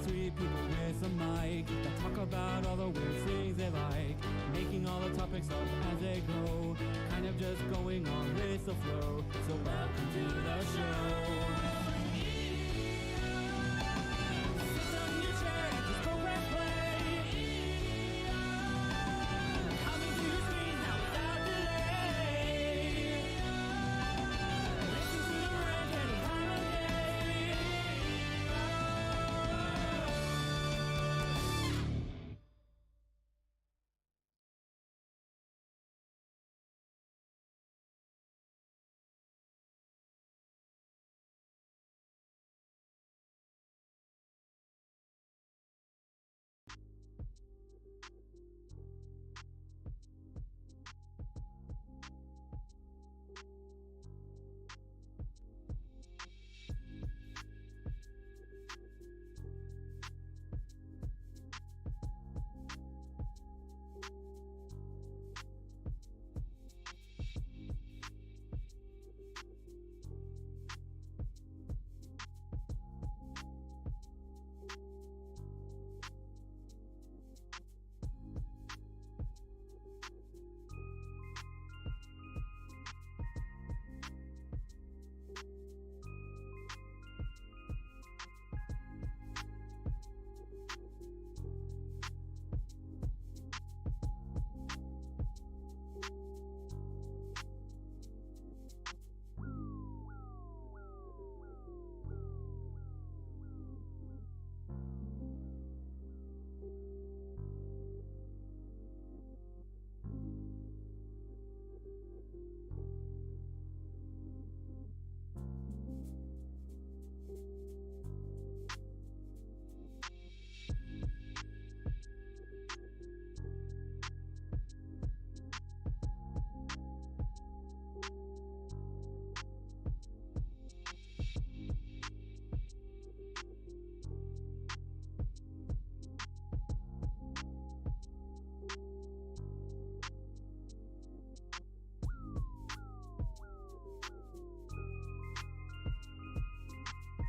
Three people with a mic that talk about all the weird things they like, making all the topics up as they go, kind of just going on with the flow. So welcome to the show. Sit on your chair and just go and play. Coming to your screen now without delay. Listen to the rant any time of day.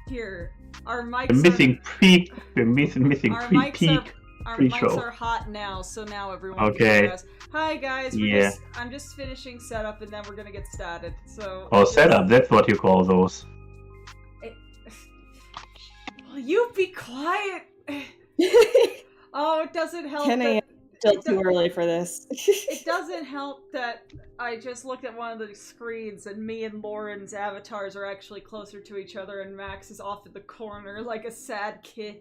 Here, our mics The missing peak. The missing our peak. mics are pre-show. mics are hot now, so now everyone Okay. can hear us. Hi guys, Yeah. I'm just finishing setup and then we're gonna get started. So Oh, setup. That's what you call those. Will you be quiet? Oh, it doesn't help. 10 a.m. Still too early for this. It doesn't help that I just looked at one of the screens and me and Lauren's avatars are actually closer to each other and Max is off in the corner like a sad kid.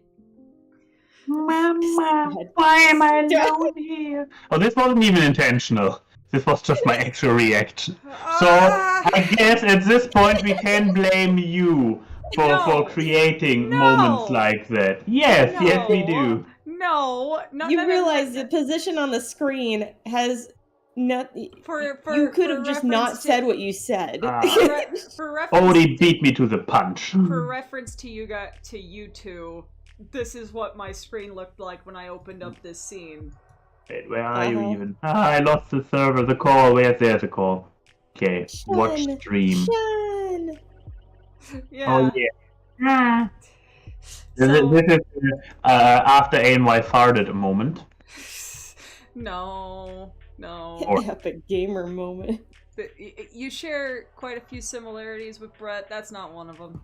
Mama, why am I alone here? Oh, this wasn't even intentional. This was just my actual reaction. So, I guess at this point we can blame you for creating moments like that. Yes, yes we do. No. You realize the position on the screen has not. You could have just not said what you said. For reference, Odie beat me to the punch. For reference to you two, this is what my screen looked like when I opened up this scene. Wait, where are you even? I lost the server, the call. There's the call. Okay, watch stream. Yeah. Oh yeah. This is after ANY farted a moment. No. Epic gamer moment. You share quite a few similarities with Brett. That's not one of them.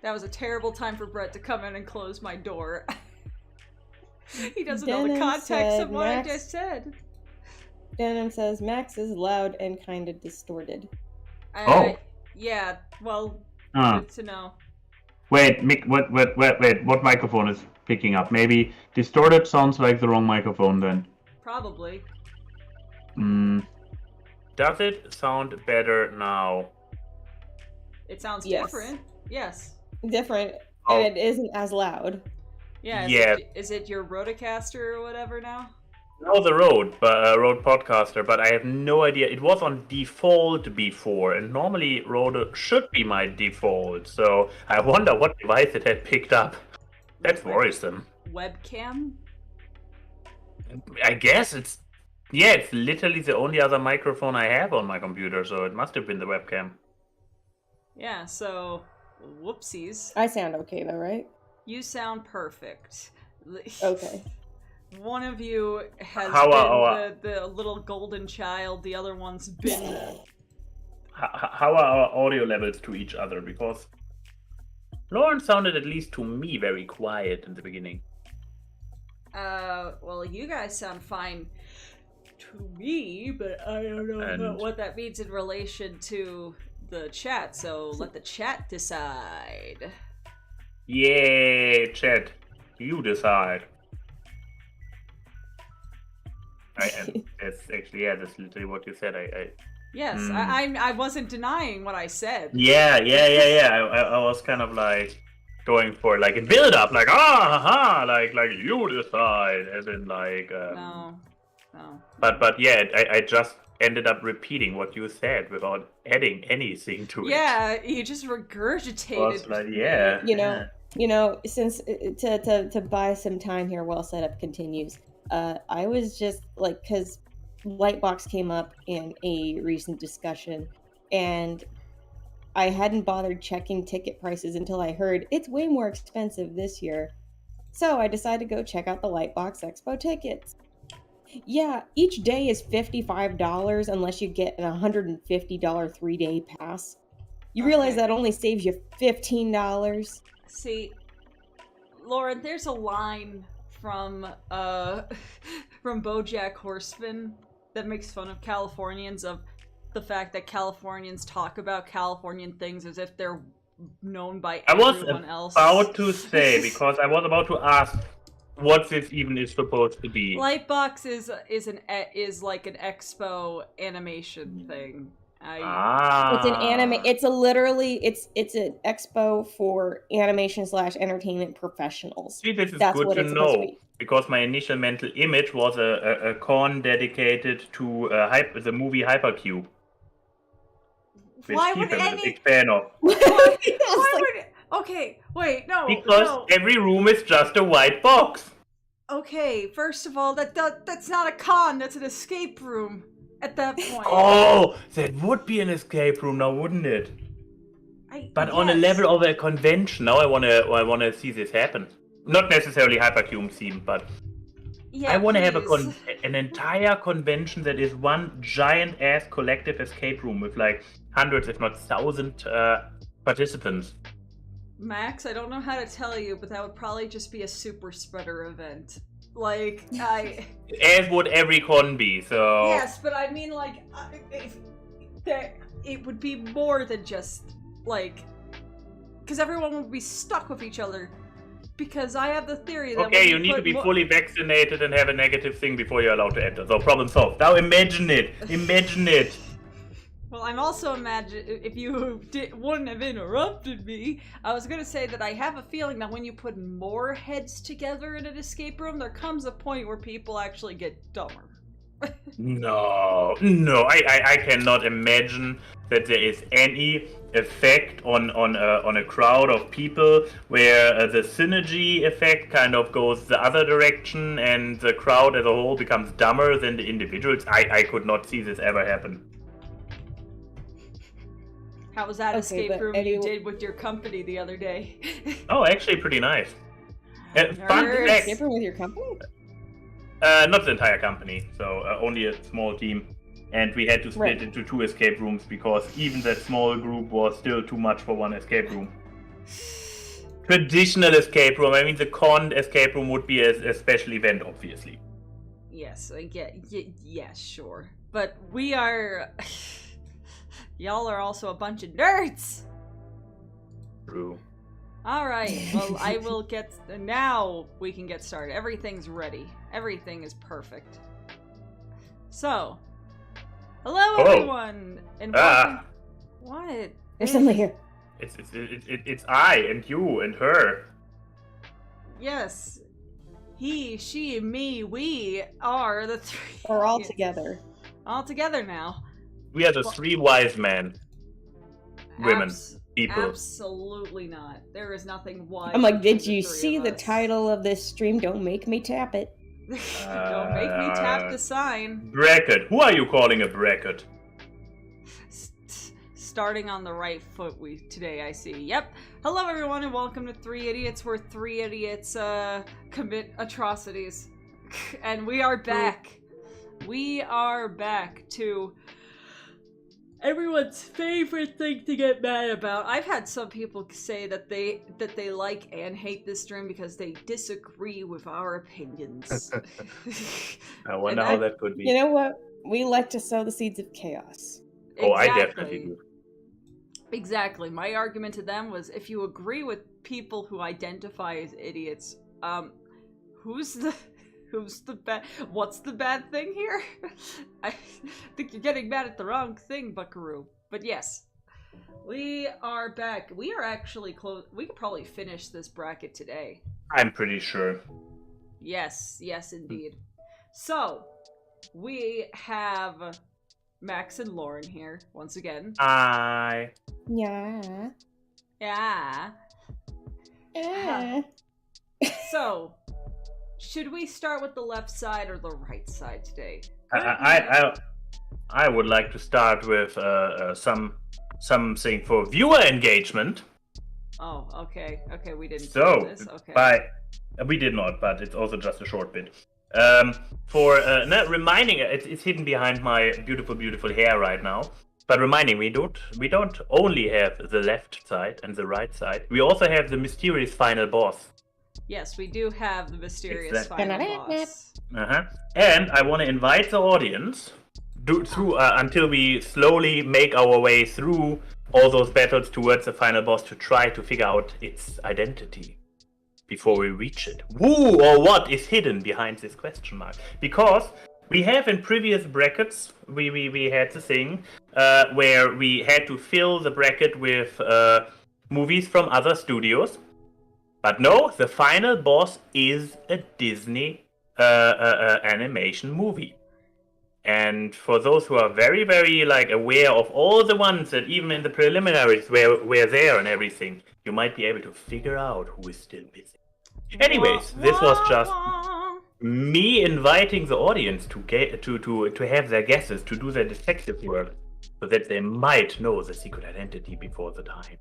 That was a terrible time for Brett to come in and close my door. He doesn't know the context of what I just said. Denim says Max is loud and kind of distorted. Yeah, well, good to know. Wait, what microphone is picking up? Maybe distorted sounds like the wrong microphone then. Probably. Does it sound better now? It sounds different. Yes. Different, and it isn't as loud. Yeah. Is it your Rodecaster or whatever now? No, the Rode Podcaster, but I have no idea. It was on default before, and normally Rode should be my default. So I wonder what device it had picked up. That's worrisome. Webcam? I guess it's literally the only other microphone I have on my computer, so it must have been the webcam. Yeah, so Whoopsies. I sound okay though, right? You sound perfect. Okay. One of you has been the little golden child, the other one's been... How are our audio levels to each other? Because Lauren sounded, at least to me, very quiet in the beginning. Well, you guys sound fine to me, but I don't know what that means in relation to the chat, so let the chat decide. Yay, chat. You decide. That's actually, that's literally what you said. Yes, I wasn't denying what I said. Yeah. I was kind of like going for like a build up, like like you decide, as in like. No. But yeah, I just ended up repeating what you said without adding anything to it. Yeah, you just regurgitated. Like, You know, since to buy some time here while setup continues, I was just like, because Lightbox came up in a recent discussion, and I hadn't bothered checking ticket prices until I heard it's way more expensive this year. So I decided to go check out the Lightbox Expo tickets. Yeah, each day is $55 unless you get an $150 3-day pass. You realize that only saves you $15. See, Lauren, there's a line from BoJack Horseman that makes fun of Californians, of the fact that Californians talk about Californian things as if they're known by everyone else. I was about to say, because I was about to ask what this even is supposed to be. Lightbox is like an expo animation thing. It's an anime. It's an expo for animation/entertainment professionals. See, this is good to know, because my initial mental image was a con dedicated to the movie Hypercube, which Keith is a big fan of. Okay, wait, no. Because every room is just a white box. Okay, first of all, that's not a con. That's an escape room. At that point. Oh, that would be an escape room now, wouldn't it? But on a level of a convention, now I wanna see this happen. Not necessarily Hypercube themed, but yeah, I wanna have an entire convention that is one giant ass collective escape room with like hundreds, if not 1,000 participants. Max, I don't know how to tell you, but that would probably just be a super spreader event. Like, As would every con be, so... Yes, but I mean, like, it would be more than just, like... Because everyone would be stuck with each other. Because I have the theory that... Okay, you need to be fully vaccinated and have a negative thing before you're allowed to enter. So, problem solved. Now imagine it! Imagine it! Well, I'm also if you wouldn't have interrupted me, I was going to say that I have a feeling that when you put more heads together in an escape room, there comes a point where people actually get dumber. No, I cannot imagine that there is any effect on a crowd of people where the synergy effect kind of goes the other direction and the crowd as a whole becomes dumber than the individuals. I could not see this ever happen. How was that escape room you did with your company the other day? Oh, actually pretty nice. Fun escape room with your company? Not the entire company, so only a small team. And we had to split into 2 escape rooms because even that small group was still too much for one escape room. Traditional escape room, I mean the con escape room would be a special event, obviously. Yes, I get, yeah, sure. But we are... Y'all are also a bunch of nerds! True. Alright, well, I will get... Now we can get started. Everything's ready. Everything is perfect. So, hello everyone! And welcome... What? There's something here. It's I, and you, and her. Yes. He, she, me, we are the 3... We're all together. All together now. We are the 3 wise men. Women. People. Absolutely not. There is nothing wise. I'm like, did you see the title of this stream? Don't make me tap it. Don't make me tap the sign. Bracket. Who are you calling a bracket? starting on the right foot today, I see. Yep. Hello, everyone, and welcome to 3 Idiots, where 3 idiots commit atrocities. And we are back. We are back to everyone's favorite thing to get mad about. I've had some people say that they like and hate this stream because they disagree with our opinions. I wonder how that could be. You know what? We like to sow the seeds of chaos. Oh, I definitely do. Exactly. My argument to them was, if you agree with people who identify as idiots, what's the bad thing here? I think you're getting mad at the wrong thing, buckaroo. But yes, we are back. We are actually close. We could probably finish this bracket today. I'm pretty sure. Yes, indeed. So, we have Max and Lauren here, once again. Hi. Yeah. Yeah. So, should we start with the left side or the right side today? I would like to start with something for viewer engagement. Oh, okay. Okay, we didn't So, do this. Okay. We did not, but it's also just a short bit. Reminding, it's hidden behind my beautiful hair right now. But reminding, we don't only have the left side and the right side. We also have the mysterious final boss. Yes, we do have the mysterious final boss. And I want to invite the audience until we slowly make our way through all those battles towards the final boss to try to figure out its identity before we reach it. Who or what is hidden behind this question mark? Because we have in previous brackets, we had the thing where we had to fill the bracket with movies from other studios. But no, the final boss is a Disney animation movie. And for those who are very, very aware of all the ones that even in the preliminaries were there and everything, you might be able to figure out who is still missing. Anyways, this was just me inviting the audience to have their guesses, to do their detective work, so that they might know the secret identity before the time.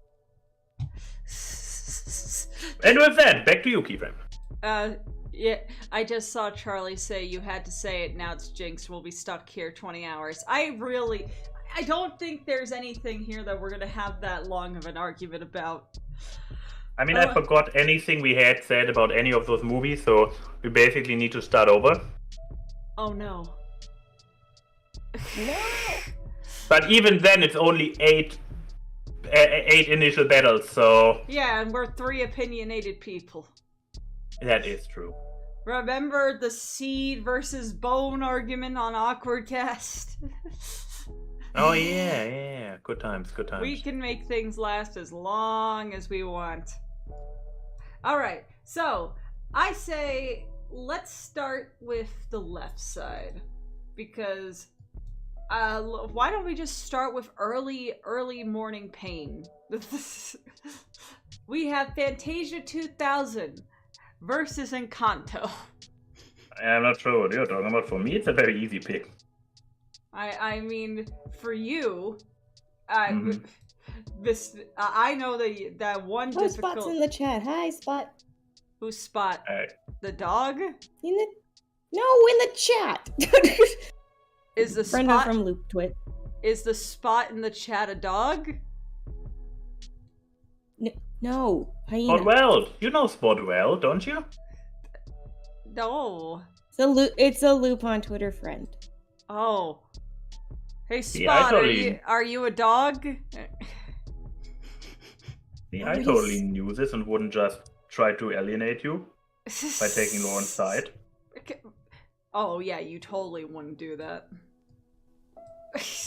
And with that, back to you, Keyframe. Yeah, I just saw Charlie say you had to say it, now it's jinxed, we'll be stuck here 20 hours. I don't think there's anything here that we're gonna have that long of an argument about. I mean, I forgot anything we had said about any of those movies, so we basically need to start over. Oh no. No! But even then, it's only eight initial battles, so... Yeah, and we're 3 opinionated people. That is true. Remember the seed versus bone argument on Awkwardcast? Oh yeah. Good times. We can make things last as long as we want. Alright, so I say let's start with the left side. Because why don't we just start with early morning pain? We have Fantasia 2000 versus Encanto. I'm not sure what you're talking about. For me, it's a very easy pick. I mean, for you, I know that one Oh, difficult... Spot's in the chat. Hi, Spot. Who's Spot? The dog? No, in the chat. Is the Brenda Spot from Loop Twit? Is the Spot in the chat a dog? No, hyena. Spotwell, you know Spotwell, don't you? No. It's a Loop on Twitter friend. Oh. Hey Spot, See, are you a dog? See, I totally knew this and wouldn't just try to alienate you by taking Lauren's side. Oh yeah, you totally wouldn't do that.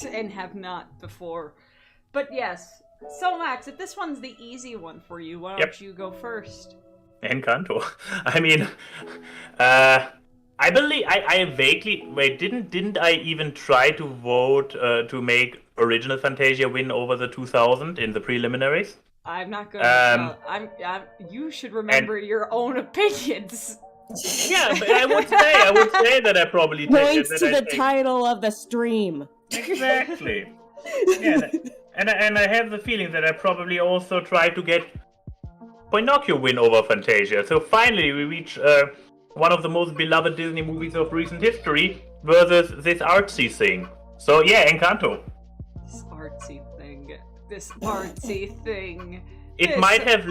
And have not before. But yes. So Max, if this one's the easy one for you, why don't you go first? Encanto. I mean, I believe I vaguely didn't I even try to vote to make original Fantasia win over the 2000 in the preliminaries? I'm not going to tell. You should remember your own opinions. Yeah, but I would say that I probably points to the title of the stream. Exactly. Yeah, And I have the feeling that I probably also tried to get Pinocchio win over Fantasia. So finally we reach one of the most beloved Disney movies of recent history versus this artsy thing. So yeah, Encanto. This artsy thing. This artsy thing. It might have.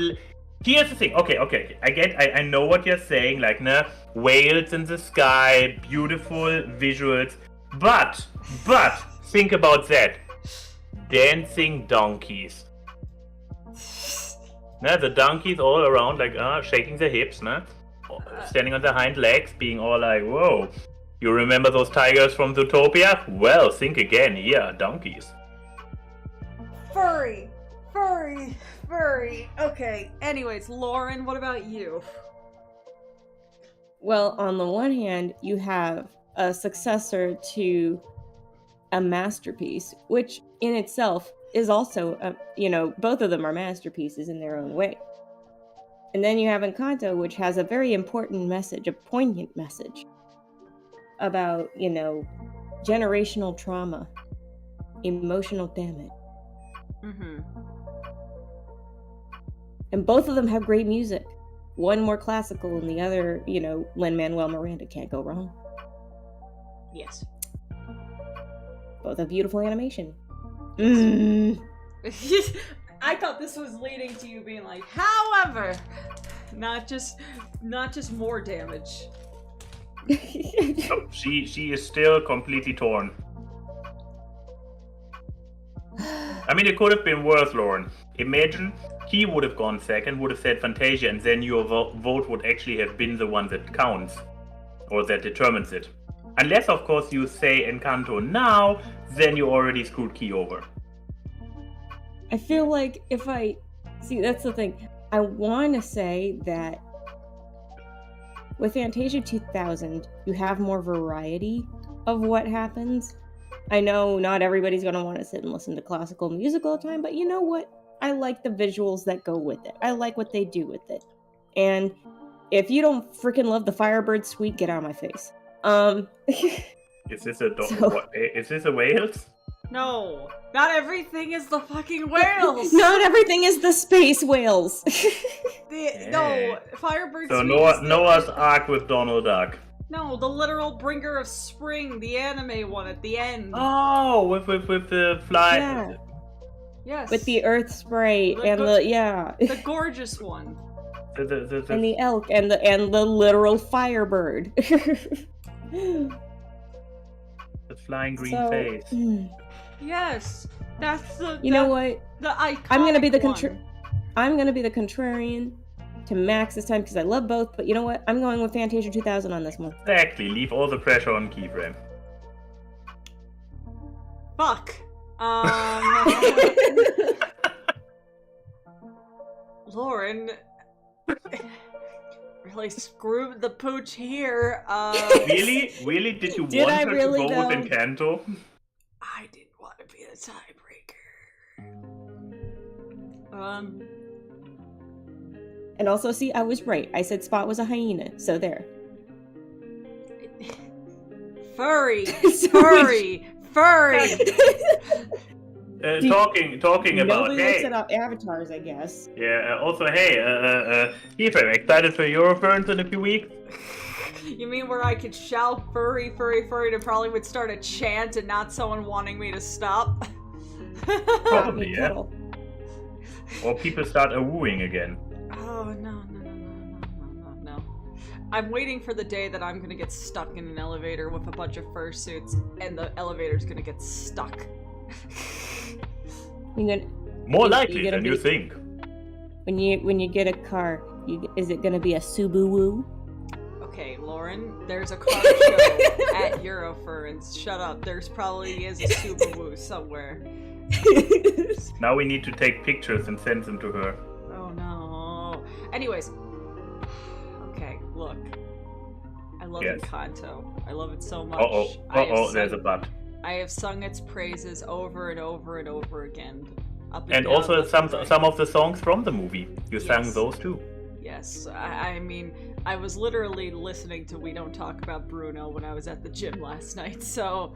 Here's the thing. Okay. I know what you're saying. Like, whales in the sky, beautiful visuals. But think about that. Dancing donkeys. The donkeys all around, like, shaking their hips, standing on their hind legs, being all like, whoa. You remember those tigers from Zootopia? Well, think again. Yeah, donkeys. Furry. Okay. Anyways, Lauren, what about you? Well, on the one hand, you have a successor to a masterpiece, which in itself is also, both of them are masterpieces in their own way. And then you have Encanto, which has a very important message, a poignant message about, generational trauma, emotional damage. Mm-hmm. And both of them have great music. One more classical and the other, Lin-Manuel Miranda. Can't go wrong. Yes. Both have beautiful animation. I thought this was leading to you being like, however, not just more damage. Oh, she is still completely torn. I mean, it could have been worse, Lauren. Imagine he would have gone second, would have said Fantasia, and then your vote would actually have been the one that counts, or that determines it. Unless, of course, you say Encanto now, then you already screwed Key over. I feel like see, that's the thing. I want to say that with Fantasia 2000, you have more variety of what happens. I know not everybody's going to want to sit and listen to classical music all the time, but you know what? I like the visuals that go with it. I like what they do with it. And if you don't freaking love the Firebird Suite, get out of my face. Is this a whales? No, not everything is the fucking whales. Not everything is the space whales. No, Firebird So Suite Noah's Ark with Donald Duck. No, the literal bringer of spring, the anime one at the end. Oh, with the fly. Yeah. Yes. With the earth spray the gorgeous one. And the elk and the literal firebird. The flying green face. Yes, that's the. You know what? The iconic I'm gonna be the one. I'm gonna be the contrarian to Max this time because I love both. But you know what? I'm going with Fantasia 2000 on this one. Exactly. Leave all the pressure on Keyframe. Fuck. Lauren really screwed the pooch here. Really? Did you Did want I her really, to go with though? Encanto? I didn't want to be the tiebreaker. And also, see, I was right. I said Spot was a hyena, so there. Furry. Talking about Nobody looks at avatars, I guess. Yeah. Also, hey, Keyframe, excited for your returns in a few weeks? You mean where I could shout furry, and probably would start a chant and not someone wanting me to stop? Probably, yeah. Or people start wooing again. Oh, no. I'm waiting for the day that I'm gonna get stuck in an elevator with a bunch of fursuits and the elevator's gonna get stuck. More likely than you think. When you get a car, is it gonna be a Subaru? Okay, Lauren, there's a car show at Eurofur, and shut up, there's probably is a Subaru somewhere. Now we need to take pictures and send them to her. Oh no. Anyways. Okay, look. I love Encanto. I love it so much. There's a but. I have sung its praises over and over and over again. And also some of the songs from the movie. You sang those too. Yes, I mean, I was literally listening to We Don't Talk About Bruno when I was at the gym last night, so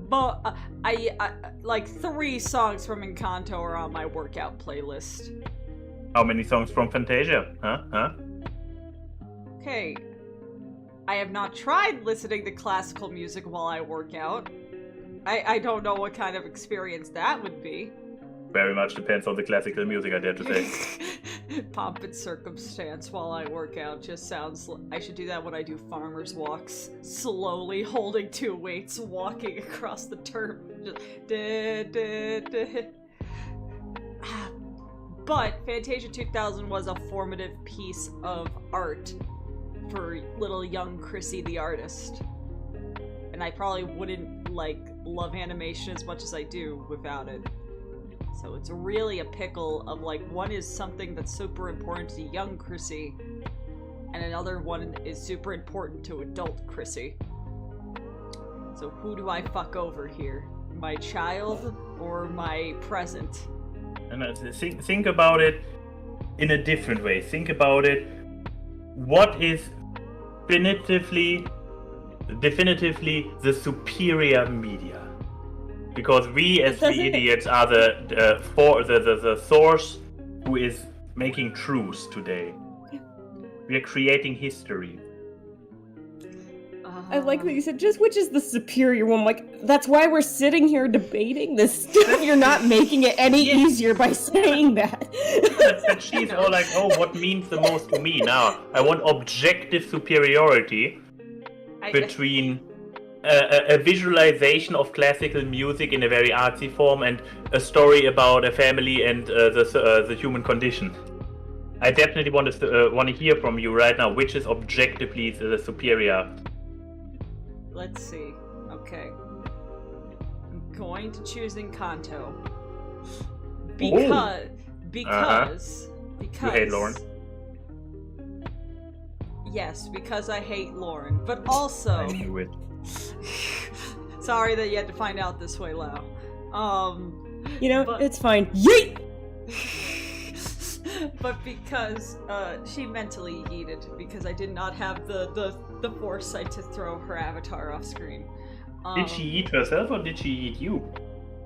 But I like 3 songs from Encanto are on my workout playlist. How many songs from Fantasia? Huh? Okay. I have not tried listening to classical music while I work out. I don't know what kind of experience that would be. Very much depends on the classical music, I dare to say. Pomp and circumstance while I work out just sounds I should do that when I do farmer's walks. Slowly holding 2 weights, walking across the turf. Just But Fantasia 2000 was a formative piece of art for little young Chrissy the artist. And I probably wouldn't, love animation as much as I do without it. So it's really a pickle of, one is something that's super important to young Chrissy, and another one is super important to adult Chrissy. So who do I fuck over here? My child or my present? And think about it in a different way. Think about it. What is definitively the superior media? Because we, as the idiots, are the source who is making truth today. We are creating history. I like that you said, just which is the superior one. Like, that's why we're sitting here debating this stuff. You're not making it any easier by saying that. But she's all like, oh, what means the most to me now? I want objective superiority between a visualization of classical music in a very artsy form and a story about a family and the human condition. I definitely want to hear from you right now, which is objectively the superior. Let's see. Okay. I'm going to choose Encanto. Because You hate Lauren? Yes, because I hate Lauren. But also I knew it. Sorry that you had to find out this way, Lau. It's fine. Yeet! But because she mentally yeeted, because I did not have the foresight to throw her avatar off screen. Did she eat herself or did she eat you?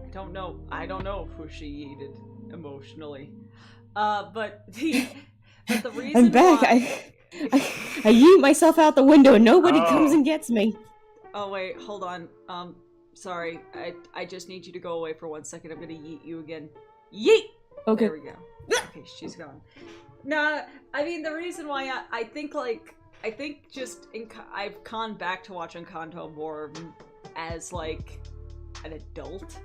I don't know. I don't know who she yeeted emotionally. But the reason I'm back. why... I yeet myself out the window and nobody comes and gets me. Oh wait, hold on. Sorry. I just need you to go away for 1 second. I'm gonna yeet you again. Yeet! Okay. There we go. Okay, she's gone. Nah, I mean, the reason why I've gone back to watch Encanto more as, an adult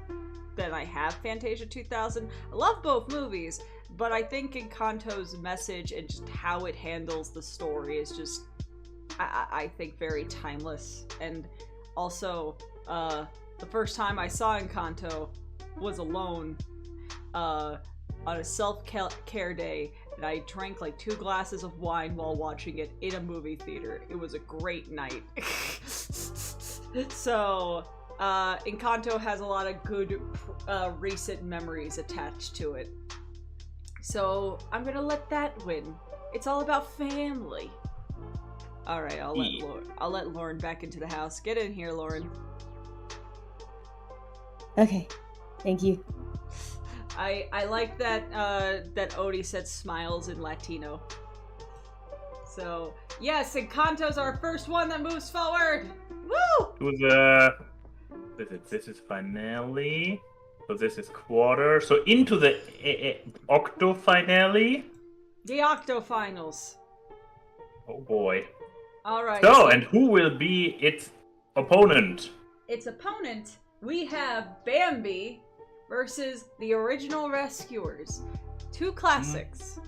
than I have Fantasia 2000. I love both movies, but I think Encanto's message and just how it handles the story is just, I think, very timeless. And also, the first time I saw Encanto was alone, on a self-care day, and I drank 2 glasses of wine while watching it in a movie theater. It was a great night. So, Encanto has a lot of good recent memories attached to it. So, I'm gonna let that win. It's all about family. Alright, I'll let Lauren back into the house. Get in here, Lauren. Okay, thank you. I like that that Odie said smiles in Latino. So yes, Encanto's our first one that moves forward. Woo! This is finale. So this is quarter. So into the octo finale. The octo finals. Oh boy. All right. So and who will be its opponent? Its opponent, we have Bambi versus the original Rescuers. 2 classics.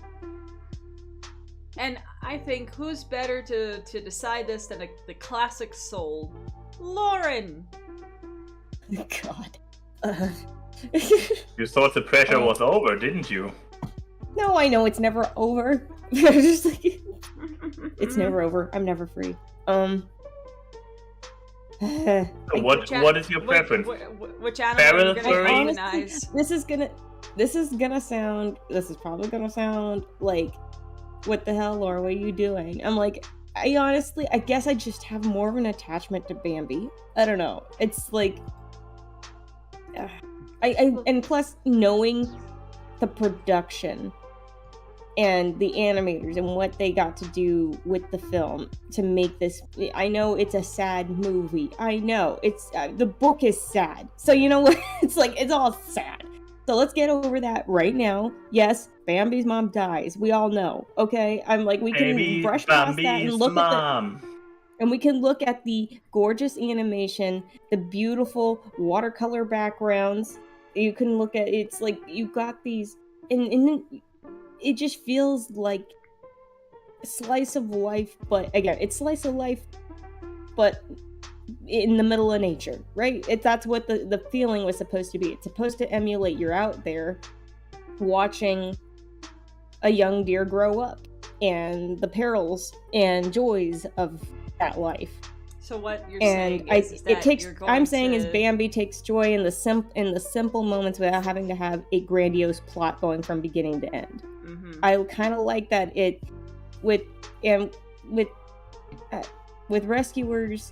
And I think who's better to decide this than the classic soul? Lauren! God. You thought the pressure was over, didn't you? No, I know it's never over. Just it's never over. I'm never free. What is your preference? Which animal are you gonna honestly, this is probably gonna sound like, what the hell, Laura, what are you doing? I'm like, I honestly, I guess I just have more of an attachment to Bambi. I don't know. It's like, and plus knowing the production and the animators and what they got to do with the film to make this. I know it's a sad movie. I know it's the book is sad. So you know what? It's like it's all sad. So let's get over that right now. Yes, Bambi's mom dies. We all know. Okay, I'm like we can brush past that and look at the. And we can look at the gorgeous animation, the beautiful watercolor backgrounds. You can look at it's like you got these, and it just feels like a slice of life. But again, it's slice of life, but in the middle of nature, right? That's what the feeling was supposed to be. It's supposed to emulate you're out there watching a young deer grow up and the perils and joys of that life. So what you're saying is that it takes. You're going I'm saying to... is Bambi takes joy in the simple moments without having to have a grandiose plot going from beginning to end. Mm-hmm. I kind of like that it with Rescuers.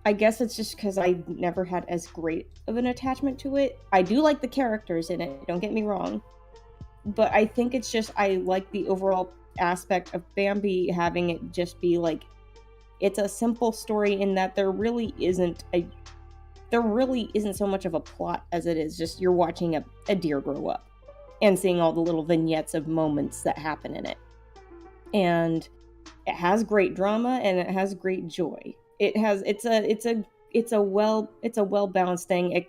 I guess it's just because I never had as great of an attachment to it. I do like the characters in it. Don't get me wrong, but I think it's just I like the overall aspect of Bambi having it just be like. It's a simple story in that there really isn't so much of a plot as it is just you're watching a deer grow up and seeing all the little vignettes of moments that happen in it. And it has great drama and it has great joy. It's a well balanced thing.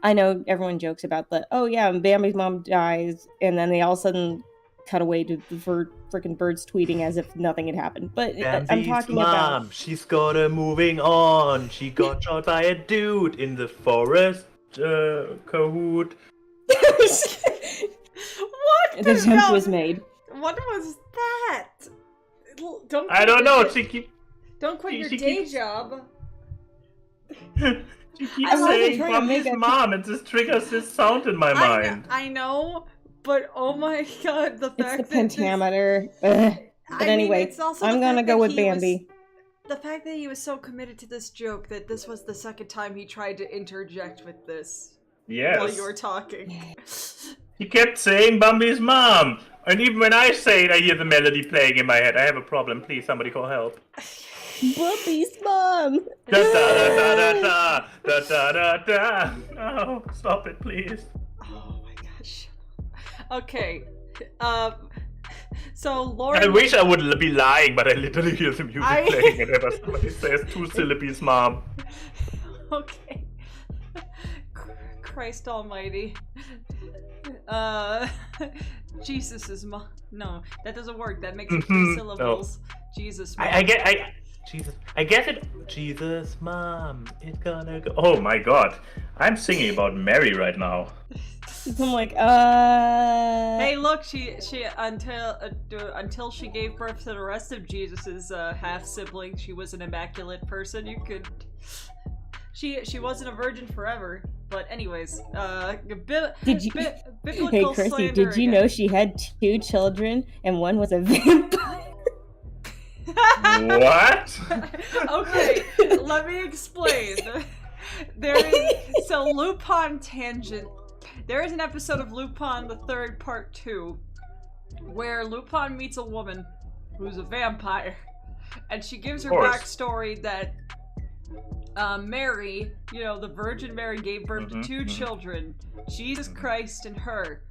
I know everyone jokes about Bambi's mom dies and then they all of a sudden cut away to freaking birds tweeting as if nothing had happened. But Bambi's I'm talking mom, about. She's got her moving on. She got shot by a dude in the forest. Kahoot. What? The attempt was made. What was that? I don't know. Don't quit your day job. She keeps saying Bambi's mom, and this triggers this sound in my mind. I know, but oh my god, the fact it's the pentameter. But anyway, it's also I'm gonna go with Bambi. The fact that he was so committed to this joke that this was the second time he tried to interject with this. Yes. While you were talking. He kept saying Bambi's mom. And even when I say it, I hear the melody playing in my head. I have a problem. Please, somebody call help. Bambi's mom. Da da da da da da da da. Oh, stop it, please. Oh my gosh. Okay. So Lauren. I wish I would be lying, but I literally hear the music playing whenever somebody says two syllables, mom. Okay. Christ Almighty. Jesus is mom. No, that doesn't work. That makes it 3 syllables. Oh. Jesus. Mom. I guess it. Jesus, mom, it's gonna go. Oh my God, I'm singing about Mary right now. I'm like, Hey, look, she until she gave birth to the rest of Jesus's half siblings, she was an immaculate person. You could. She wasn't a virgin forever. But anyways, biblical Hey, Chrissy, did you know she had 2 children and one was a vampire? What? Okay, let me explain. So Lupin tangent. There is an episode of Lupin the Third Part 2 where Lupin meets a woman who's a vampire, and she gives her backstory that Mary, the Virgin Mary gave birth to 2 children, Jesus Christ and her,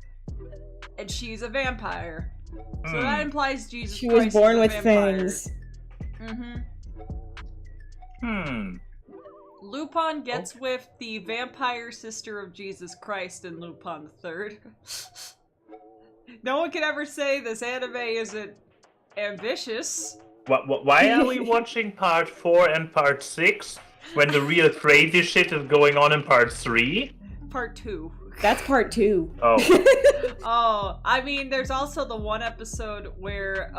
and she's a vampire. So that implies Jesus Christ was born with vampire. fangs. Lupin gets with the vampire sister of Jesus Christ in Lupin the Third. No one can ever say this anime isn't ambitious. Why are we watching part 4 and part 6 when the real crazy shit is going on in part 3? Part 2. That's part 2. Oh. Oh, I mean, there's also the one episode where,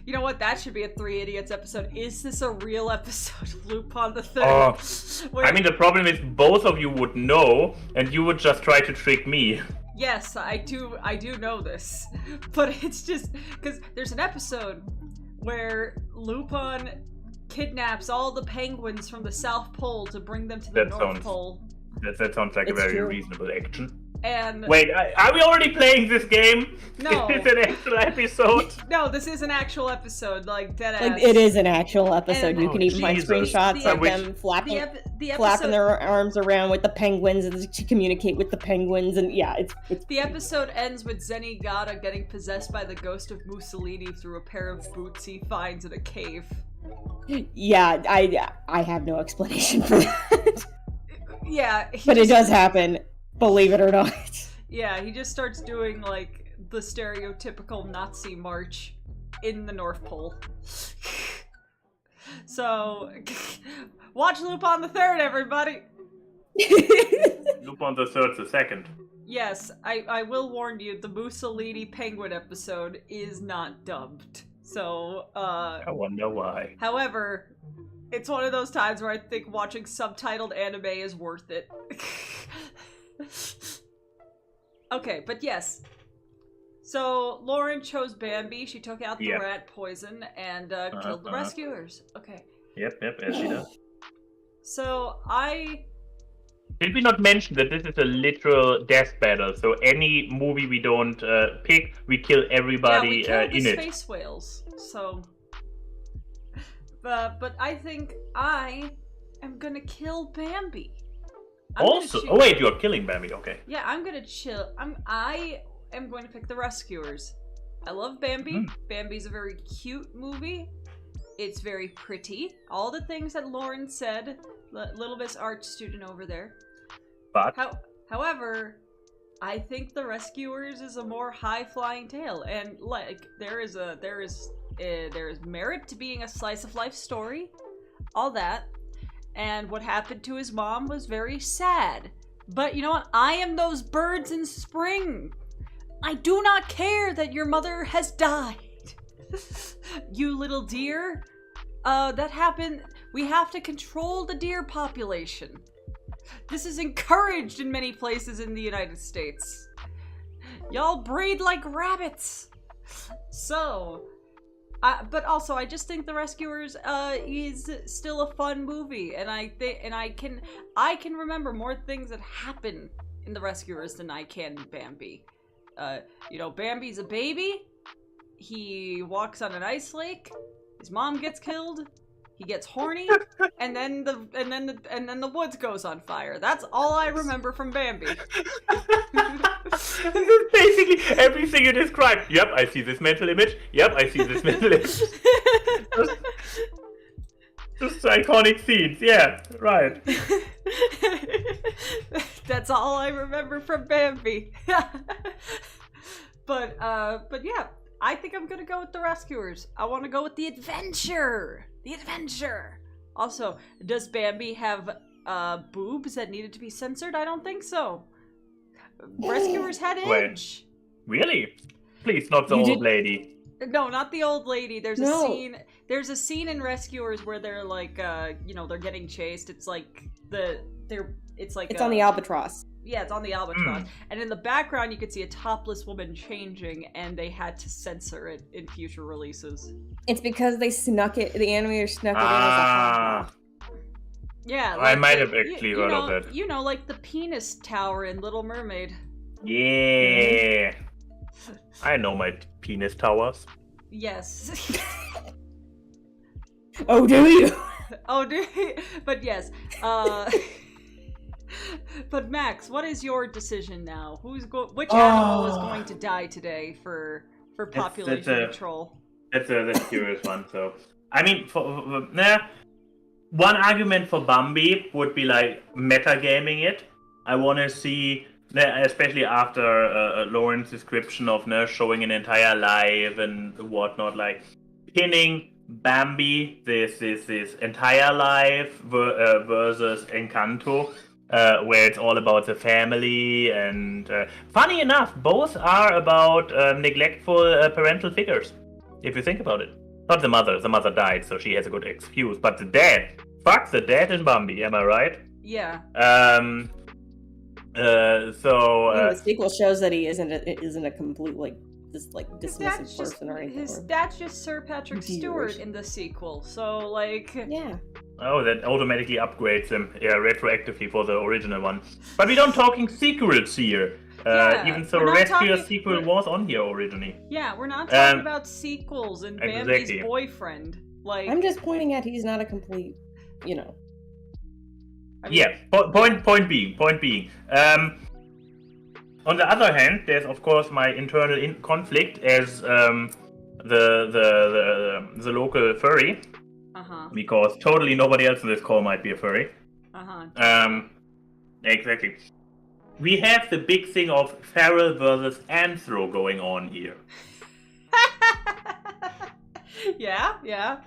you know what? That should be a 3 Idiots episode. Is this a real episode of Lupin the Third? Oh. I mean, the problem is both of you would know, and you would just try to trick me. Yes, I do know this. But it's just, because there's an episode where Lupin kidnaps all the penguins from the South Pole to bring them to the North Pole. That sounds like It's a very true. reasonable action. And Wait, are we already playing this game? No. Is it an actual episode? no, this is an actual episode, like deadass. Like, it is an actual episode. And- You can even find Jesus. screenshots The of ep- them flapping, the flapping episode. their arms around with the penguins and to communicate with the penguins. And yeah, it's The episode ends with Zenigata getting possessed by the ghost of Mussolini through a pair of boots he finds in a cave. yeah. I have no explanation for that, Yeah, but it does happen. Believe it or not. Yeah, he just starts doing like the stereotypical Nazi march in the North Pole. So, watch Lupin the Third, everybody. Lupin the Third's the second. Yes, I will warn you, the Mussolini Penguin episode is not dubbed. So, I wonder why. however, it's one of those times where I think watching subtitled anime is worth it. Okay, but yes. So, Lauren chose Bambi, she took out the Yep. rat poison, and killed the rescuers. Okay. Yep, as she does. So, Did we not mention that this is a literal death battle? So any movie we don't pick, we kill everybody we killed the in it. space whales, so... But I think I am gonna kill Bambi. Also, oh wait, you're killing Bambi, okay. Yeah, I'm gonna chill. I am going to pick the rescuers. I love Bambi. Bambi's a very cute movie. It's very pretty. All the things that Lauren said, little Miss art student over there. But However, I think the rescuers is a more high-flying tale, and like there is merit to being a slice of life story, all that. And what happened to his mom was very sad. But you know what? I am those birds in spring. I do not care that your mother has died. You little deer. That happened. We have to control the deer population. This is encouraged in many places in the United States. Y'all breed like rabbits. So... but also, I just think The Rescuers is still a fun movie, and I can remember more things that happen in The Rescuers than I can in Bambi. You know, Bambi's a baby. He walks on an ice lake. His mom gets killed. He gets horny, and then the woods goes on fire. That's all I remember from Bambi. this is basically everything you described. Yep, I see this mental image. Yep, I see this mental image. Just iconic scenes. Yeah, right. That's all I remember from Bambi. But yeah, I think I'm gonna go with The Rescuers. I want to go with the adventure. The adventure. Also, does Bambi have boobs that needed to be censored? I don't think so. Rescuers had edge. Wait, really? Please, not the old lady. No, not the old lady. There's No. a scene. There's a scene in Rescuers where they're like, you know, they're getting chased. It's like It's on the albatross. Yeah, it's on the albatross. And in the background, you could see a topless woman changing, and they had to censor it in future releases. It's because they snuck it. The animator snuck it in as a hot. Yeah, I like might have actually heard of that. You know, like the penis tower in Little Mermaid. Yeah. I know my penis towers. Yes. Oh, do you? Oh, but yes. But Max, what is your decision now? Which animal is going to die today for population control? That's a curious one. So, I mean, one argument for Bambi would be like metagaming it. I want to see, especially after Lauren's description of showing an entire life and whatnot, like pinning Bambi, this entire life versus Encanto. Where it's all about the family, and funny enough, both are about neglectful parental figures, if you think about it. Not the mother died, so she has a good excuse, but the dad, fuck the dad in Bambi, am I right? Yeah. The sequel shows that he isn't a complete, like, this like His dismissive person or anything. his dad's just Sir Patrick Deers. Stewart in the sequel, so like. Yeah. Oh, that automatically upgrades him, retroactively for the original one. But we don't talking sequels here. Yeah, even though we're not Rescuer's talking- sequel was on here originally. Yeah, we're not talking about sequels and Bambi's exactly. boyfriend. Like, I'm just pointing out he's not a complete, you know. I mean, Yeah, point being. On the other hand, there's of course my internal conflict as the local furry, because totally nobody else in this call might be a furry. Exactly. We have the big thing of feral versus anthro going on here. yeah.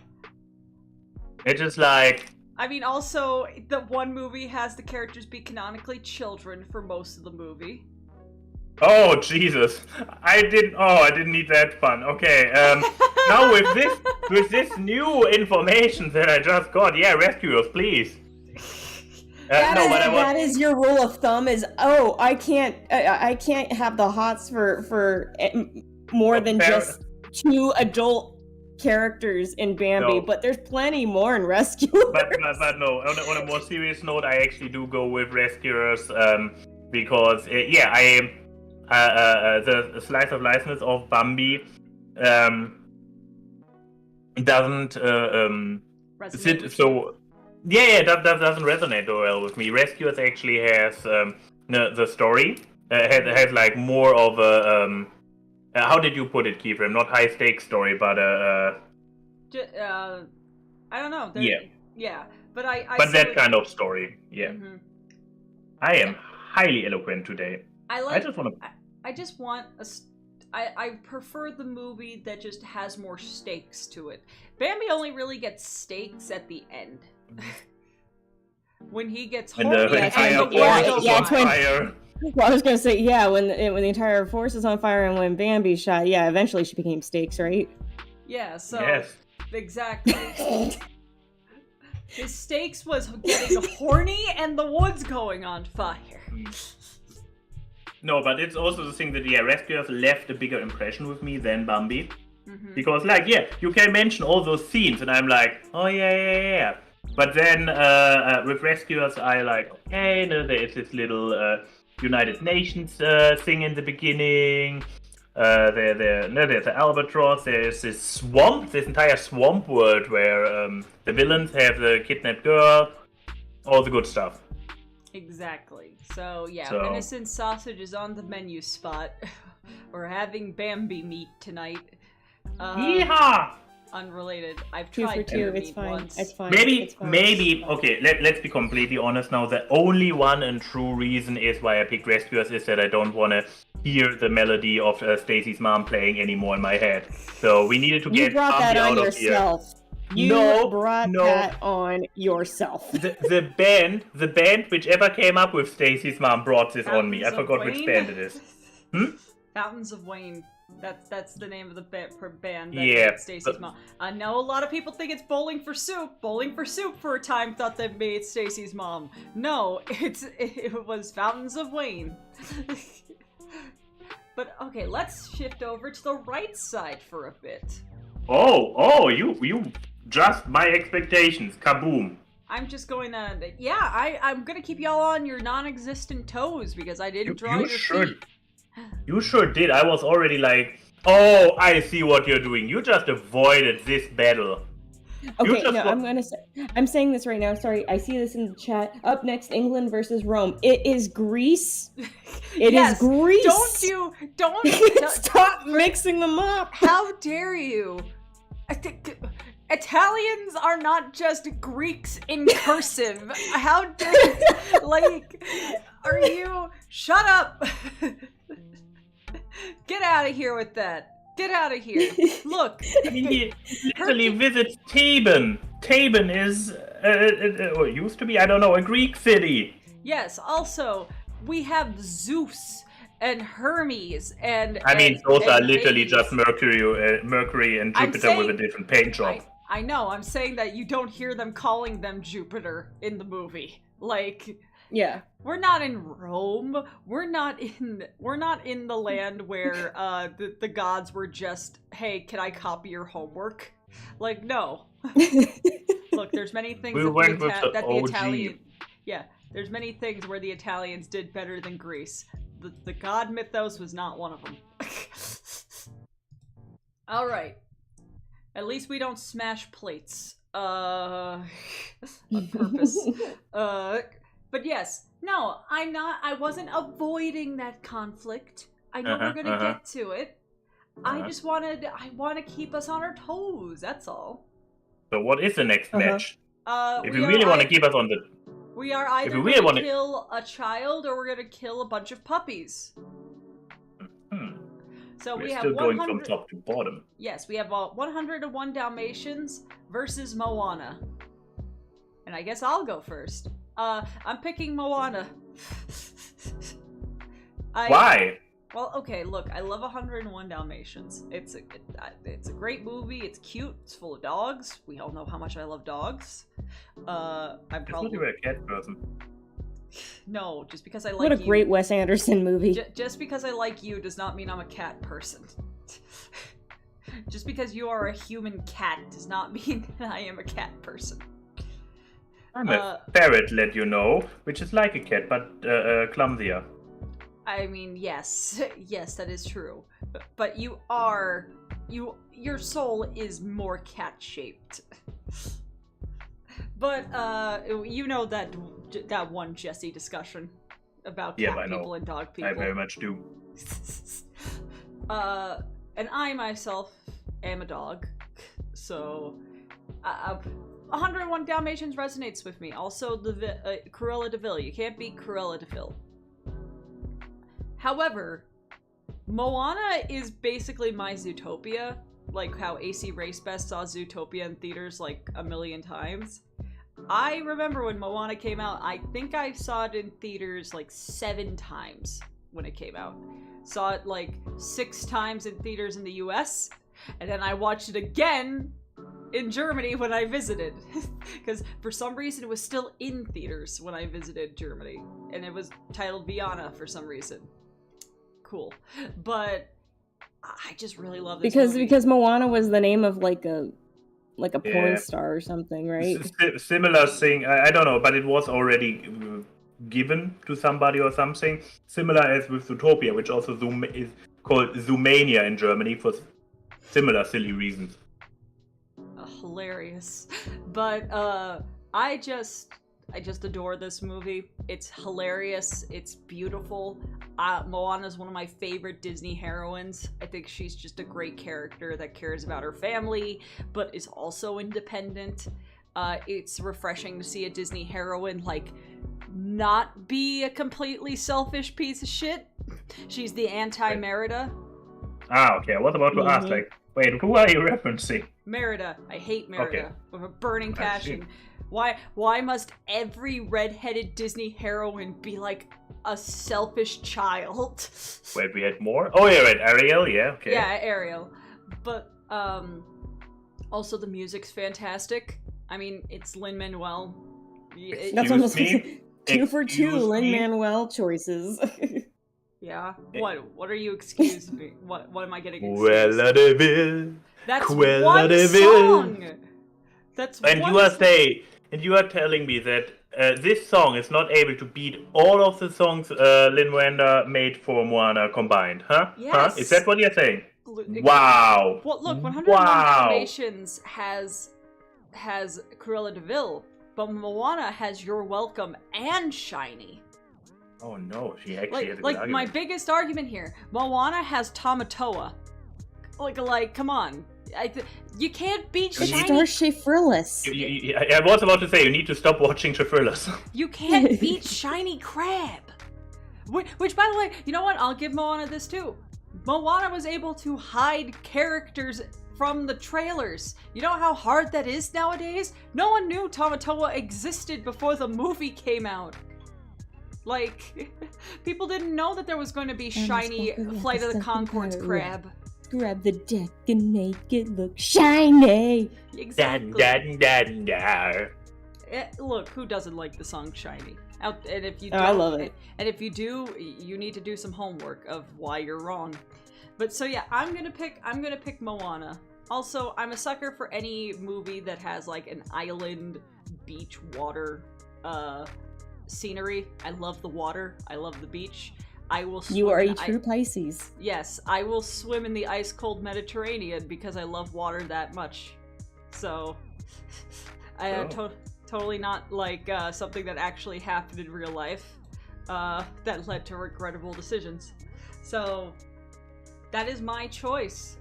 It's just like, I mean, also, the one movie has the characters be canonically children for most of the movie. oh Jesus, I didn't need that fun. Okay, now with this new information that I just got, rescuers, please. That is your rule of thumb. Is I can't have the hots for more than just 2 adult characters in Bambi, No. but there's plenty more in Rescuers. But no, on a more serious note, I actually do go with Rescuers, because the slice of lifeness of Bambi doesn't sit so. That doesn't resonate well with me. Rescuers actually has the story has like more of a how did you put it, Keyframe? Not high stakes story, but I don't know. Yeah, but but that kind of story. Yeah, Mm-hmm. I am highly eloquent today. I prefer the movie that just has more stakes to it. Bambi only really gets stakes at the end. When he gets When horny the and entire the forest world is goes on by. fire. Well, I was gonna say, when the entire forest is on fire and when Bambi shot, eventually she became stakes, right? Yeah, so Yes. exactly. His stakes was getting horny and the woods going on fire. No, but it's also the thing that Rescuers left a bigger impression with me than Bambi. Mm-hmm. Because you can mention all those scenes and I'm like, oh yeah. But then with Rescuers I like, okay, no, there's this little United Nations thing in the beginning. There's the albatross, there's this swamp, this entire swamp world where the villains have the kidnapped girl, all the good stuff. Exactly. So venison sausage is on the menu spot. We're having Bambi meat tonight. Yeehaw! Unrelated. I've 2 for tried 2. deer It's meat fine. once. It's fine. Maybe, It's fine. okay, let's be completely honest now. The only one and true reason is why I picked Rescuers is that I don't want to hear the melody of Stacy's mom playing anymore in my head. So we needed to You get brought that Bambi on out of here. yourself. You brought that on yourself. The band, whichever came up with Stacy's mom, brought this on me. I Fountains of forgot which Wayne? band it is. Fountains of Wayne. That's the name of the band that Yeah, made Stacy's mom. I know a lot of people think it's Bowling for Soup. Bowling for Soup for a time thought they made Stacy's mom. No, it was Fountains of Wayne. But okay, let's shift over to the right side for a bit. Oh, you just my expectations. Kaboom. I'm just going to, I'm going to keep y'all on your non-existent toes because I didn't draw your feet. You sure did. I was already like, oh, I see what you're doing. You just avoided this battle. Okay, no, I'm saying this right now. Sorry, I see this in the chat. Up next, England versus Rome. It is Greece. It is Greece. Don't Stop mixing them up. How dare you? Italians are not just Greeks in cursive. How dare you? Are you? Shut up. Get out of here with that. Get out of here. Look. He literally visits Theban. Theban is, or used to be, I don't know, a Greek city. Yes, also, we have Zeus and Hermes and... those are literally Hades. just Mercury and Jupiter with a different paint job. I know, I'm saying that you don't hear them calling them Jupiter in the movie. Yeah. We're not in Rome. We're not in the land where the gods were just, hey, can I copy your homework? Like, no. Look, there's many things We that went with the OG. Italian. Yeah, there's many things where the Italians did better than Greece. The god mythos was not one of them. All right. At least we don't smash plates. On purpose. But yes, no, I'm not. I wasn't avoiding that conflict. I know we're gonna get to it. I just want to keep us on our toes. That's all. So what is the next match? If we you really want to keep us on the... We are either you really going to wanna- kill a child or we're going to kill a bunch of puppies. So We're we have still going 100... from top to bottom. Yes, we have 101 Dalmatians versus Moana. And I guess I'll go first. I'm picking Moana. Why? Well, okay, look, I love 101 Dalmatians. It's a great movie. It's cute. It's full of dogs. We all know how much I love dogs. I'm I thought probably... you were a cat person. No, just because I like What a you. great Wes Anderson movie. Just because I like you does not mean I'm a cat person. Just because you are a human cat does not mean that I am a cat person. I'm a ferret, let you know, which is like a cat, but clumsier. I mean, yes. Yes, that is true. But you are... Your soul is more cat-shaped. But, you know that one Jesse discussion about cat people and dog people. I very much do. And I myself am a dog, so 101 Dalmatians resonates with me. Also, Cruella de Vil. You can't beat Cruella de Vil. However, Moana is basically my Zootopia, like how AC Racebest saw Zootopia in theaters like a million times. I remember when Moana came out, I think I saw it in theaters like 7 times when it came out. Saw it like 6 times in theaters in the US, and then I watched it again in Germany when I visited. Because for some reason it was still in theaters when I visited Germany, and it was titled Viana for some reason. Cool. But I just really love this movie. Because Moana was the name of like a porn star or something, right? Similar thing, I don't know, but it was already given to somebody or something. Similar as with Zootopia, which also is called Zoomania in Germany for similar silly reasons. Hilarious. But I just adore this movie. It's hilarious. It's beautiful. Moana's one of my favorite Disney heroines. I think she's just a great character that cares about her family, but is also independent. It's refreshing to see a Disney heroine, like, not be a completely selfish piece of shit. She's the anti-Merida. Okay. I was about to ask, like, wait, who are you referencing? Merida. I hate Merida with a burning passion. Why must every redheaded Disney heroine be like a selfish child? Wait, we had more? Oh yeah, right, Ariel, yeah, okay. Yeah, Ariel. But also the music's fantastic. I mean, it's Lin-Manuel. That's almost 2 for 2 Lin-Manuel choices. Yeah. What are you excuse me? What am I getting excused? Cruella de Vil. That's Cruella one de song. Vil. That's And one you are telling me that this song is not able to beat all of the songs Lin-Manuel made for Moana combined, huh? Yes. Huh? Is that what you're saying? Wow. Well, look, 101 Dalmatians has Cruella de Vil, but Moana has You're Welcome and Shiny. Oh no, she actually has a good Like argument. my biggest argument here, Moana has Tamatoa. Like, come on. You can't beat It's Shiny. Starship Frillis. I was about to say, you need to stop watching Thrillers. You can't beat Shiny Crab. Which, by the way, you know what? I'll give Moana this too. Moana was able to hide characters from the trailers. You know how hard that is nowadays? No one knew Tamatoa existed before the movie came out. Like, people didn't know that there was going to be shiny Flight of the Conchords crab. Grab the deck and make it look shiny. Exactly. Dan. Look, who doesn't like the song Shiny? And if you Oh, don't, I love it. And if you do, you need to do some homework of why you're wrong. But so yeah, I'm gonna pick Moana. Also, I'm a sucker for any movie that has like an island, beach, water, scenery. I love the water. I love the beach. I will swim You are in a true Pisces. Yes, I will swim in the ice-cold Mediterranean because I love water that much. So, totally not like something that actually happened in real life that led to regrettable decisions. So, that is my choice.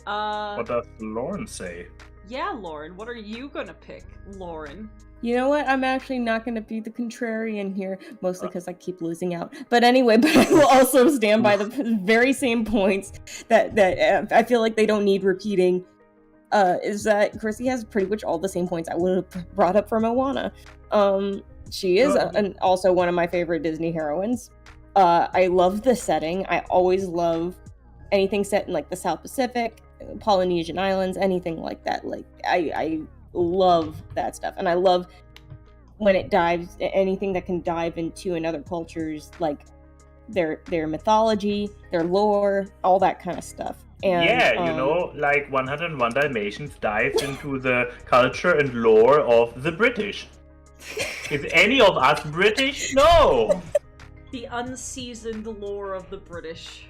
What does Lauren say? Yeah, Lauren, what are you gonna pick, Lauren? You know what? I'm actually not going to be the contrarian here, mostly because I keep losing out. But anyway, but I will also stand by the very same points that I feel like they don't need repeating. Is that Chrissy has pretty much all the same points I would have brought up for Moana. She is also one of my favorite Disney heroines. I love the setting. I always love anything set in like the South Pacific, Polynesian Islands, anything like that. Like I love that stuff, and I love when it dives anything that can dive into another culture's like their mythology, their lore, all that kind of stuff. And, yeah, you know, like 101 Dalmatians dives into the culture and lore of the British. Is any of us British? No! The unseasoned lore of the British.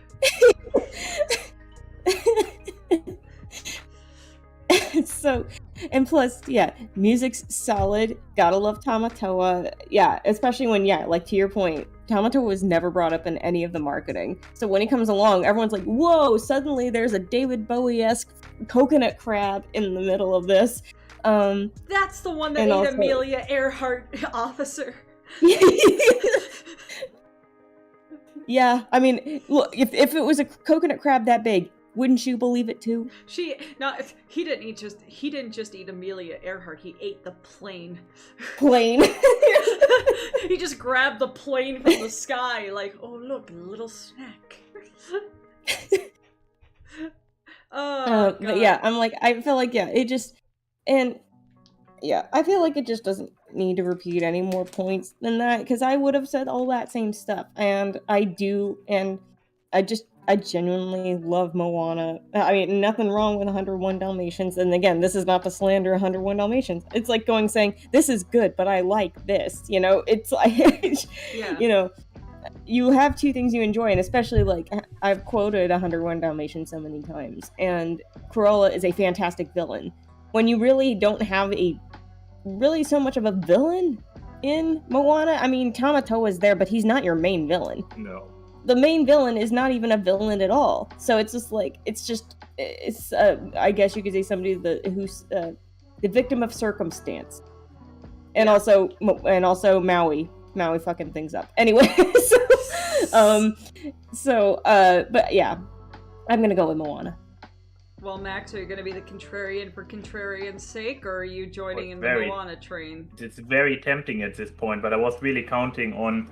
So, and plus, yeah, music's solid. Gotta love Tamatoa. Yeah, especially when, yeah, like to your point, Tamatoa was never brought up in any of the marketing. So when he comes along, everyone's like, whoa, suddenly there's a David Bowie-esque coconut crab in the middle of this. That's the one that ate also... Amelia Earhart, officer. Yeah, I mean, look, if it was a coconut crab that big, wouldn't you believe it too? He didn't just eat Amelia Earhart, he ate the plane. Plane. He just grabbed the plane from the sky, like, oh look, a little snack. Oh, but yeah, I'm like, I feel like, yeah, it just, and yeah, I feel like it just doesn't need to repeat any more points than that, because I would have said all that same stuff, and I do, and I genuinely love Moana. I mean, nothing wrong with 101 Dalmatians, and again, this is not to slander 101 Dalmatians. It's like saying, this is good, but I like this, you know? It's like, yeah. You know, you have two things you enjoy, and especially, like, I've quoted 101 Dalmatians so many times, and Cruella is a fantastic villain. When you really don't have really so much of a villain in Moana, I mean, Tamatoa is there, but he's not your main villain. No. The main villain is not even a villain at all. So it's just like, I guess you could say somebody who's the victim of circumstance. And also Maui fucking things up. Anyway, but yeah, I'm gonna go with Moana. Well, Max, are you gonna be the contrarian for contrarian's sake, or are you joining in the Moana train? It's very tempting at this point, but I was really counting on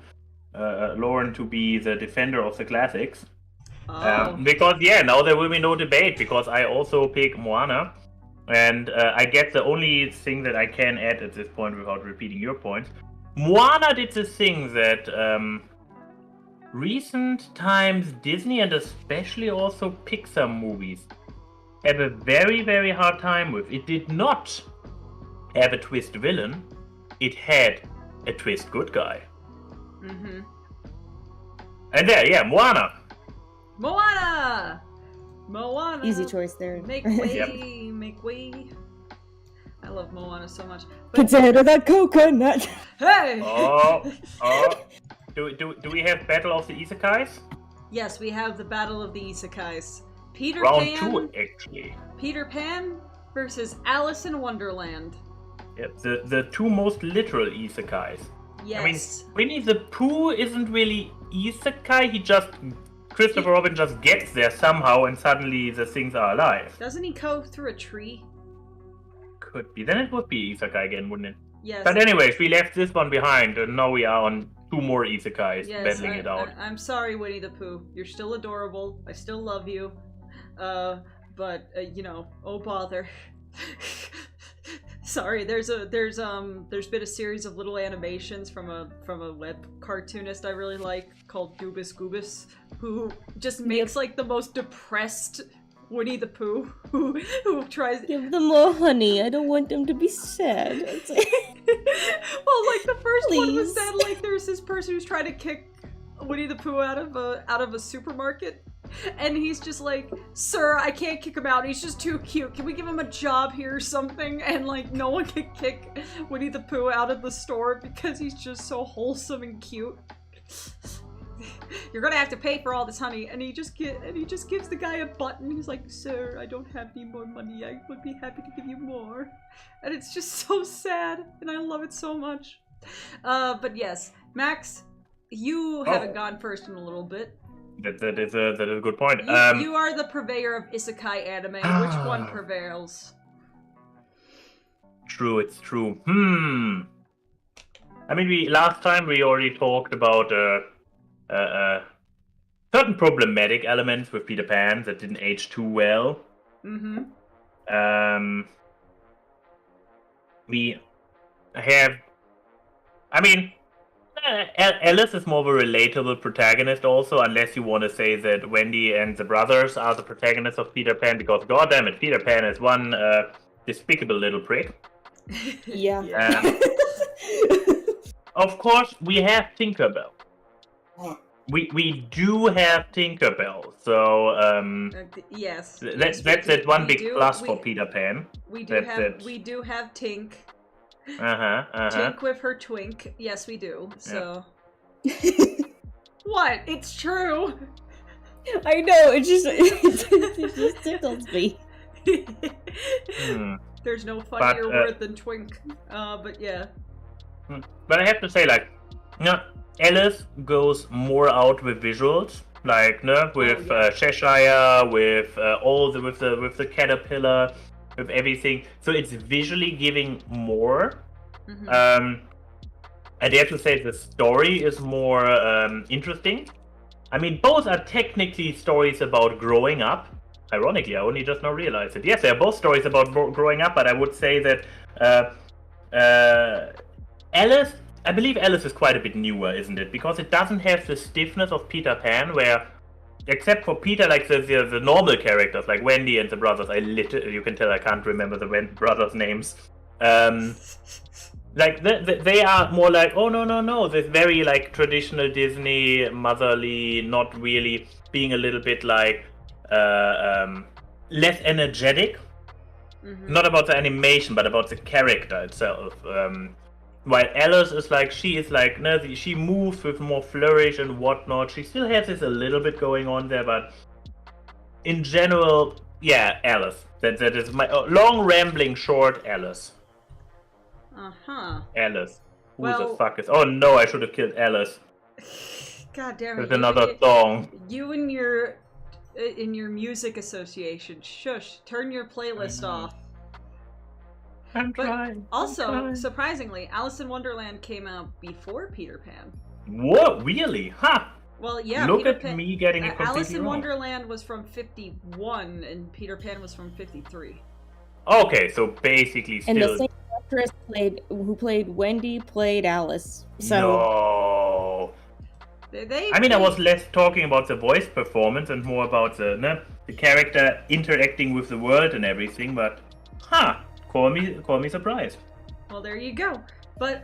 Lauren to be the defender of the classics. Because, yeah, now there will be no debate, because I also pick Moana. And I get the only thing that I can add at this point without repeating your points. Moana did the thing that recent times Disney and especially also Pixar movies have a very, very hard time with. It did not have a twist villain. It had a twist good guy. Mm-hmm. And there, yeah, Moana. Easy choice there. Make way, make way. I love Moana so much. Potato the coconut. Hey! Oh. Do we have Battle of the Isekais? Yes, we have the Battle of the Isekais. Round 2, actually. Peter Pan versus Alice in Wonderland. Yep, the two most literal Isekais. Yes. I mean, Winnie the Pooh isn't really Isekai, Christopher Robin just gets there somehow and suddenly the things are alive. Doesn't he go through a tree? Could be. Then it would be Isekai again, wouldn't it? Yes. But anyways, we left this one behind and now we are on 2 more Isekais battling it out. I'm sorry, Winnie the Pooh. You're still adorable. I still love you. But, you know, oh bother. Sorry, there's been a series of little animations from a web cartoonist I really like called Goobus Goobus, who just makes like the most depressed Winnie the Pooh who tries. Give them more honey. I don't want them to be sad. It's like... Well, like the first one was Please. that like there's this person who's trying to kick Winnie the Pooh out of a supermarket. And he's just like, sir, I can't kick him out. He's just too cute. Can we give him a job here or something? And like, no one can kick Winnie the Pooh out of the store because he's just so wholesome and cute. You're gonna have to pay for all this honey. And he just gives the guy a button. He's like, sir, I don't have any more money. I would be happy to give you more. And it's just so sad, and I love it so much. But yes, Max, you haven't gone first in a little bit. That is a good point. You are the purveyor of isekai anime. Which one prevails? True, it's true. I mean, last time we already talked about certain problematic elements with Peter Pan that didn't age too well. We have, I mean, Alice is more of a relatable protagonist also, unless you want to say that Wendy and the brothers are the protagonists of Peter Pan, because goddammit, Peter Pan is one despicable little prick. Yeah. Of course, we have Tinkerbell. We do have Tinkerbell, so yes. That's that one big plus for Peter Pan. We do have Tink. Tink with her twink. Yes, we do. So what? It's true. I know. It just tickles me. There's no funnier word than twink. But yeah. But I have to say, like, Alice goes more out with visuals, like, with Cheshire, with with the caterpillar, with everything. So it's visually giving more. I dare to say the story is more interesting. I mean, both are technically stories about growing up. Ironically, I only just now realized it. Yes, they're both stories about growing up, but I would say that Alice, I believe Alice is quite a bit newer, isn't it? Because it doesn't have the stiffness of Peter Pan, where, except for Peter, like the normal characters, like Wendy and the brothers, you can tell I can't remember the brothers' names. Like they are more like, oh no, this very like traditional Disney, motherly, not really being a little bit like less energetic. Not about the animation, but about the character itself. While Alice is like, she moves with more flourish and whatnot. She still has this a little bit going on there, but in general, yeah, Alice. That is my long rambling short Alice. Alice. Who the fuck is? Oh no, I should have killed Alice. God damn it! There's another song. You and your in your music association. Shush! Turn your playlist off. I'm trying. Also, surprisingly, Alice in Wonderland came out before Peter Pan. What? Really? Huh? Well, yeah. Look Peter at Pan, me getting it completely Alice in wrong. Wonderland was from 51, and Peter Pan was from 53. Okay, so basically still. And the same actress who played Wendy played Alice. So. No. I was less talking about the voice performance and more about the character interacting with the world and everything. But, call me surprised. Well, there you go. But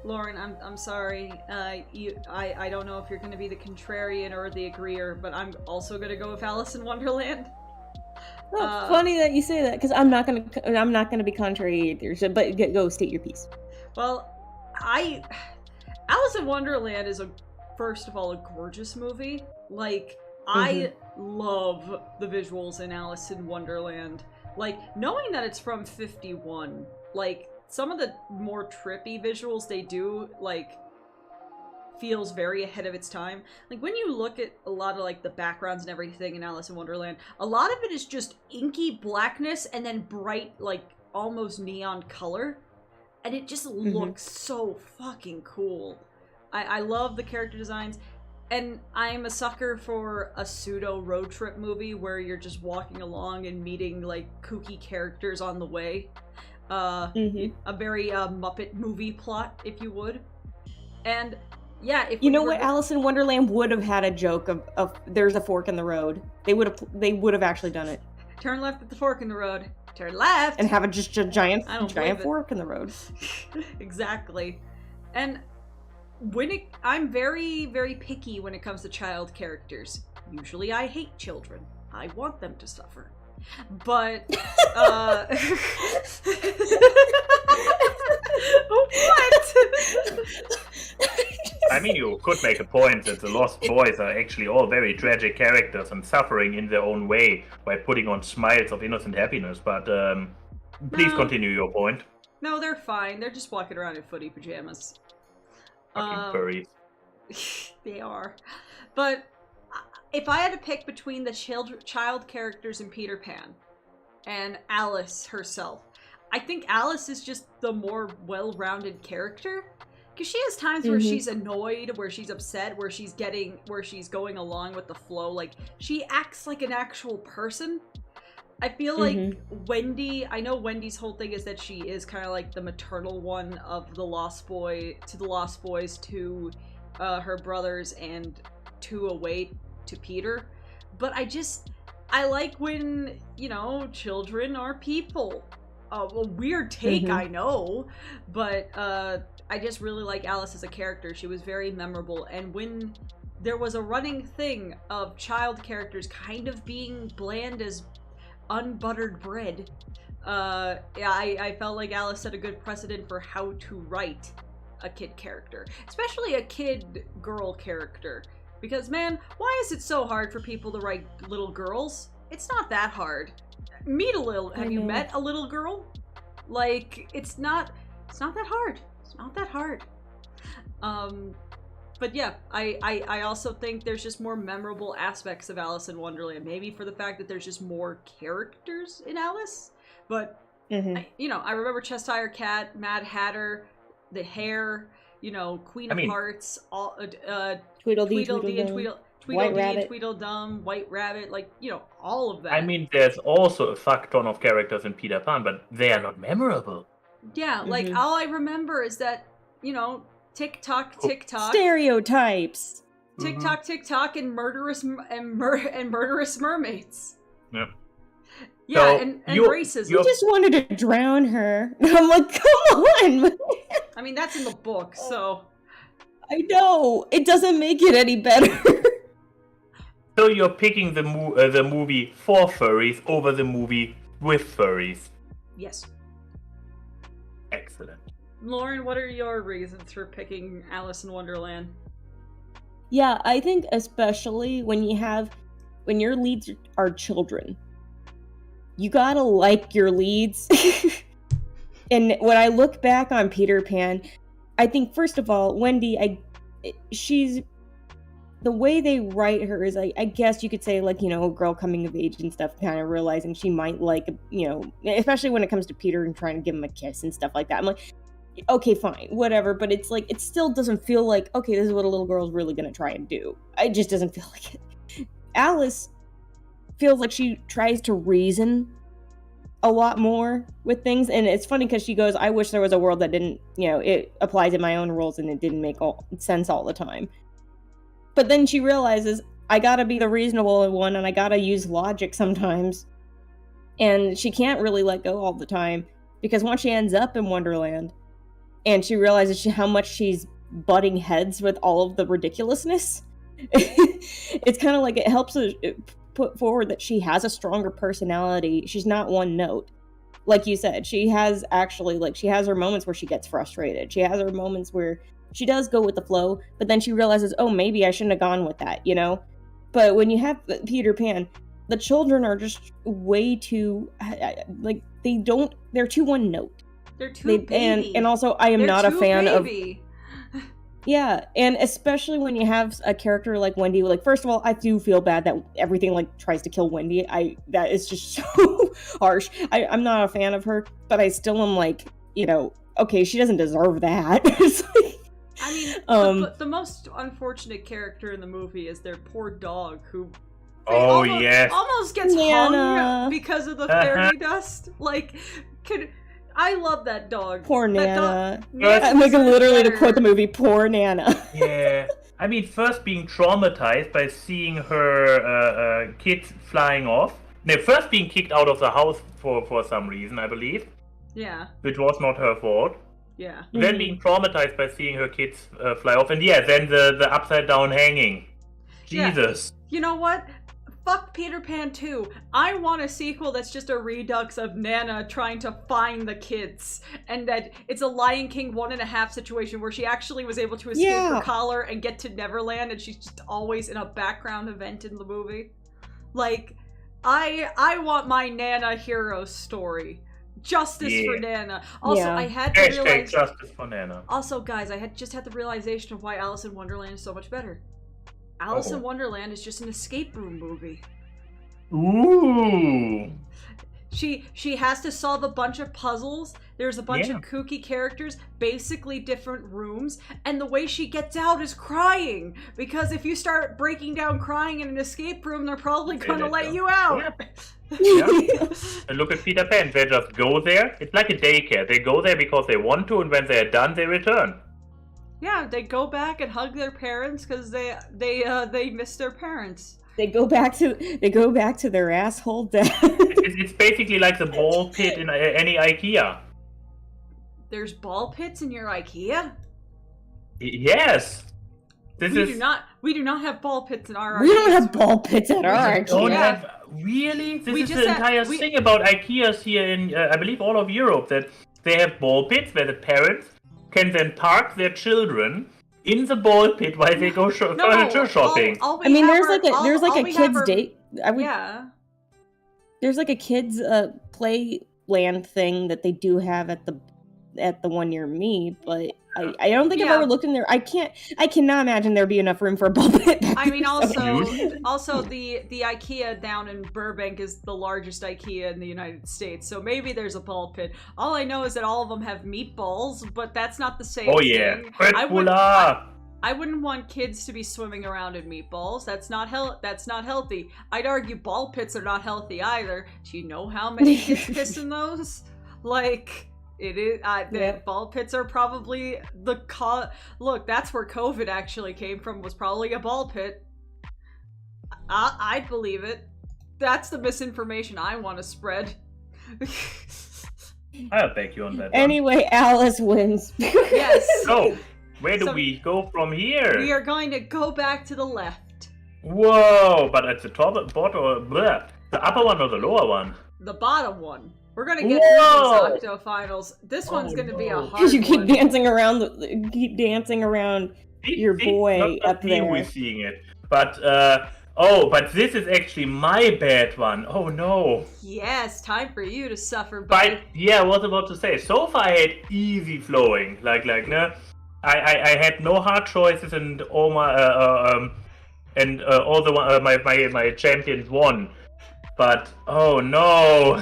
Lauren, I'm sorry. I don't know if you're going to be the contrarian or the agreeer, but I'm also going to go with Alice in Wonderland. Oh, funny that you say that, because I'm not gonna be contrary either. So, but go state your piece. Well, Alice in Wonderland is first of all a gorgeous movie. Like, I love the visuals in Alice in Wonderland. Like, knowing that it's from 51, like some of the more trippy visuals they do, like, feels very ahead of its time. Like, when you look at a lot of like the backgrounds and everything in Alice in Wonderland, a lot of it is just inky blackness and then bright, like almost neon color, and it just looks so fucking cool. I love the character designs, and I'm a sucker for a pseudo road trip movie where you're just walking along and meeting like kooky characters on the way. a very Muppet movie plot, if you would. And yeah, if you know what, Alice in Wonderland would have had a joke of there's a fork in the road. They would have actually done it. Turn left at the fork in the road. Turn left and have a giant fork in the road. Exactly. And I'm very, very picky when it comes to child characters. Usually I hate children. I want them to suffer. But, what? I mean, you could make a point that the Lost Boys are actually all very tragic characters and suffering in their own way by putting on smiles of innocent happiness, but please continue your point. No, they're fine. They're just walking around in footy pajamas. Fucking furries. They are. But if I had to pick between the child characters in Peter Pan and Alice herself, I think Alice is just the more well-rounded character. Because she has times where she's annoyed, where she's upset, where she's going along with the flow. Like, she acts like an actual person. I feel like Wendy, I know Wendy's whole thing is that she is kind of like the maternal one of the Lost Boys, to her brothers, and away to Peter. But I like when, children are people. A weird take, I know, but I just really like Alice as a character. She was very memorable, and when there was a running thing of child characters kind of being bland as unbuttered bread, I felt like Alice set a good precedent for how to write a kid character, especially a kid girl character. Because, man, why is it so hard for people to write little girls? It's not that hard. Have you met a little girl? Like, it's not that hard. It's not that hard. But yeah, I also think there's just more memorable aspects of Alice in Wonderland. Maybe for the fact that there's just more characters in Alice. But, I remember Cheshire Cat, Mad Hatter, the Hair, Queen of Hearts, all, Tweedledee and Tweedledum, White Rabbit, all of that. I mean, there's also a fuck ton of characters in Peter Pan, but they are not memorable. Yeah, all I remember is that, tick-tock, tick-tock. Stereotypes. Tick-tock, tick-tock, and murderous mermaids. Yeah. Yeah, So and racism. You just wanted to drown her. I'm like, come on! I mean, that's in the book, so... I know! It doesn't make it any better. So you're picking the movie for furries over the movie with furries? Yes. Excellent. Lauren, what are your reasons for picking Alice in Wonderland? Yeah, I think especially when your leads are children, you gotta like your leads. And when I look back on Peter Pan, I think, first of all, Wendy, the way they write her is, I guess you could say, a girl coming of age and stuff, kind of realizing she might like, especially when it comes to Peter and trying to give him a kiss and stuff like that. I'm like, okay, fine, whatever, but it's like, it still doesn't feel like, okay, this is what a little girl's really gonna try and do. It just doesn't feel like it. Alice feels like she tries to reason a lot more with things, and it's funny because she goes, I wish there was a world that didn't, it applies in my own rules and it didn't make sense all the time. But then she realizes, I gotta be the reasonable one, and I gotta use logic sometimes. And she can't really let go all the time, because once she ends up in Wonderland, and she realizes how much she's butting heads with all of the ridiculousness, it's kind of like it helps her put forward that she has a stronger personality. She's not one note. Like you said, she has her moments where she gets frustrated. She has her moments where she does go with the flow, but then she realizes, oh, maybe I shouldn't have gone with that, But when you have Peter Pan, the children are just way too, they're too one note. They're too baby. And also, I am not a fan of... Yeah, and especially when you have a character like Wendy, first of all, I do feel bad that everything, tries to kill Wendy. That is just so harsh. I'm not a fan of her, but I still am okay, she doesn't deserve that. It's I mean, the most unfortunate character in the movie is their poor dog, who yes, almost gets hung because of the fairy dust. I love that dog. Poor That Nana. Nana I'm like deserves literally to better. quote the movie, poor Nana. Yeah. I mean, first being traumatized by seeing her kids flying off. No, first being kicked out of the house for some reason, I believe, Yeah, which was not her fault. yeah. Then being traumatized by seeing her kids fly off, and yeah, then the upside down hanging. Yeah. Jesus. You know what? Fuck Peter Pan 2. I want a sequel that's just a redux of Nana trying to find the kids. And that it's a Lion King 1.5 situation where she actually was able to escape her Yeah. collar and get to Neverland and she's just always in a background event in the movie. Like, I want my Nana hero story. Justice for Nana. Also, Yeah. I had to Hashtag realize... justice for Nana. Also, guys, I just had the realization of why Alice in Wonderland is so much better. Alice in Wonderland is just an escape room movie. Ooh. She has to solve a bunch of puzzles. There's a bunch Yeah. of kooky characters, basically different rooms, and the way she gets out is crying. Because if you start breaking down crying in an escape room, they're probably gonna let you out. Yeah. And look at Peter Pan. They just go there. It's like a daycare. They go there because they want to, and when they're done, they return. Yeah, they go back and hug their parents because they miss their parents. They go back to their asshole dad. It's basically like the ball pit in any IKEA. There's ball pits in your IKEA? Yes. We do not have ball pits in our We don't IKEAs. have ball pits at our Don't IKEA. have really. This We is just the have- entire we- thing about IKEAs here in, I believe, all of Europe. That they have ball pits where the parents can then park their children in the ball pit while they go furniture shopping. all we I mean, have there's are- like a all- there's like all a we have kids are- date. Yeah. There's like a kids playland thing that they do have at the one near me, but I don't think I've Yeah. ever looked in there. I cannot imagine there'd be enough room for a ball pit. back I mean, there. also the IKEA down in Burbank is the largest IKEA in the United States, so maybe there's a ball pit. All I know is that all of them have meatballs, but that's not the same Oh yeah, thing. Red I wouldn't want kids to be swimming around in meatballs. That's not healthy. I'd argue ball pits are not healthy either. Do you know how many kids piss in those? Like, it is. Yeah. Ball pits are probably the Look, that's where COVID actually came from. Was probably a ball pit. I'd believe it. That's the misinformation I want to spread. I'll beg you on that one. Anyway, Alice wins. Yes. So, where do So- we go from here? We are going to go back to the left. Whoa, but at the top, bottom, or bleh, the upper one or the lower one? The bottom one. We're gonna get Whoa! through these octofinals. This one's gonna be a no. hard Because you keep one. dancing around, your boy not up me who there. is seeing it. But, but this is actually my bad one. Oh no. Yes, time for you to suffer, But, buddy. yeah, I was about to say, so far I had easy flowing. Like, no, I had no hard choices and all my, all the my champions won. But, oh no.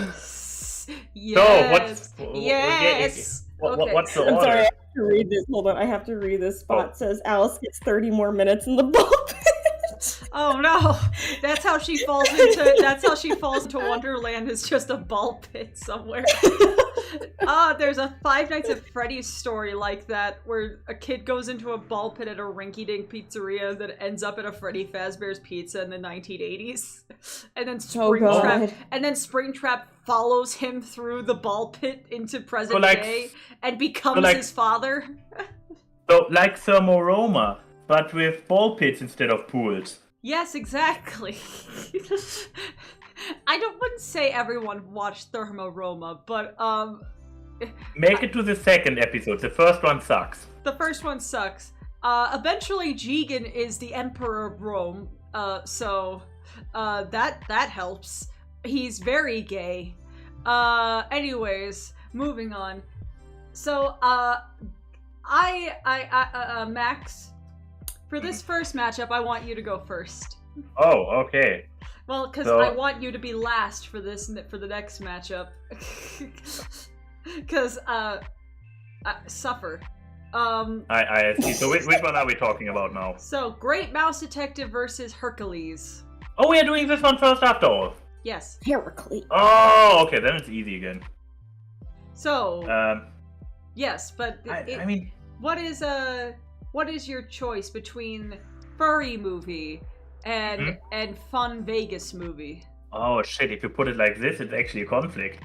Yes. So, Yes. Okay. what's the I'm order? sorry, I have to read this. Hold on, I have to read this. Spot says Alice gets 30 more minutes in the ball pit. Oh no, that's how she falls into. That's how she falls into Wonderland. Is just a ball pit somewhere. There's a Five Nights at Freddy's story like that, where a kid goes into a ball pit at a rinky-dink pizzeria that ends up at a Freddy Fazbear's Pizza in the 1980s, and then God. Springtrap follows him through the ball pit into present like- day and becomes like- his father. So, like Thermoroma, but with ball pits instead of pools. Yes, exactly. wouldn't say everyone watched Thermoroma, but Make it to the second episode. The first one sucks. the first one sucks. Eventually Jigen is the Emperor of Rome, so that helps. He's very gay. Anyways, moving on. So, Max, for this first matchup, I want you to go first. Oh, okay. Well, because So- I want you to be last for the next matchup. Because, suffer. I see. So which one are we talking about now? So, Great Mouse Detective versus Hercules. Oh, we are doing this one first after all. Yes. Heracles. Oh, okay, then it's easy again. So, yes, but I mean, what is your choice between furry movie and fun Vegas movie? oh shit! If you put it like this, it's actually a conflict.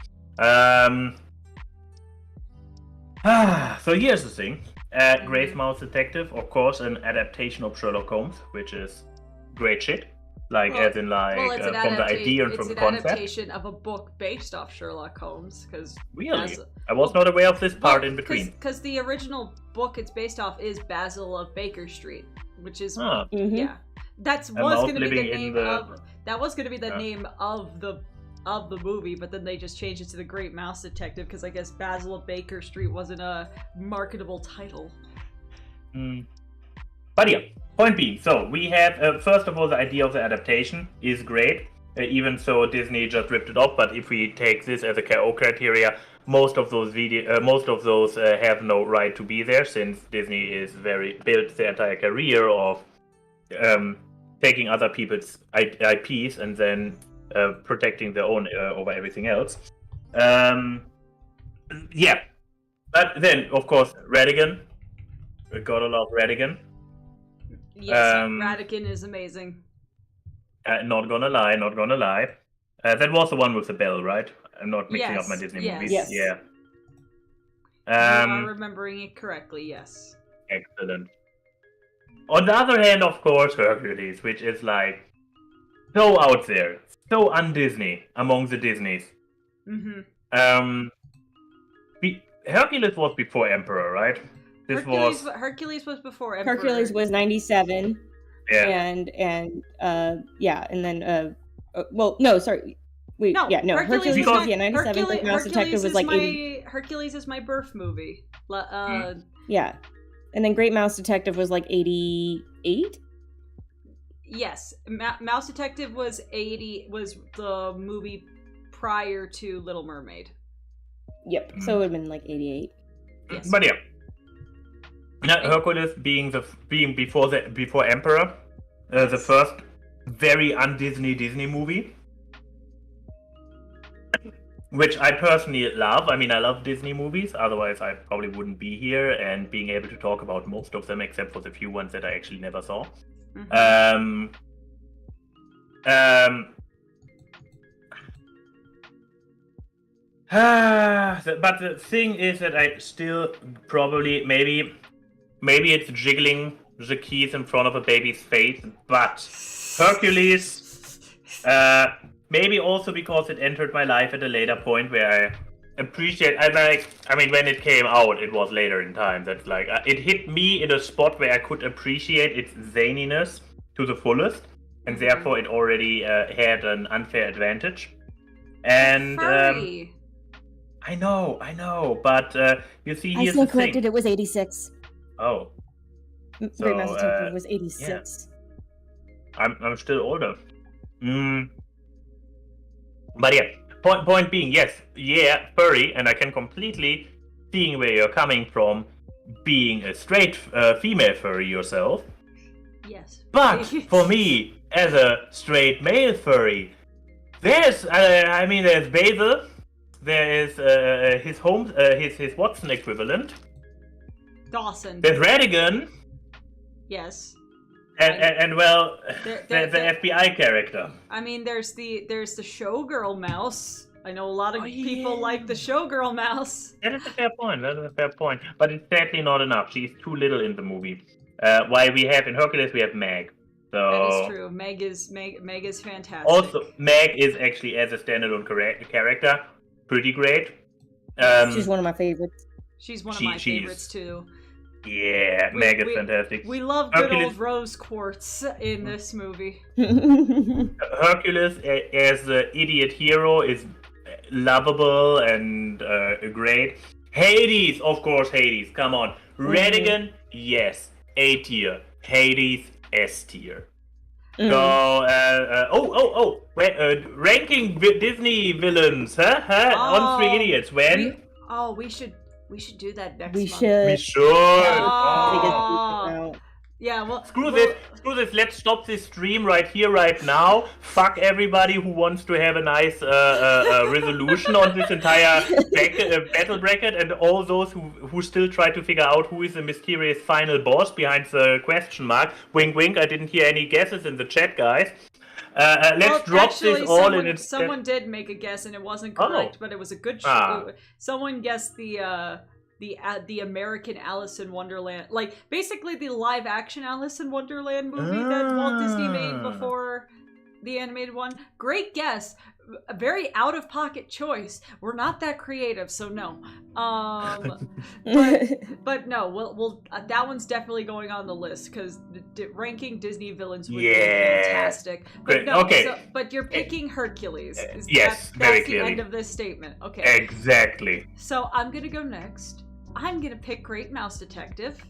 So here's the thing. Grave Mouse Detective, of course, an adaptation of Sherlock Holmes, which is great shit. Like, Well, as in, like, it's an from the idea and from the concept. adaptation of a book based off Sherlock Holmes, because Really? I was not aware of this part in between. Because the original book it's based off is Basil of Baker Street, which is Mhm. yeah. That was going to be the name of the movie, but then they just changed it to the Great Mouse Detective because I guess Basil of Baker Street wasn't a marketable title. But yeah, point being, so we have first of all the idea of the adaptation is great. Even so, Disney just ripped it off. But if we take this as a KO criteria, most of those have no right to be there, since Disney is built their entire career of taking other people's IPs and then protecting their own over everything else. Yeah, but then of course Radigan, we gotta love Radigan. Yes, Radigan is amazing. Not gonna lie. That was the one with the bell, right? I'm not mixing up my Disney movies. Yes. Yeah. You are remembering it correctly, yes. Excellent. On the other hand, of course, Hercules, which is like so out there, so un-Disney among the Disneys. Hercules was before Emperor, right? Hercules was before Emperor. Hercules was 97. Yeah. And then Hercules was 97. Great Mouse Detective was like 80. Hercules is my birth movie. Yeah. And then Great Mouse Detective was like 88? Yes. Mouse Detective was the movie prior to Little Mermaid. Yep. So it would have been like 88. Yes. But yeah. Now, Hercules being before Emperor, the first very Disney movie, which I personally love. I mean, I love Disney movies. Otherwise, I probably wouldn't be here and being able to talk about most of them, except for the few ones that I actually never saw. But the thing is that I still probably maybe it's jiggling the keys in front of a baby's face, but Hercules, maybe also because it entered my life at a later point where I appreciate. I mean, when it came out, it was later in time. That's like it hit me in a spot where I could appreciate its zaniness to the fullest, and therefore it already had an unfair advantage. And I know, but you see, here's the thing. I corrected. It was 86. Oh. Great Mouse Detective was 86. Yeah. I'm still older. But yeah, point being, yes, furry, and I can completely see where you're coming from, being a straight female furry yourself. Yes. But for me, as a straight male furry, there's Basil. There is his Watson equivalent. Dawson. There's Radigan. Yes. And the FBI character. I mean, there's the showgirl mouse. I know a lot of people like the showgirl mouse. That is a fair point. But it's sadly not enough. She's too little in the movie. While we have in Hercules, we have Meg. So that is true. Meg is fantastic. Also, Meg is actually, as a standalone character, pretty great. She's one of my favorites. She's one of my favorites too. Yeah, Meg is fantastic. We love good old Rose Quartz in this movie. Hercules as the idiot hero is lovable and great. Hades, of course, Hades. Come on. Radigan, yes, A tier. Hades, S tier. So, ranking Disney villains, huh? On Three Idiots. When? We should do that next month. We should. We should. Yeah, well, Screw this. Let's stop this stream right here, right now. Fuck everybody who wants to have a nice resolution on this entire battle bracket, and all those who still try to figure out who is the mysterious final boss behind the question mark. Wink, wink. I didn't hear any guesses in the chat, guys. Let's drop actually, this all in its. Someone did make a guess, and it wasn't correct, but it was a good. Someone guessed the American Alice in Wonderland, like basically the live action Alice in Wonderland movie that Walt Disney made before the animated one. Great guess. A very out of pocket choice. We're not that creative, so no. But no, we'll that one's definitely going on the list because ranking Disney villains would be fantastic. But no, okay. But you're picking Hercules. Yes, very clearly. That's the end of this statement. Okay. Exactly. So I'm gonna go next. I'm gonna pick Great Mouse Detective.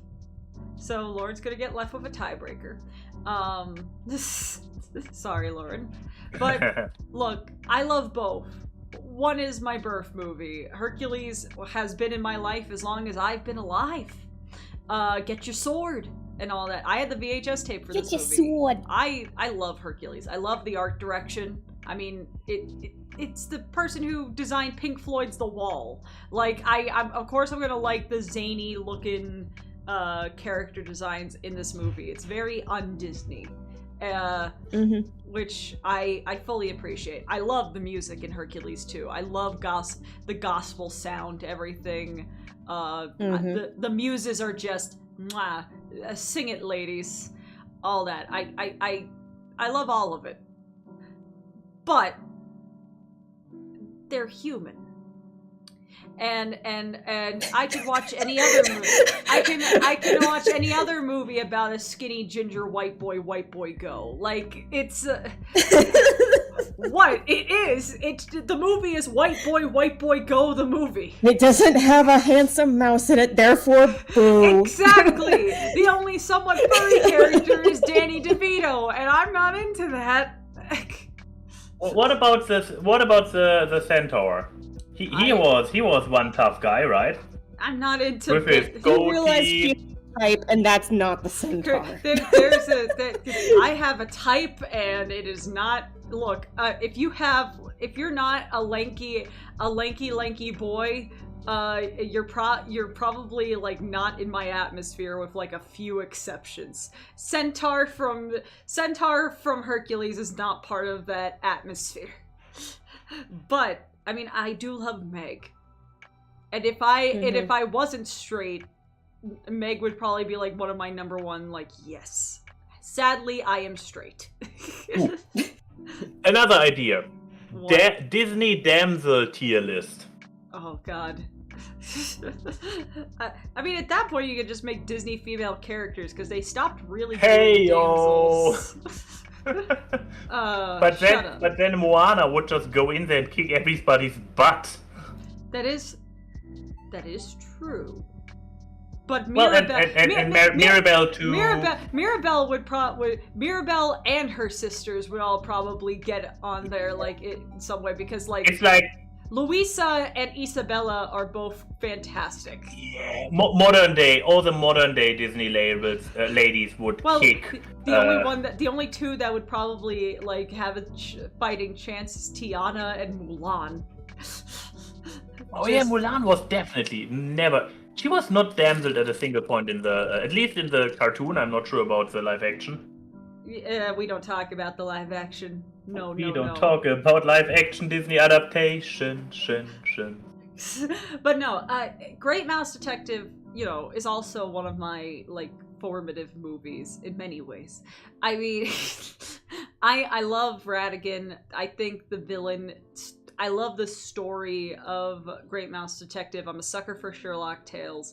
So Lauren's gonna get left with a tiebreaker. Sorry, Lauren. But look, I love both. One is my birth movie. Hercules has been in my life as long as I've been alive. Get your sword and all that. I had the VHS tape for this movie. Get your sword. I love Hercules. I love the art direction. I mean, it's the person who designed Pink Floyd's The Wall. Like, I'm of course I'm gonna like the zany looking character designs in this movie. It's very un-Disney. Which I fully appreciate. I love the music in Hercules too. I love the gospel sound, everything. The muses are just mwah, sing it, ladies. All that. I love all of it. But they're human. And I could watch any other movie. I can watch any other movie about a skinny ginger white boy go. Like, it's what it is. The movie is white boy go. The movie. It doesn't have a handsome mouse in it, therefore boo. Exactly. The only somewhat furry character is Danny DeVito, and I'm not into that. What about the centaur? He was one tough guy, right? I'm not into with his goatee. Type, and that's not the centaur. I have a type, and it is not. Look, if you're not a lanky boy, you're probably like not in my atmosphere, with like a few exceptions. Centaur from Hercules is not part of that atmosphere, but. I mean, I do love Meg, and if I wasn't straight, Meg would probably be like one of my number one. Like, yes, sadly, I am straight. Another idea: Disney damsel tier list. Oh God. I mean, at that point, you could just make Disney female characters because they stopped really. Hey yo. But then Moana would just go in there and kick everybody's butt. That is true. But Mirabelle too. Mirabelle and her sisters would all probably get on there like in some way because like it's like Luisa and Isabella are both fantastic. Yeah, modern day, all the modern day Disney labels, ladies would kick. The only two that would probably like have a fighting chance is Tiana and Mulan. Mulan was definitely never. She was not damseled at a single point in the, at least in the cartoon. I'm not sure about the live action. Yeah, we don't talk about the live action. No. We don't talk about live action Disney adaptation. But no, Great Mouse Detective, is also one of my like formative movies in many ways. I mean, I love Ratigan. I think the villain. I love the story of Great Mouse Detective. I'm a sucker for Sherlock Tales,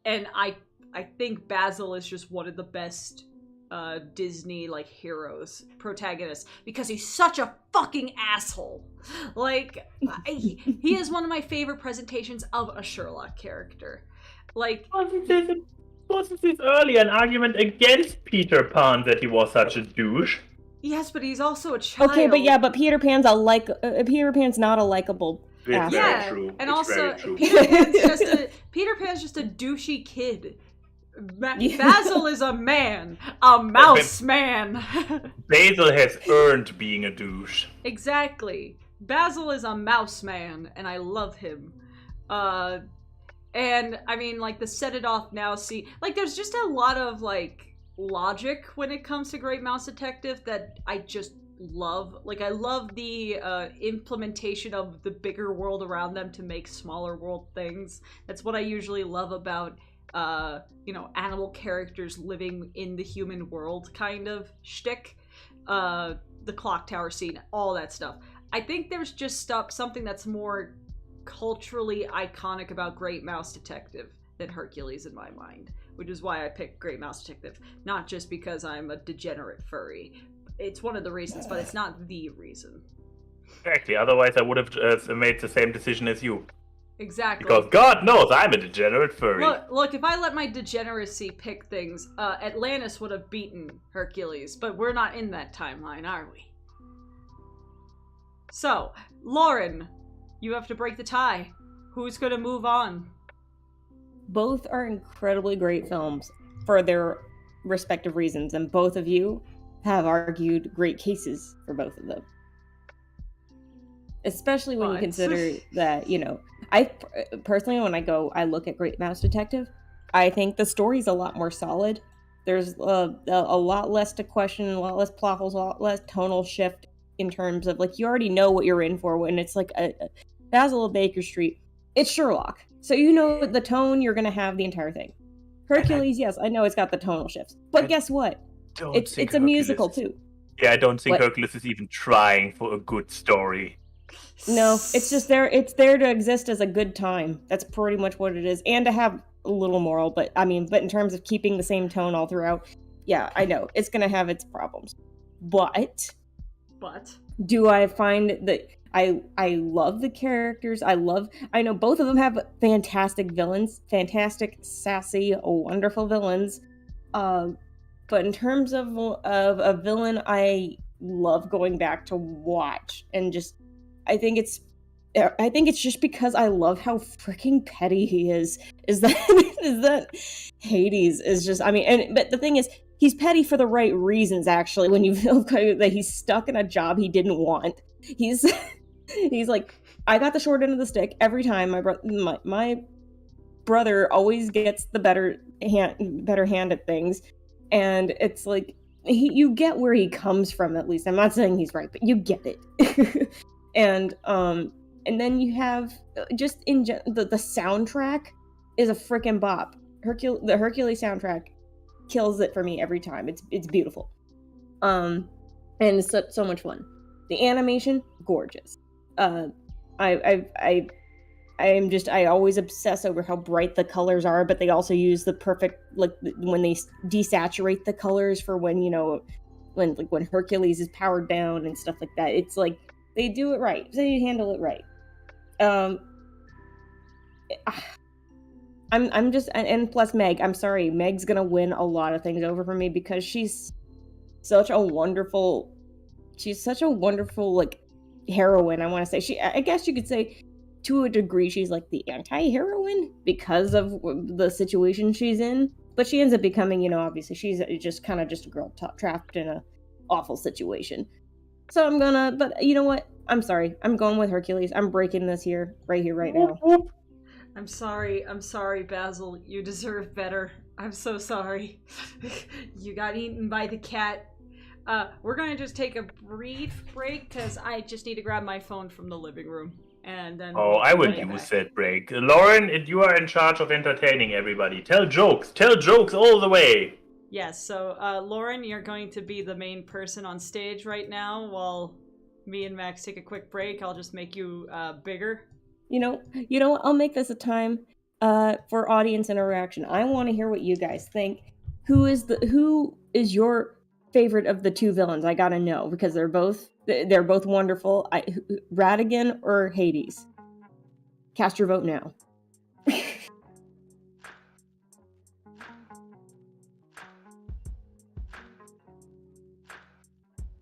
and I think Basil is just one of the best Disney like heroes, protagonists, because he's such a fucking asshole. Like he is one of my favorite presentations of a Sherlock character. Like wasn't this early an argument against Peter Pan that he was such a douche? Yes, but he's also a child. Okay, but Peter Pan's not a likable. It's very true. And it's also very true. Peter Pan's just a douchey kid. Basil is a man, a mouse man. Basil has earned being a douche. Exactly. Basil is a mouse man, and I love him. And I mean, like, the set it off now, see, like, there's just a lot of, like, logic when it comes to Great Mouse Detective that I just love. Like, I love the implementation of the bigger world around them to make smaller world things. That's what I usually love about, you know, animal characters living in the human world kind of shtick. The clock tower scene, all that stuff. I think there's just something that's more culturally iconic about Great Mouse Detective than Hercules in my mind, which is why I picked Great Mouse Detective, not just because I'm a degenerate furry. It's one of the reasons, but it's not the reason. Exactly, otherwise I would have made the same decision as you. Exactly. Because God knows I'm a degenerate furry. Look, if I let my degeneracy pick things, Atlantis would have beaten Hercules, but we're not in that timeline, are we? So, Lauren, you have to break the tie. Who's going to move on? Both are incredibly great films for their respective reasons, and both of you have argued great cases for both of them. Especially when you consider that, you know, I personally, when I look at Great Mouse Detective, I think the story's a lot more solid. There's a lot less to question, a lot less plot holes, a lot less tonal shift in terms of, like, you already know what you're in for when it's like a Basil of Baker Street. It's Sherlock, so you know the tone you're gonna have the entire thing. Hercules, yes, I know it's got the tonal shifts, but guess what? It's a musical too. Yeah, I don't think Hercules is even trying for a good story. No, it's just there. It's there to exist as a good time. That's pretty much what it is, and to have a little moral. But I mean, but in terms of keeping the same tone all throughout, yeah, I know it's gonna have its problems. But do I find that I love the characters? I know both of them have fantastic villains, fantastic, sassy, wonderful villains. But in terms of a villain, I love going back to watch, and just I think it's just because I love how freaking petty he is. Is that Hades is just, I mean, but the thing is, he's petty for the right reasons, actually, when you feel that he's stuck in a job he didn't want. He's like, I got the short end of the stick every time. My brother always gets the better hand at things, and it's like, you get where he comes from, at least. I'm not saying he's right, but you get it. And then you have just the soundtrack is a freaking bop. The Hercules soundtrack kills it for me every time. It's beautiful. And it's so much fun. The animation, gorgeous. I always obsess over how bright the colors are, but they also use the perfect, like, when they desaturate the colors for when, you know, when Hercules is powered down and stuff like that. It's like, they do it right. They handle it right. I'm just, and plus Meg, I'm sorry, Meg's gonna win a lot of things over for me because she's such a wonderful, like, heroine. I want to say, I guess you could say, to a degree, she's like the anti-heroine because of the situation she's in. But she ends up becoming, you know, obviously she's just kind of just a girl trapped in a awful situation. So but you know what? I'm sorry. I'm going with Hercules. I'm breaking this right here, right now. I'm sorry, Basil. You deserve better. I'm so sorry. You got eaten by the cat. We're gonna just take a brief break because I just need to grab my phone from the living room. And then I will use that break. Lauren, you are in charge of entertaining everybody. Tell jokes all the way. Yes, so Lauren, you're going to be the main person on stage right now while me and Max take a quick break. I'll just make you bigger. You know what? I'll make this a time for audience interaction. I want to hear what you guys think. Who is your favorite of the two villains? I gotta know, because they're both wonderful. Ratigan or Hades? Cast your vote now.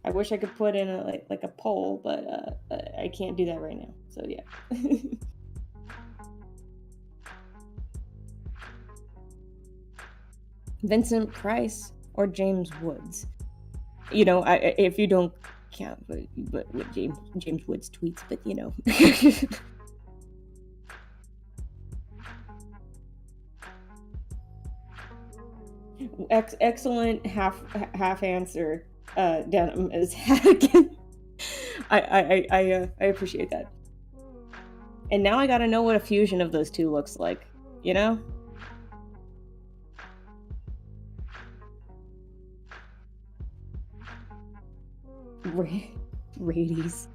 I wish I could put in a poll, but I can't do that right now. So yeah. Vincent Price or James Woods. You know, if you don't count but with James Woods tweets, but you know. Excellent half answer, Denim is Hadigan. I appreciate that. And now I gotta know what a fusion of those two looks like, you know? Radies.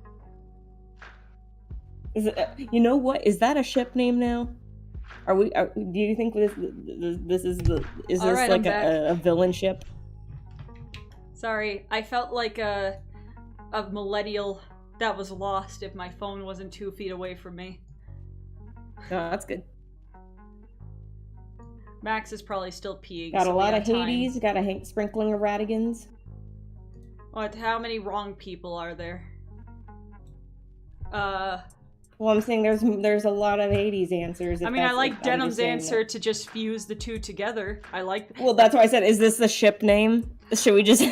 Is it, you know what? Is that a ship name now? Do you think this is this right, like a villain ship? Sorry, I felt like a millennial that was lost if my phone wasn't 2 feet away from me. Oh, that's good. Max is probably still peeing. Got so a we lot have of Hades, time. got a sprinkling of Radigans. What? How many wrong people are there? Well, I'm saying there's a lot of Hades answers. I mean, I like Denim's answer to just fuse the two together. I like. Well, that's why I said, is this the ship name? Should we just?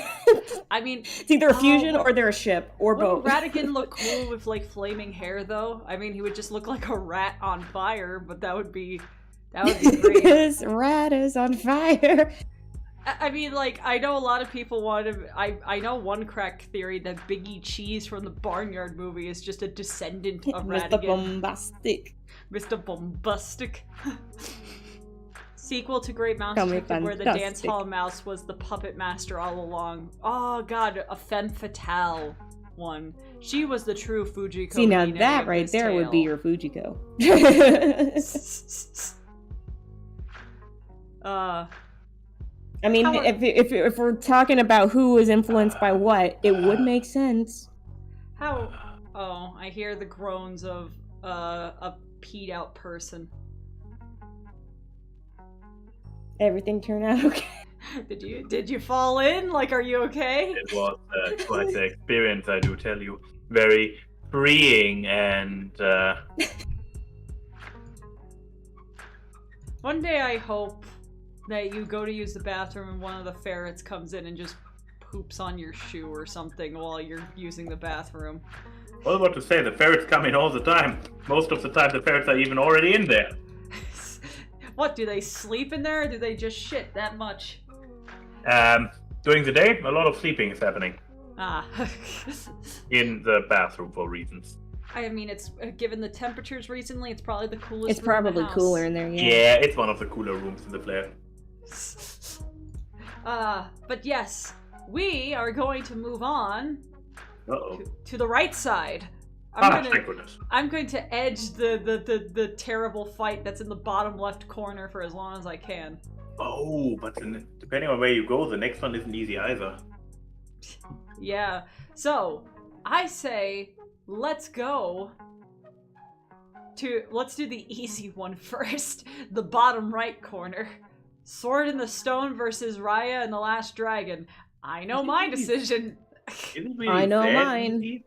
I mean, it's either a fusion or they're a ship or both. Wouldn't Radigan look cool with like flaming hair though? I mean, he would just look like a rat on fire, but that would be great. This rat is on fire. I mean, like, I know a lot of people want to. I know one crack theory that Biggie Cheese from the Barnyard movie is just a descendant of Radigan. Mr. Bombastic. Mr. Bombastic. Sequel to Great Mouse Detective, where the dance hall mouse was the puppet master all along. Oh god, a femme fatale one. She was the true Fujiko. See, now that right there would be your Fujiko. I mean, if we're talking about who was influenced by what, it would make sense. How? Oh, I hear the groans of a peed out person. Everything turned out okay. Did you fall in? Like, are you okay? It was quite the experience, I do tell you. Very freeing and. One day I hope that you go to use the bathroom and one of the ferrets comes in and just poops on your shoe or something while you're using the bathroom. I was about to say, the ferrets come in all the time. Most of the time the ferrets are even already in there. What, do they sleep in there or do they just shit that much? During the day, a lot of sleeping is happening. Ah. In the bathroom for reasons. I mean, it's given the temperatures recently, it's probably the coolest It's room in probably the house. cooler in there, yeah. Yeah, it's one of the cooler rooms in the flare. But yes, we are going to move on to the right side. Thank goodness. I'm going to edge the terrible fight that's in the bottom left corner for as long as I can. Oh, but then, depending on where you go, the next one isn't easy either. Yeah, so I say let's do the easy one first. The bottom right corner. Sword in the Stone versus Raya and the Last Dragon. I know my decision. I know mine. Easy?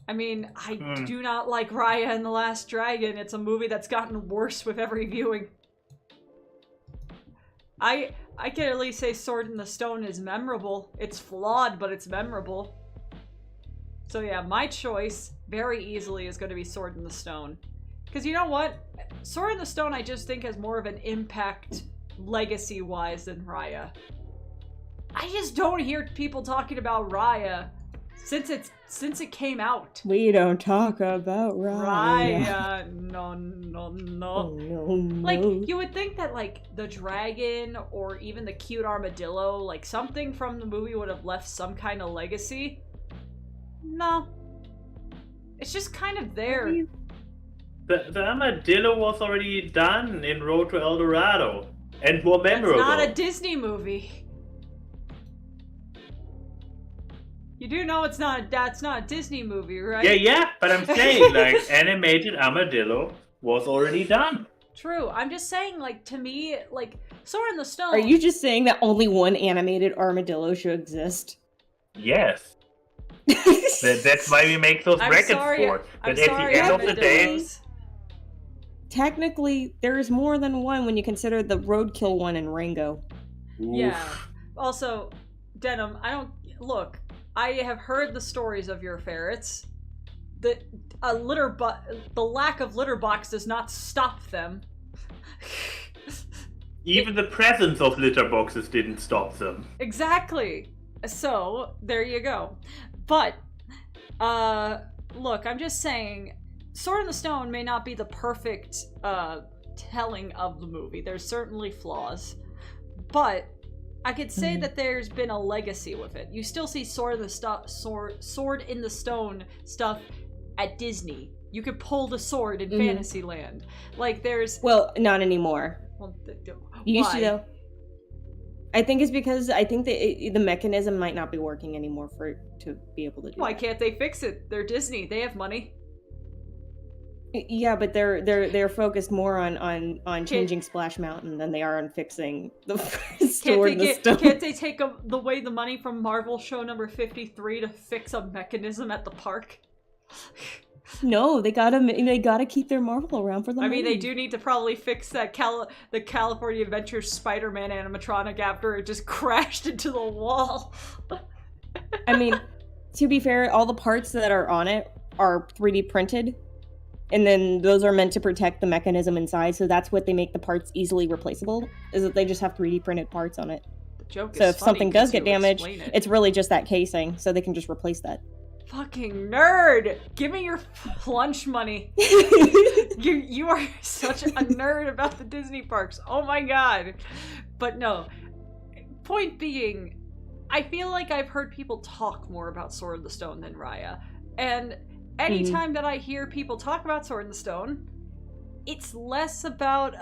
I mean, I do not like Raya and the Last Dragon. It's a movie that's gotten worse with every viewing. I can at least say Sword in the Stone is memorable. It's flawed, but it's memorable. So yeah, my choice, very easily, is going to be Sword in the Stone. Because you know what? Sword in the Stone I just think has more of an impact legacy-wise than Raya. I just don't hear people talking about Raya since it came out. We don't talk about Raya. No. Oh, no. Like, you would think that, like, the dragon or even the cute armadillo, like, something from the movie would have left some kind of legacy. No. It's just kind of there. The armadillo was already done in Road to El Dorado. And more memorable. It's not a Disney movie. You do know that's not a Disney movie, right? Yeah, but I'm saying, like, animated armadillo was already done. True. I'm just saying, like, to me, like, Sword in the Stone... Are you just saying that only one animated armadillo should exist? Yes. That's why we make those brackets for. But at the end of the day... Technically, there is more than one when you consider the roadkill one in Rango. Yeah. Also, Denim, I have heard the stories of your ferrets. The lack of litter box does not stop them. Even the presence of litter boxes didn't stop them. Exactly. So, there you go. But, look, I'm just saying, Sword in the Stone may not be the perfect, telling of the movie. There's certainly flaws. But, I could say that there's been a legacy with it. You still see Sword in the Stone stuff at Disney. You could pull the sword in Fantasyland. Like, there's... Well, not anymore. Well, You used to, though. I think it's because I think the mechanism might not be working anymore for it to be able to do Why that. can't they fix it? They're Disney. They have money. Yeah, but they're focused more on changing Splash Mountain than they are on fixing the Sword in the Stone. Can't they take away the money from Marvel show number 53 to fix a mechanism at the park? No, they gotta keep their Marvel around for the money. I mean, they do need to probably fix that the California Adventures Spider-Man animatronic after it just crashed into the wall. I mean, to be fair, all the parts that are on it are 3D printed. And then those are meant to protect the mechanism inside, so that's what they make the parts easily replaceable, is that they just have 3D printed parts on it. The joke So is if funny something does get damaged, it. it's really just that casing, so they can just replace that. Fucking nerd! Give me your lunch money. You are such a nerd about the Disney parks. Oh my god. But no. Point being, I feel like I've heard people talk more about Sword in the Stone than Raya. And anytime that I hear people talk about Sword in the Stone, it's less about,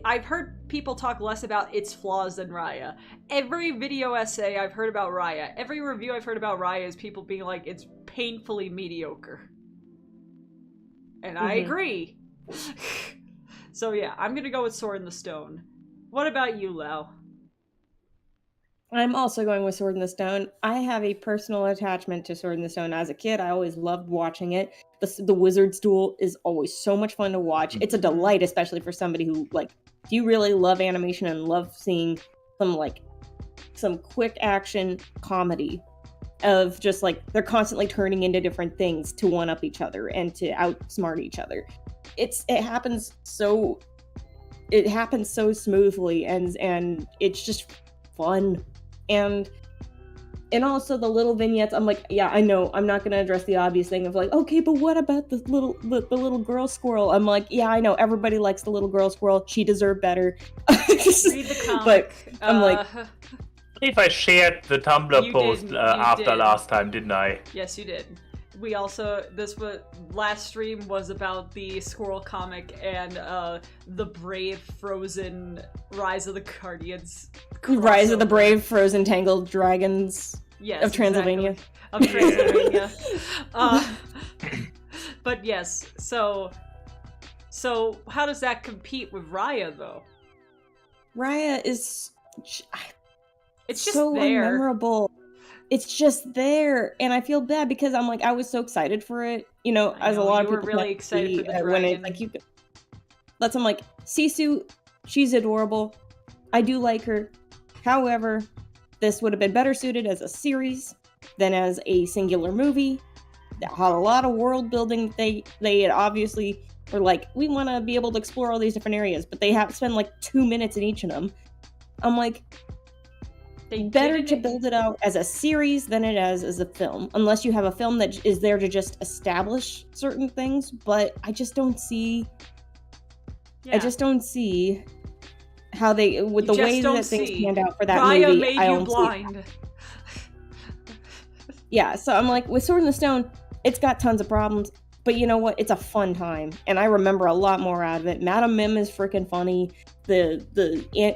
I've heard people talk less about its flaws than Raya. Every video essay I've heard about Raya, every review I've heard about Raya is people being like, it's painfully mediocre. And I agree. So yeah, I'm gonna go with Sword in the Stone. What about you, Lau? I'm also going with Sword in the Stone. I have a personal attachment to Sword in the Stone. As a kid, I always loved watching it. The Wizard's Duel is always so much fun to watch. It's a delight, especially for somebody who, like, if you really love animation and love seeing some quick action comedy of just, like, they're constantly turning into different things to one-up each other and to outsmart each other. It happens so smoothly, and it's just fun. And also the little vignettes, I'm like, yeah, I know, I'm not gonna address the obvious thing of like, okay, but what about the little girl squirrel? I'm like, yeah, I know, everybody likes the little girl squirrel. She deserved better. Read the comic. But I'm like, If I shared the Tumblr post after last time, didn't I? Yes, you did. We also, last stream was about the squirrel comic and the brave frozen Rise of the Guardians crossover. Rise of the Brave Frozen Tangled Dragons of Transylvania. Exactly. Of Transylvania. But yes, so how does that compete with Raya, though? Raya is... It's just so there. unmemorable. It's just there, and I feel bad because I'm like, I was so excited for it, as a lot of people were really excited for the dragon. when it's like I'm like, Sisu, she's adorable. I do like her. However, this would have been better suited as a series than as a singular movie that had a lot of world building. They had obviously were like, we want to be able to explore all these different areas, but they have to spend like 2 minutes in each of them. I'm like, better to build it out as a series than it as a film, unless you have a film that is there to just establish certain things. But I just don't see how they, with the way that things panned out for that Raya movie. made I you don't blind. Yeah, so I'm like, with Sword in the Stone, it's got tons of problems, but you know what? It's a fun time, and I remember a lot more out of it. Madam Mim is freaking funny. The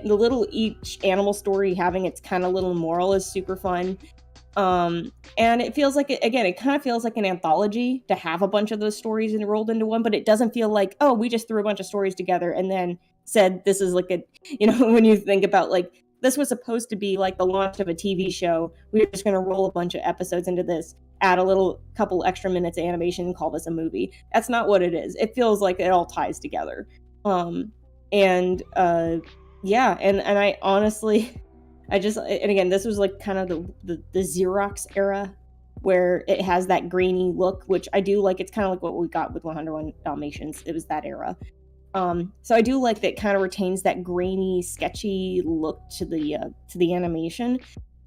little each animal story having its kind of little moral is super fun. And it feels like, it kind of feels like an anthology to have a bunch of those stories rolled into one, but it doesn't feel like, oh, we just threw a bunch of stories together and then said this is like a, when you think about like, this was supposed to be like the launch of a TV show. We were just going to roll a bunch of episodes into this, add a couple extra minutes of animation and call this a movie. That's not what it is. It feels like it all ties together. And yeah, and I honestly, and again, this was like kind of the Xerox era where it has that grainy look, which I do like. It's kind of like what we got with 101 Dalmatians. It was that era. So I do like that it kind of retains that grainy, sketchy look to the animation,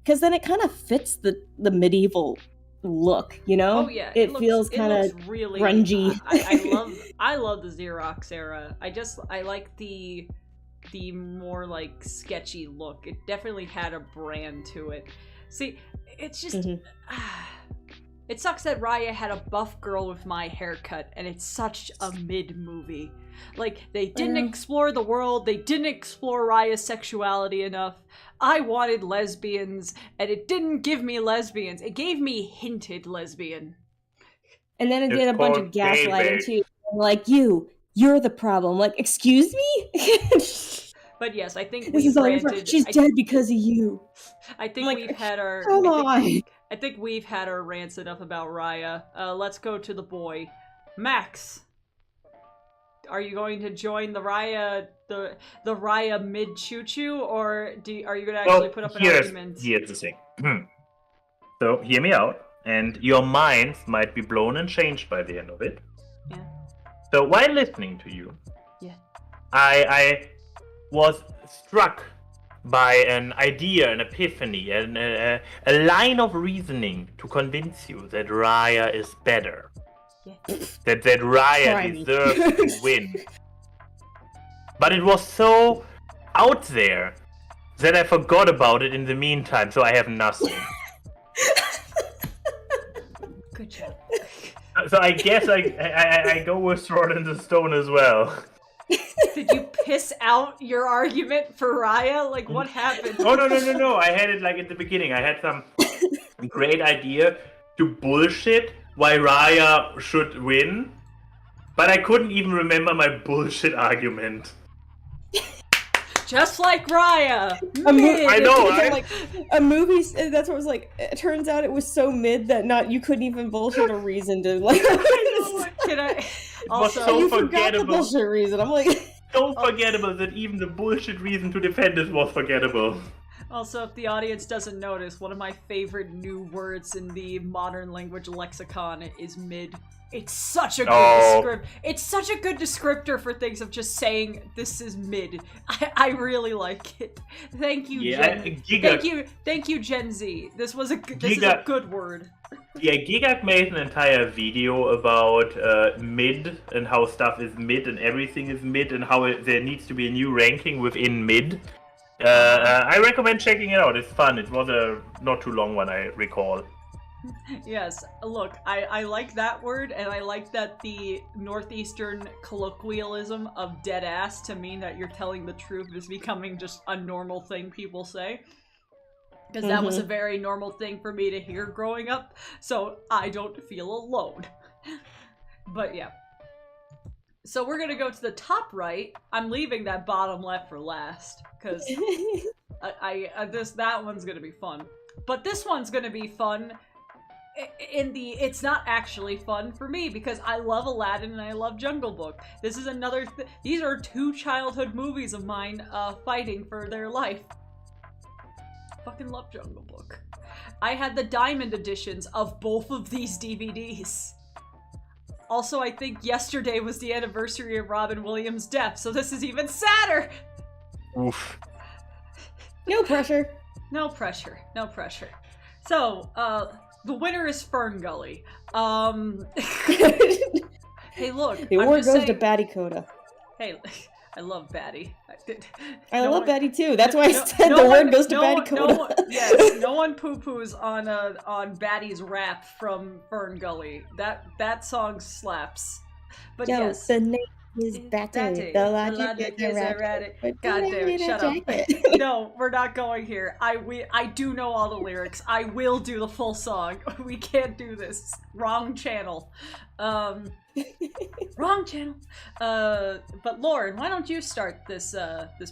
because then it kind of fits the medieval look, you know? Oh yeah, it feels kind of really grungy. I love the Xerox era. I like the more like sketchy look. It definitely had a brand to it. See, it's just it sucks that Raya had a buff girl with my haircut, and it's such a mid movie. Like, they didn't explore the world, they didn't explore Raya's sexuality enough. I wanted lesbians, and it didn't give me lesbians. It gave me hinted lesbian. And then it did a bunch of gaslighting too. Like, you're the problem. Like, excuse me? But yes, I think we've ranted. She's dead because of you. I think we've had our. Come on. I think we've had our rants enough about Raya. Let's go to the boy, Max. Are you going to join the Raya mid choo-choo, or are you going to actually put up an argument? Here's the thing. So hear me out, and your minds might be blown and changed by the end of it. Yeah. So while listening to you, yeah, I was struck by an idea, an epiphany, and a line of reasoning to convince you that Raya is better. Yeah. That Raya deserves to win. But it was so out there that I forgot about it in the meantime, so I have nothing. Good job. So I guess I go with Sword in the Stone as well. Did you piss out your argument for Raya? Like, what happened? Oh, no. I had it like at the beginning. I had some great idea to bullshit why Raya should win, but I couldn't even remember my bullshit argument. Just like Raya! I know, right? Like, a movie, that's what it was like. It turns out it was so mid that you couldn't even bullshit a reason to, like... Can I... Also, was so you forgettable. Forgot the bullshit reason. I'm like... So forgettable that even the bullshit reason to defend it was forgettable. Also, if the audience doesn't notice, one of my favorite new words in the modern language lexicon is mid. It's such a good It's such a good descriptor for things of just saying this is mid. I really like it. Thank you, Thank you, Gen Z. This is a good word. Yeah, Gigak made an entire video about mid and how stuff is mid and everything is mid and how there needs to be a new ranking within mid. I recommend checking it out. It's fun. It was a not too long one, I recall. Yes, look, I like that word, and I like that the northeastern colloquialism of dead ass to mean that you're telling the truth is becoming just a normal thing people say. Because that was a very normal thing for me to hear growing up, so I don't feel alone. But yeah. So we're gonna go to the top right. I'm leaving that bottom left for last, because that one's gonna be fun. But this one's gonna be fun it's not actually fun for me, because I love Aladdin and I love Jungle Book. This is another these are two childhood movies of mine fighting for their life. Fucking love Jungle Book. I had the diamond editions of both of these DVDs. Also, I think yesterday was the anniversary of Robin Williams' death, so this is even sadder! Oof. No pressure. No pressure. No pressure. So, the winner is Fern Gully. Hey, look. The award goes to Batty Coda. Hey, I love Batty. I love Batty too. That's why I said the word goes to Batty Coda. No one poo-poos on Batty's rap from Fern Gully. That song slaps. But yes. The name is Batty. The logic is erratic. God damn it, shut up. No, we're not going here. I do know all the lyrics. I will do the full song. We can't do this. Wrong channel. Wrong channel. But Lauren, why don't you start this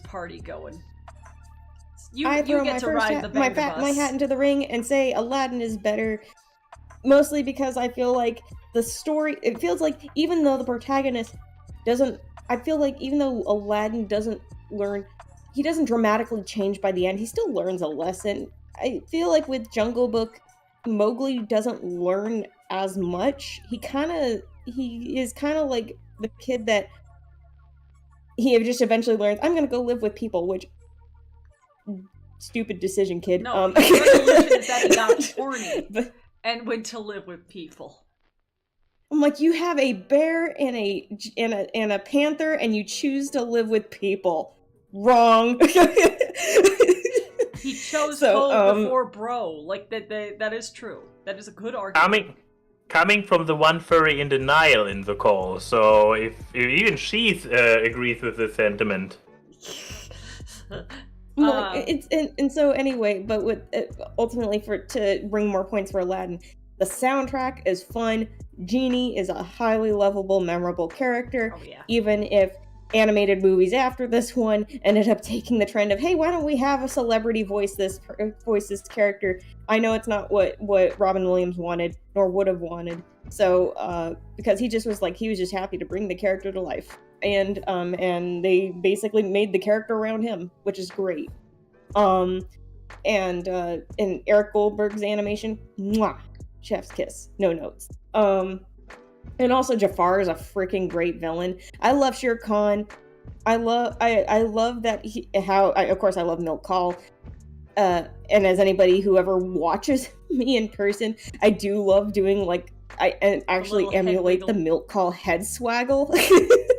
party going? You get to ride the bus. My hat into the ring and say Aladdin is better. Mostly because I feel like the story, it feels like even though the protagonist doesn't, I feel like even though Aladdin doesn't learn he doesn't dramatically change by the end. He still learns a lesson. I feel like with Jungle Book, Mowgli doesn't learn as much. He is kind of like the kid that he just eventually learns, I'm gonna go live with people, which stupid decision, kid. No, the resolution is that he got horny and went to live with people. I'm like, you have a bear and a panther, and you choose to live with people. Wrong. He chose Ho before Bro. Like that is true. That is a good argument. Coming from the one furry in denial in the call, so if even she agrees with the sentiment. So anyway, but with ultimately to bring more points for Aladdin, the soundtrack is fun. Genie is a highly lovable, memorable character. Oh, yeah. Even if animated movies after this one ended up taking the trend of, hey, why don't we have a celebrity voice this character? I know it's not what Robin Williams wanted nor would have wanted. So because he was just happy to bring the character to life, and they basically made the character around him, which is great. And Eric Goldberg's animation, mwah, chef's kiss, no notes. And also Jafar is a freaking great villain. I love Shere Khan. I love that of course I love Milk Call. And as anybody who ever watches me in person, I do love doing I actually emulate the Milk Call head swaggle.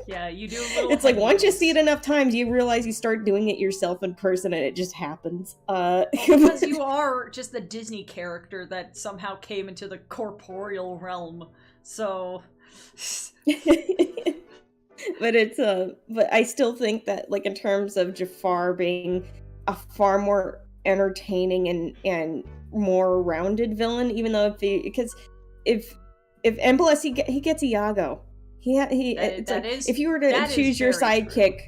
Yeah, you do a little. It's like once you see it enough times, you realize you start doing it yourself in person, and it just happens. Because you are just the Disney character that somehow came into the corporeal realm. So. But I still think that, like, in terms of Jafar being a far more entertaining and more rounded villain, even though and plus he gets Iago. If you were to choose your sidekick,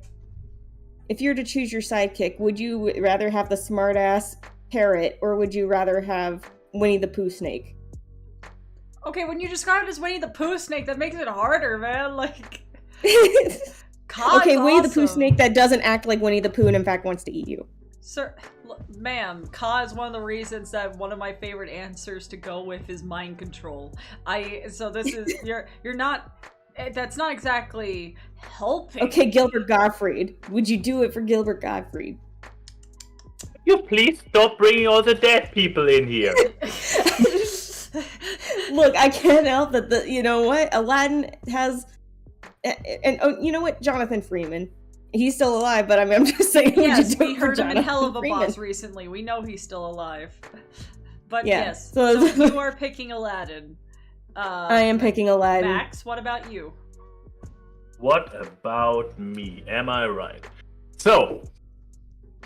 would you rather have the smartass parrot, or would you rather have Winnie the Pooh snake? Okay, when you describe it as Winnie the Pooh snake, that makes it harder, man. Like, Winnie the Pooh snake that doesn't act like Winnie the Pooh and in fact wants to eat you. Sir, ma'am, Ka is one of the reasons that one of my favorite answers to go with is mind control. So this is you're not. That's not exactly helping. Okay, Gilbert Gottfried. Would you do it for Gilbert Gottfried? You please stop bringing all the dead people in here. Look, I can't help that. You know what? Aladdin has, and you know what? Jonathan Freeman. He's still alive, but I'm just saying. Yes, we heard him in Hell of a Boss recently. We know he's still alive. But yeah, yes, so you are picking Aladdin. I am picking Aladdin. Max, what about you? What about me? Am I right? So,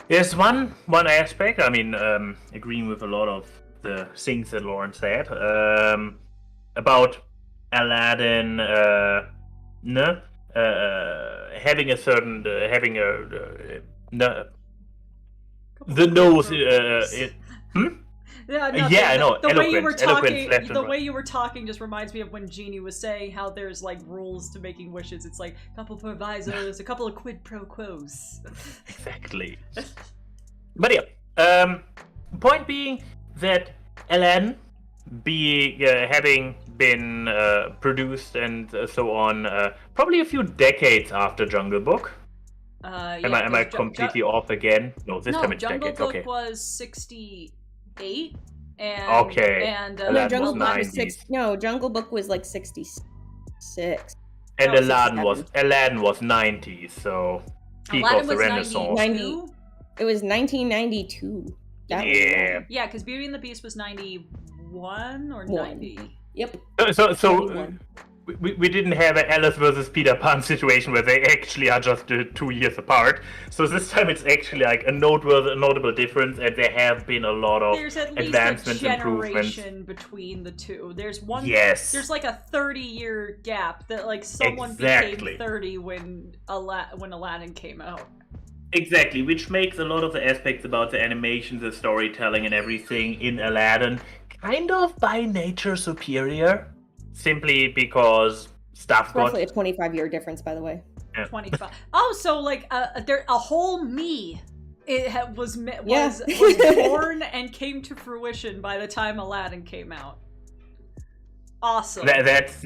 there's one aspect, I mean, agreeing with a lot of the things that Lauren said, about Aladdin, having a certain, the nose, I know. The way you were right. talking just reminds me of when Genie was saying how there's like rules to making wishes. It's like a couple provisos, a couple of quid pro quos. Exactly. But yeah, point being that Aladdin, having been produced and so on, probably a few decades after Jungle Book. Am I completely off again? No, this time it's Jungle decades. Book Okay. was 68. And Jungle Book was Jungle Book was like 66. And Aladdin was 90, so peak of the Renaissance. 92? It was 1992. Yeah. Yeah, because Beauty and the Beast was 91 or 90. Yep. So we didn't have an Alice versus Peter Pan situation where they actually are just 2 years apart. So this time it's actually like a notable difference, and there have been a lot of advancements, improvements between the two. There's one. Yes. There's like a 30-year gap that like someone became 30 when Aladdin came out. Exactly, which makes a lot of the aspects about the animation, the storytelling, and everything in Aladdin kind of by nature superior. Simply because stuff got... Roughly a 25-year difference, by the way. Yeah. 25. Oh, so like there a whole me was born and came to fruition by the time Aladdin came out. Awesome. That's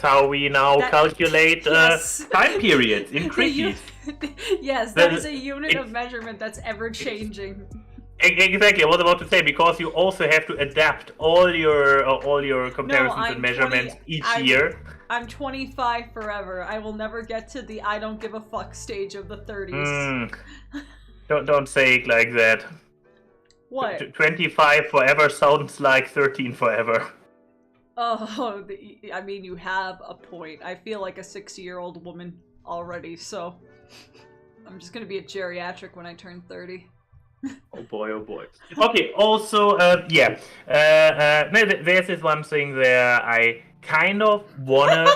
how we now calculate yes. time periods in cricket. Yes, that is a unit of measurement that's ever changing. Exactly, I was about to say, because you also have to adapt all your comparisons and measurements each year. I'm 25 forever. I will never get to the I don't give a fuck stage of the 30s. Don't say it like that. What? 25 forever sounds like 13 forever. Oh, I mean, you have a point. I feel like a 60-year-old woman already, so I'm just gonna be a geriatric when I turn 30. Oh boy, oh boy. Okay, also, there's this one thing there I kind of wanna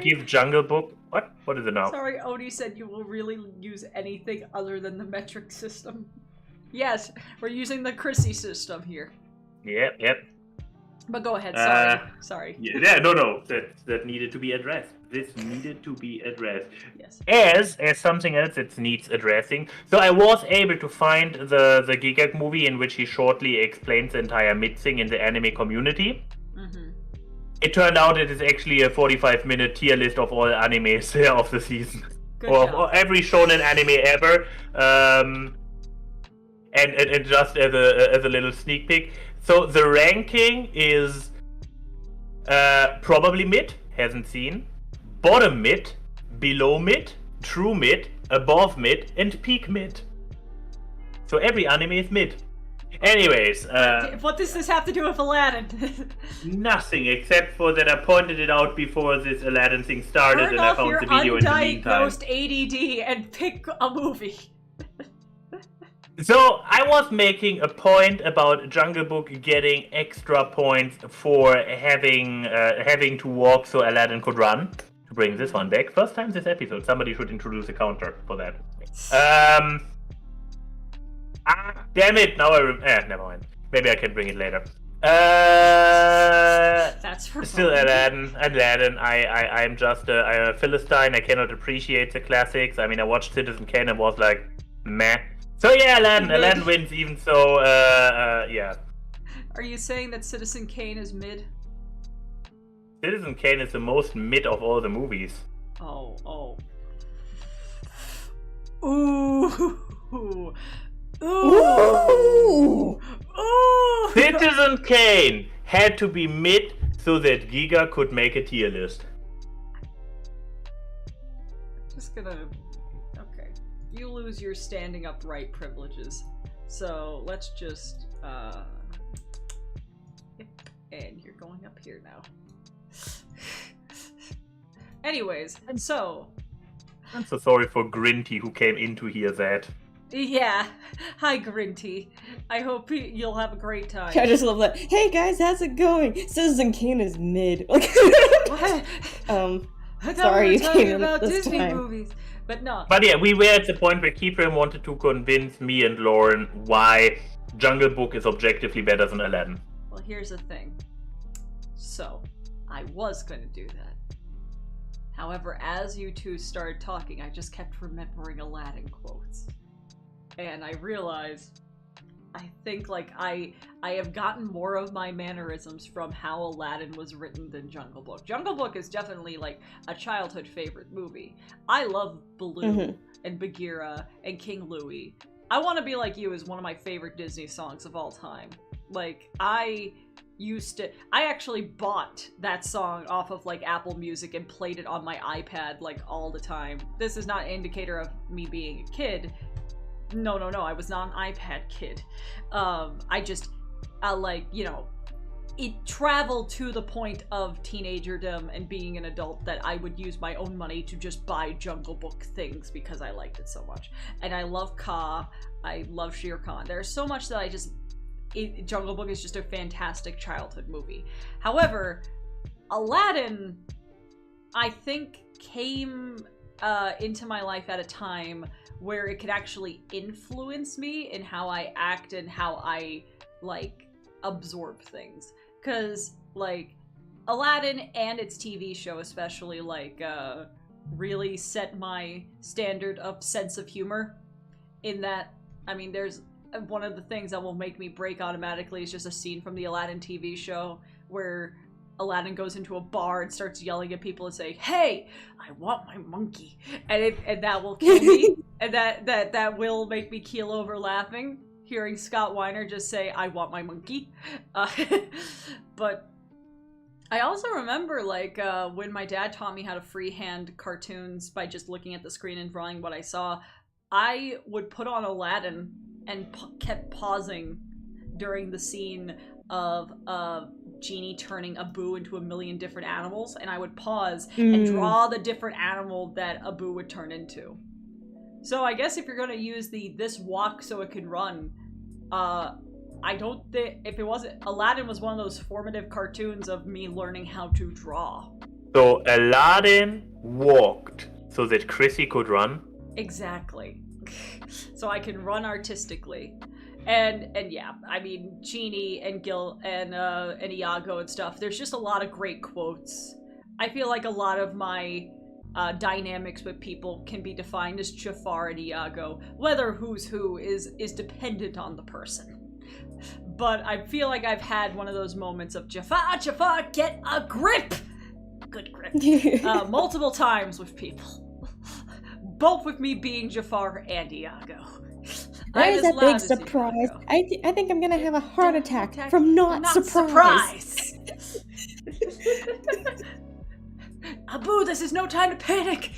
give Jungle Book. What is it now? Sorry, Odie said you will really use anything other than the metric system. Yes, we're using the Chrissy system here. Yep. But go ahead, sorry. Yeah, no, that needed to be addressed. This needed to be addressed. Yes. As something else that needs addressing. So I was able to find the Gigak movie in which he shortly explains the entire mid thing in the anime community. Mm-hmm. It turned out it is actually a 45-minute tier list of all animes of the season. Good or job. of every shonen anime ever. And just as a little sneak peek. So the ranking is probably mid, hasn't seen, bottom mid, below mid, true mid, above mid, and peak mid. So every anime is mid. Anyways, what does this have to do with Aladdin? Nothing, except for that I pointed it out before this Aladdin thing started, and I found the video in the meantime. Undiagnosed ADD and pick a movie. So I was making a point about Jungle Book getting extra points for having to walk so Aladdin could run. To bring this one back, first time this episode, somebody should introduce a counter for that. Damn it! Now never mind. Maybe I can bring it later. That's for still Aladdin. I'm just I'm a Philistine. I cannot appreciate the classics. I mean, I watched Citizen Kane and was like, meh. So yeah, Aladdin wins, even so, yeah. Are you saying that Citizen Kane is mid? Citizen Kane is the most mid of all the movies. Oh. Ooh. Citizen Kane had to be mid so that Giga could make a tier list. Just gonna... Okay. You lose your standing upright privileges. So let's just, and you're going up here now. Anyways, so... I'm so sorry for Grinty who came in to hear that. Yeah. Hi, Grinty. I hope you'll have a great time. I just love that. Hey guys, how's it going? Citizen Kane is mid. What? I thought sorry, we you were talking came in about this Disney time. movies. But no. But yeah, we were at the point where Keyframe wanted to convince me and Lauren why Jungle Book is objectively better than Aladdin. Well, here's the thing. So, I was going to do that. However, as you two started talking, I just kept remembering Aladdin quotes. And I realized, I think, like, I have gotten more of my mannerisms from how Aladdin was written than Jungle Book. Jungle Book is definitely, like, a childhood favorite movie. I love Baloo and Bagheera and King Louie. I Want to Be Like You is one of my favorite Disney songs of all time. Like, I actually bought that song off of, like, Apple Music and played it on my iPad, like, all the time. This is not an indicator of me being a kid. No, I was not an iPad kid. Like, you know, it traveled to the point of teenagerdom and being an adult that I would use my own money to just buy Jungle Book things because I liked it so much. And I love Kaa, I love Shere Khan. There's so much that Jungle Book is just a fantastic childhood movie. However, Aladdin, I think, came into my life at a time where it could actually influence me in how I act and how I, like, absorb things. Because, like, Aladdin and its TV show, especially, like, really set my standard of sense of humor. In that, I mean, there's one of the things that will make me break automatically is just a scene from the Aladdin TV show where Aladdin goes into a bar and starts yelling at people and saying, "Hey, I want my monkey," and that will kill me, and that will make me keel over laughing. Hearing Scott Weiner just say, "I want my monkey," but I also remember like when my dad taught me how to freehand cartoons by just looking at the screen and drawing what I saw. I would put on Aladdin and kept pausing during the scene of Genie turning Abu into a million different animals, and I would pause and draw the different animal that Abu would turn into. So I guess if you're gonna use this walk so it can run, I don't think, if it wasn't, Aladdin was one of those formative cartoons of me learning how to draw. So Aladdin walked so that Chrissy could run? Exactly. So I can run artistically. And yeah, I mean, Genie and Gil and Iago and stuff, there's just a lot of great quotes. I feel like a lot of my dynamics with people can be defined as Jafar and Iago. Whether who's who is dependent on the person. But I feel like I've had one of those moments of Jafar, get a grip! Good grip. Multiple times with people. Both with me being Jafar and Iago. Why is that big surprise? I think I'm gonna have a heart attack from not surprise. Abu, this is no time to panic.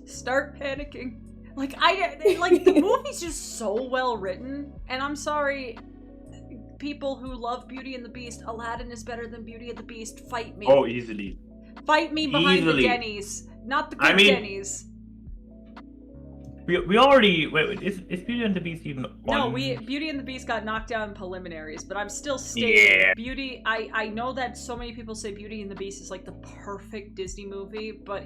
Start panicking. Like the movie's just so well written, and I'm sorry, people who love Beauty and the Beast, Aladdin is better than Beauty and the Beast. Fight me. Oh, easily. Fight me behind the Denny's, not the good Denny's. We already is Beauty and the Beast even on? No, Beauty and the Beast got knocked down in preliminaries, but I'm still stating Beauty. I know that so many people say Beauty and the Beast is like the perfect Disney movie, but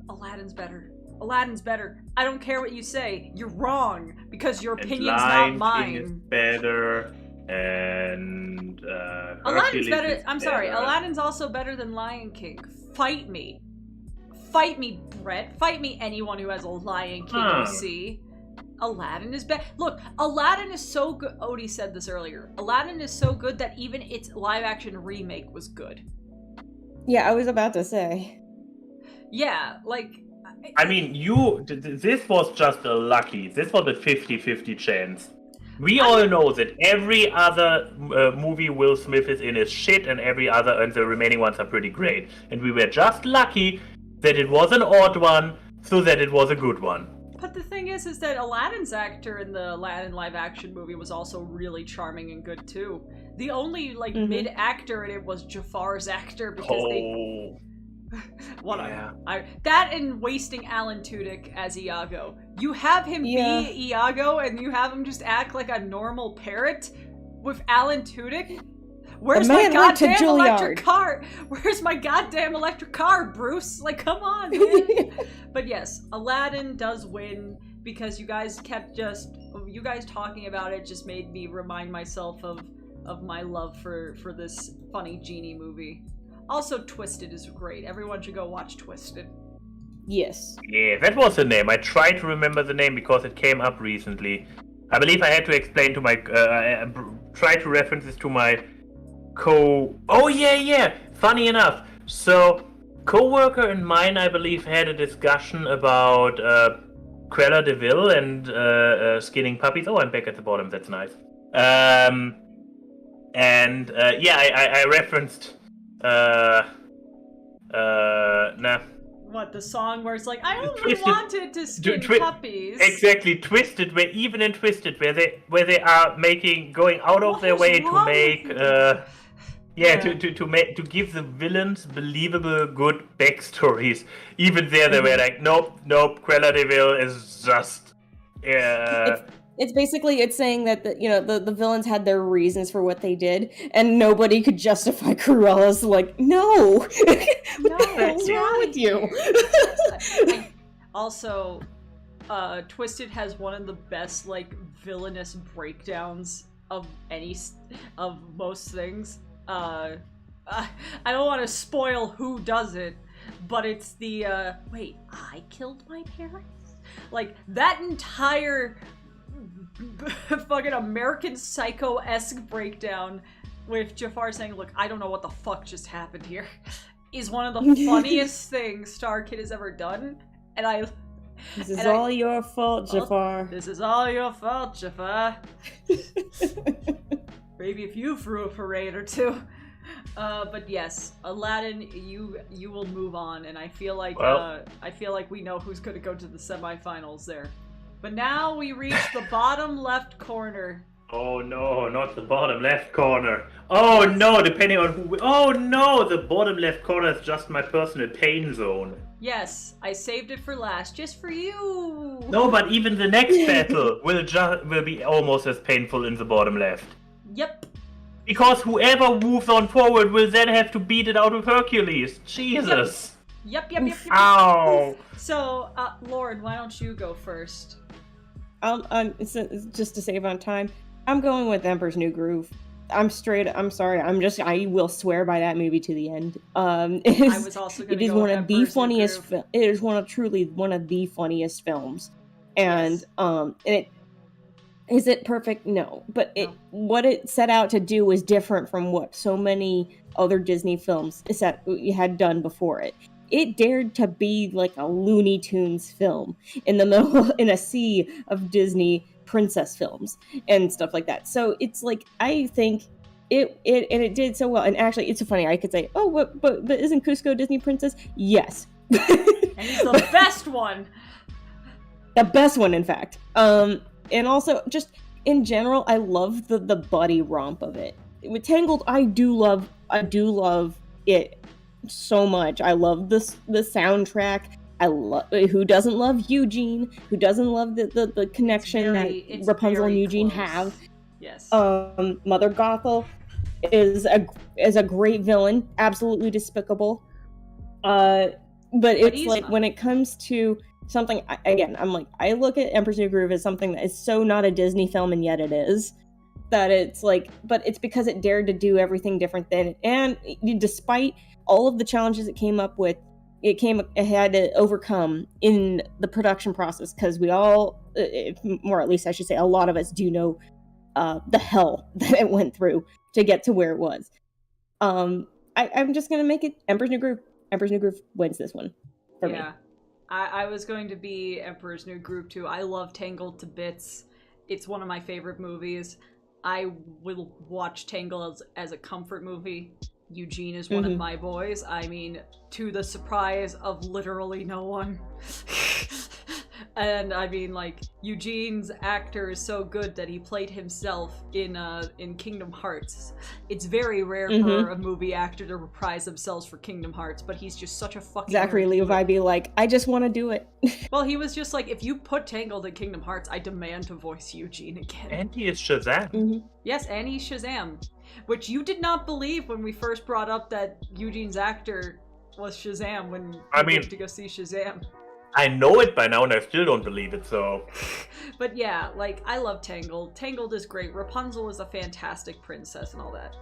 Aladdin's better. Aladdin's better. I don't care what you say. You're wrong because your opinion's not mine. King is better, and Aladdin's better. I'm sorry. Aladdin's also better than Lion King. Fight me. Fight me, Brett. Fight me, anyone who has a Lion King you see. Aladdin is better. Look, Aladdin is so good. Odie said this earlier. Aladdin is so good that even its live-action remake was good. Yeah, I was about to say. Yeah, like... I mean, this was just a lucky. This was a 50-50 chance. We all know that every other movie Will Smith is in is shit, and the remaining ones are pretty great. And we were just lucky that it was an odd one, so that it was a good one. But the thing is that Aladdin's actor in the Aladdin live-action movie was also really charming and good too. The only mid-actor in it was Jafar's actor because that and wasting Alan Tudyk as Iago. You have him be Iago and you have him just act like a normal parrot with Alan Tudyk. Where's my goddamn electric car? Where's my goddamn electric car, Bruce? Like, come on, man. But yes, Aladdin does win because you guys talking about it just made me remind myself of my love for this funny Genie movie. Also, Twisted is great. Everyone should go watch Twisted. Yes. Yeah, that was the name. I tried to remember the name because it came up recently. I believe I had to explain to my... try to reference this to my... Oh, yeah. Funny enough. So, co-worker and mine, I believe, had a discussion about Cruella de Vil and skinning puppies. Oh, I'm back at the bottom. That's nice. I referenced... What, the song where it's like, I only wanted to skin puppies. Exactly, Twisted, where even in Twisted, where they are going out of their way to make to give the villains believable good backstories. Even there they were like, nope, Cruella de Vil is just It's basically saying that the villains had their reasons for what they did, and nobody could justify Cruella's like, no, what the hell's wrong with you? Also, Twisted has one of the best like villainous breakdowns of most things. I don't want to spoil who does it, but it's the wait, I killed my parents? Like that entire fucking American Psycho-esque breakdown with Jafar saying, look, I don't know what the fuck just happened here, is one of the funniest things Star Kid has ever done. And this is all your fault, Jafar. This is all your fault, Jafar. Maybe if you threw a parade or two. But yes, Aladdin, you will move on, and I feel like we know who's going to go to the semifinals there. But now we reach the bottom left corner. Oh no, not the bottom left corner. Oh no, depending on who. Oh no, the bottom left corner is just my personal pain zone. Yes, I saved it for last, just for you. No, but even the next battle will be almost as painful in the bottom left. Yep. Because whoever moves on forward will then have to beat it out of Hercules. Jesus. Yep. Ow. So, Lauren, why don't you go first? It's just to save on time, I'm going with Emperor's New Groove. I'm sorry. I will swear by that movie to the end. I was also going to go one with of the funniest. It is truly one of the funniest films, and is it perfect? No, but what it set out to do was different from what so many other Disney films had done before it. It dared to be like a Looney Tunes film in the middle, in a sea of Disney princess films and stuff like that. So it's like, I think it did so well. And actually, it's so funny. I could say, oh, but isn't Cusco a Disney princess? Yes. And he's the best one. The best one, in fact. And also, just in general, I love the buddy romp of it. With Tangled, I do love it so much. I love the soundtrack. I love. Who doesn't love Eugene? Who doesn't love the connection that Rapunzel and Eugene have? Yes. Mother Gothel is a great villain. Absolutely despicable. But it's like when it comes to something, again, I'm like, I look at Emperor's New Groove as something that is so not a Disney film, and yet it is. That it's like, but it's because it dared to do everything different than, and despite all of the challenges it came up with, it had to overcome in the production process, because we all, or at least I should say, a lot of us do know the hell that it went through to get to where it was. I'm just gonna make it Emperor's New Groove. Emperor's New Groove wins this one for me. I was going to be Emperor's New Groove too. I love Tangled to bits. It's one of my favorite movies. I will watch Tangled as a comfort movie. Eugene is one of my boys. I mean, to the surprise of literally no one. And I mean, like, Eugene's actor is so good that he played himself in Kingdom Hearts. It's very rare for a movie actor to reprise themselves for Kingdom Hearts, but he's just such a fucking Zachary Levi be like, I just want to do it. Well, he was just like, if you put Tangled in Kingdom Hearts, I demand to voice Eugene again. And he is Shazam. Yes, and he's Shazam. Which you did not believe when we first brought up that Eugene's actor was Shazam when we went to go see Shazam. I know it by now and I still don't believe it, so... But yeah, like, I love Tangled. Tangled is great. Rapunzel is a fantastic princess and all that.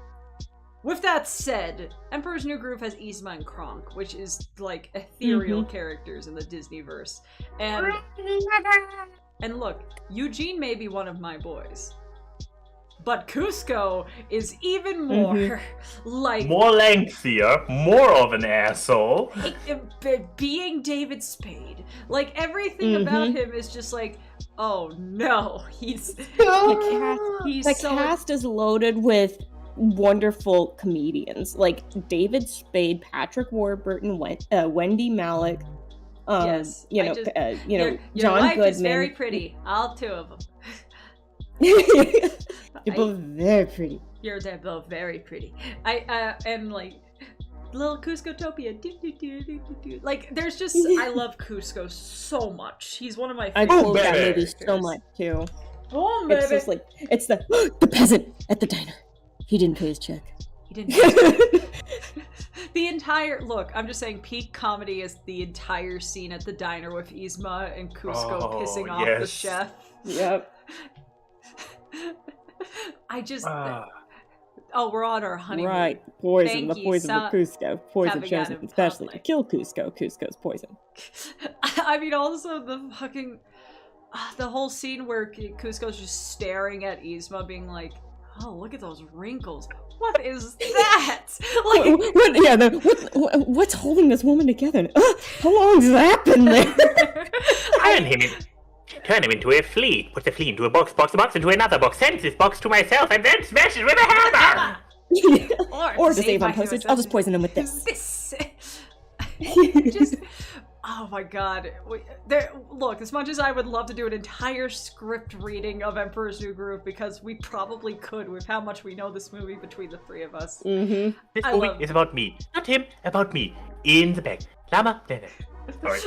With that said, Emperor's New Groove has Yzma and Kronk, which is, like, ethereal characters in the Disneyverse. And look, Eugene may be one of my boys. But Cusco is even more like... More lengthier, more of an asshole. Being David Spade. Like, everything about him is just like, oh no, The cast is loaded with wonderful comedians. Like, David Spade, Patrick Warburton, Wendy Malick, yes, John your wife Goodman. Is very pretty. All two of them. You're both very pretty. They're both very pretty. And like, little Cuscotopia. Like, there's just, I love Cusco so much. He's one of my favorite. I love that movie so much too. Oh, baby. It's just like, it's the peasant at the diner. He didn't pay his check. He didn't. The entire, look, I'm just saying, peak comedy is the entire scene at the diner with Yzma and Cusco pissing off the chef. Yep. I just, Oh, we're on our honeymoon. Right, poison. Thank The you, poison for Cusco. Poison chosen Cavigan especially to Public. kill Cusco. Cusco's poison. I mean, also the fucking the whole scene where Cusco's just staring at Yzma, being like, "Oh, look at those wrinkles. What is that?" Like, what's holding this woman together? How long's that been there? Turn him into a flea. Put the flea into a box the box into another box. Send this box to myself and then smash it with a hammer. Or to save on postage, I'll just poison him with this. Just, oh my god. Look, as much as I would love to do an entire script reading of Emperor's New Groove, because we probably could with how much we know this movie between the three of us. Mm-hmm. This movie is about me. Not him, about me. In the back. Llama. Sorry.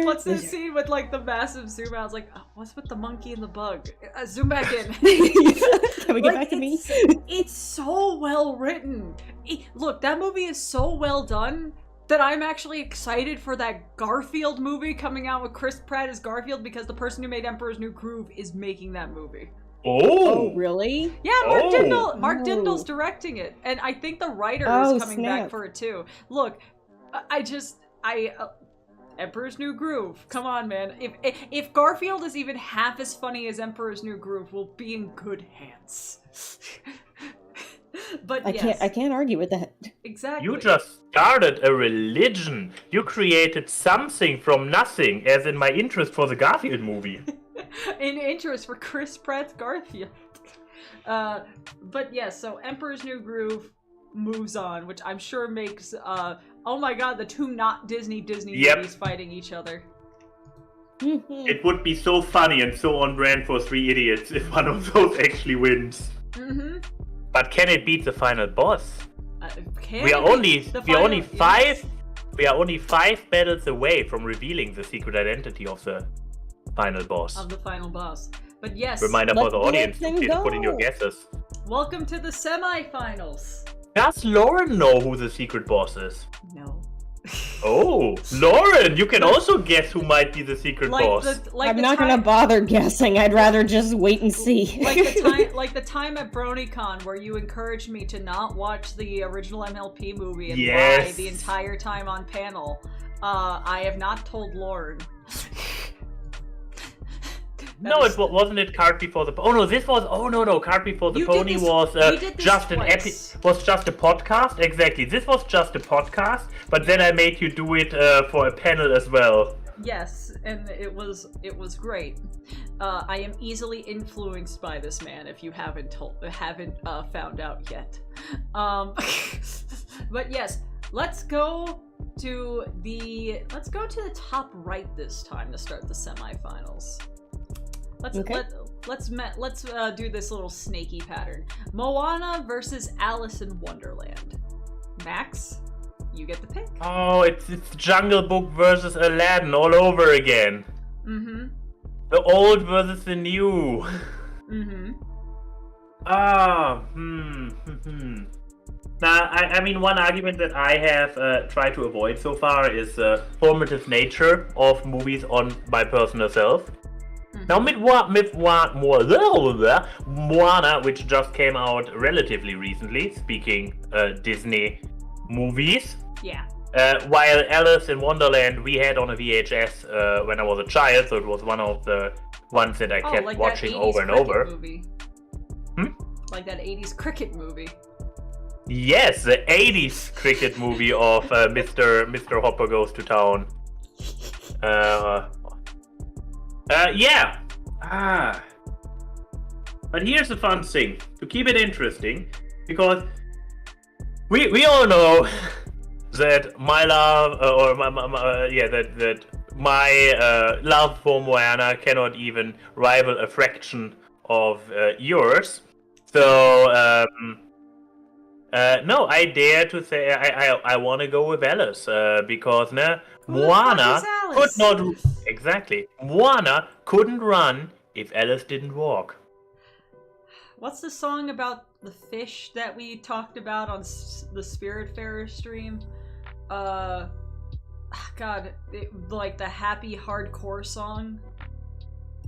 What's this scene with like the massive zoom out? I was like, oh, what's with the monkey and the bug? Zoom back in. Can we get back to me? It's so well written. Look, that movie is so well done that I'm actually excited for that Garfield movie coming out with Chris Pratt as Garfield, because the person who made Emperor's New Groove is making that movie. Oh, really? Yeah, Mark Dindal's directing it, and I think the writer is coming back for it too. Look, Emperor's New Groove. Come on, man. If Garfield is even half as funny as Emperor's New Groove, we'll be in good hands. But I can't argue with that. Exactly. You just started a religion. You created something from nothing, as in my interest for the Garfield movie. An interest for Chris Pratt's Garfield. But yes, so Emperor's New Groove moves on, which I'm sure makes oh my god, the two not Disney movies fighting each other. It would be so funny and so on brand for Three Idiots if one of those actually wins. Mm-hmm. But can it beat the final boss? We are only 5 battles away from revealing the secret identity of the final boss. But yes, Reminder for the audience to put in your guesses. Welcome to the semifinals. Does Lauren know who the secret boss is? No. Oh, Lauren, you can also guess who might be the secret boss. I'm not gonna bother guessing. I'd rather just wait and see. Like the time at BronyCon where you encouraged me to not watch the original MLP movie and lie the entire time on panel. I have not told Lauren. No, wasn't it Cart Before the... Oh no, this was... Oh no, Cart Before the Pony was just was just a podcast. Exactly, this was just a podcast, but then I made you do it for a panel as well. Yes, and it was great. I am easily influenced by this man. If you haven't found out yet, but yes, let's go to the top right this time to start the semifinals. Let's do this little snaky pattern. Moana versus Alice in Wonderland. Max, you get the pick. Oh, it's Jungle Book versus Aladdin all over again. Mm-hmm. The old versus the new. Mm-hmm. Now, I mean, one argument that I have tried to avoid so far is the formative nature of movies on my personal self. Now, Moana, which just came out relatively recently, speaking Disney movies. Yeah. While Alice in Wonderland we had on a VHS when I was a child, so it was one of the ones that I kept watching over and over. Movie. Like that 80s cricket movie. Yes, the 80s cricket movie of Mr. Hopper Goes to Town. Yeah. But here's the fun thing, to keep it interesting, because we all know that my love, that my love for Moana cannot even rival a fraction of yours. So no, I dare to say I want to go with Alice because Moana could not Moana couldn't run if Alice didn't walk. What's the song about the fish that we talked about on the Spiritfarer stream? God, like the happy hardcore song.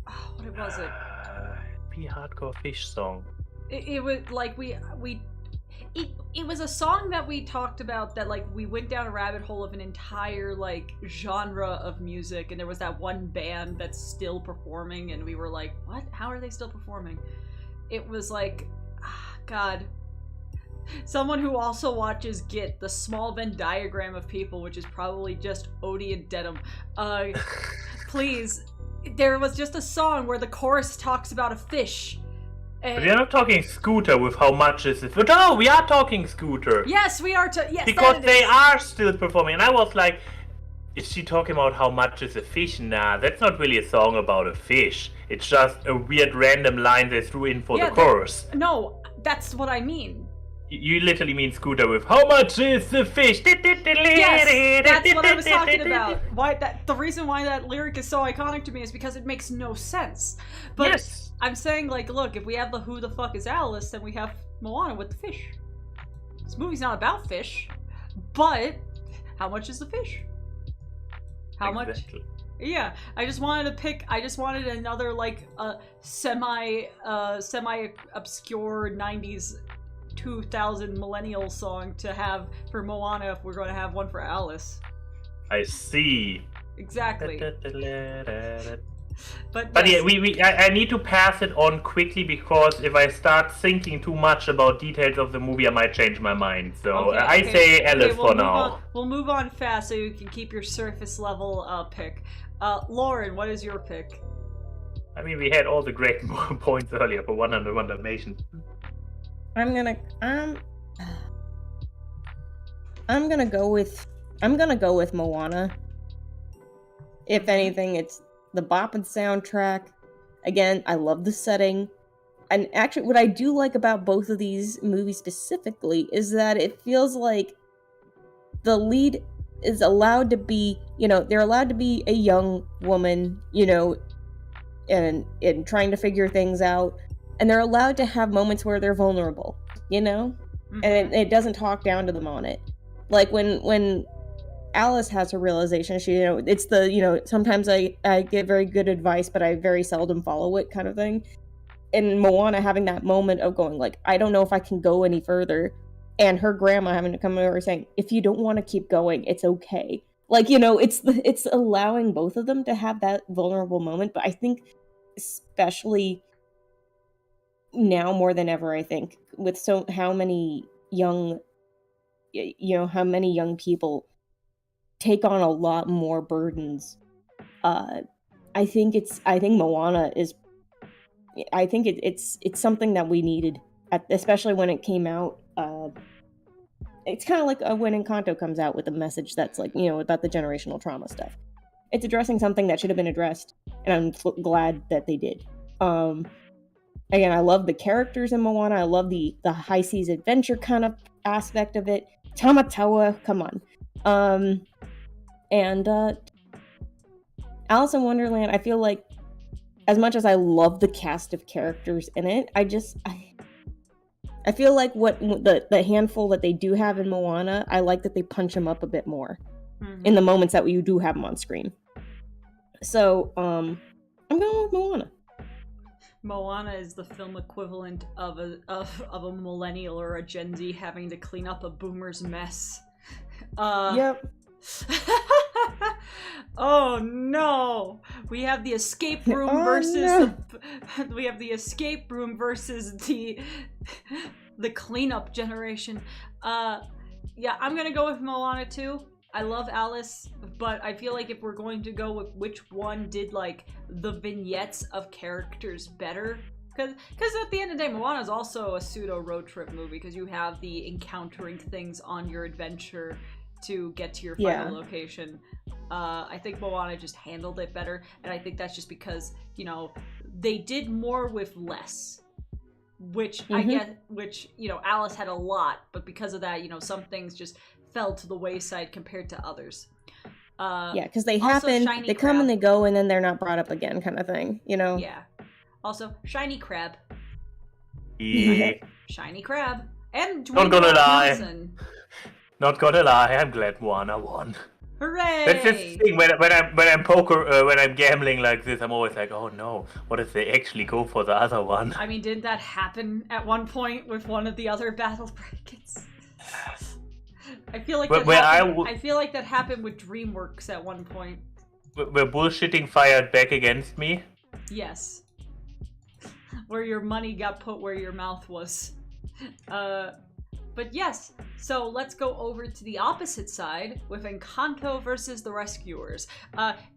Oh, what was it? Happy hardcore fish song. It was like we it was a song that we talked about that like we went down a rabbit hole of an entire like genre of music, and there was that one band that's still performing, and we were like, what? How are they still performing? It was like, God. Someone who also watches Git, the small Venn diagram of people, which is probably just Odie and Dedham. Please, there was just a song where the chorus talks about a fish. But we are not talking Scooter with how much is it. No, we are talking Scooter. Yes, we are. Yes, because they are still performing. And I was like, is she talking about how much is a fish? Nah, that's not really a song about a fish. It's just a weird random line they threw in for the chorus. No, that's what I mean. You literally mean Scooter with how much is the fish? Yes, that's what I was talking about. The reason why that lyric is so iconic to me is because it makes no sense. But yes. I'm saying, like, look, if we have the Who the Fuck is Alice, then we have Moana with the fish. This movie's not about fish, but how much is the fish? How much? Yeah, I just wanted another, like, semi-obscure 90s 2000 millennial song to have for Moana if we're going to have one for Alice. I see. Exactly. But yes. Yeah, I need to pass it on quickly because if I start thinking too much about details of the movie, I might change my mind. So I say Alice for now. We'll move on fast so you can keep your surface level pick. Lauren, what is your pick? I mean, we had all the great points earlier for 101 Dalmatians. I'm gonna go with Moana. If anything, it's the bopping soundtrack. Again, I love the setting. And actually, what I do like about both of these movies specifically is that it feels like the lead is allowed to be, they're allowed to be a young woman, and trying to figure things out. And they're allowed to have moments where they're vulnerable, Mm-hmm. And it doesn't talk down to them on it. Like when Alice has her realization, she, it's the, sometimes I get very good advice, but I very seldom follow it kind of thing. And Moana having that moment of going like, I don't know if I can go any further. And her grandma having to come over saying, if you don't want to keep going, it's okay. Like, it's allowing both of them to have that vulnerable moment. But I think especially now more than ever, I think with how many young people take on a lot more burdens. I think Moana is. I think it's something that we needed, especially when it came out. It's kind of like when Encanto comes out with a message that's like about the generational trauma stuff. It's addressing something that should have been addressed, and I'm glad that they did. Again, I love the characters in Moana. I love the high seas adventure kind of aspect of it. Tamatawa, come on. And Alice in Wonderland, I feel like as much as I love the cast of characters in it, I feel like what the handful that they do have in Moana, I like that they punch them up a bit more in the moments that you do have them on screen. So, I'm going with Moana. Moana is the film equivalent of a millennial or a Gen Z having to clean up a boomer's mess. Yep. Oh no! We have the escape room we have the escape room versus the cleanup generation. Yeah, I'm gonna go with Moana too. I love Alice, but I feel like if we're going to go with which one did like the vignettes of characters better, because at the end of the day, Moana is also a pseudo road trip movie because you have the encountering things on your adventure to get to your final location. I think Moana just handled it better, and I think that's just because they did more with less. Which I get, Alice had a lot, but because of that, some things just fell to the wayside compared to others. Because they happen, they come and they go, and then they're not brought up again, kind of thing, Yeah. Also, Shiny Crab. Yeah. Shiny Crab. And Not gonna lie. Johnson. Not gonna lie, I'm glad Moana won. Hooray! That's just the thing. When I'm gambling like this, I'm always like, oh no, what if they actually go for the other one? I mean, didn't that happen at one point with one of the other battle brackets? I feel like I feel like that happened with DreamWorks at one point. Were bullshitting fired back against me? Yes. Where your money got put where your mouth was. But yes, so let's go over to the opposite side with Encanto versus the Rescuers.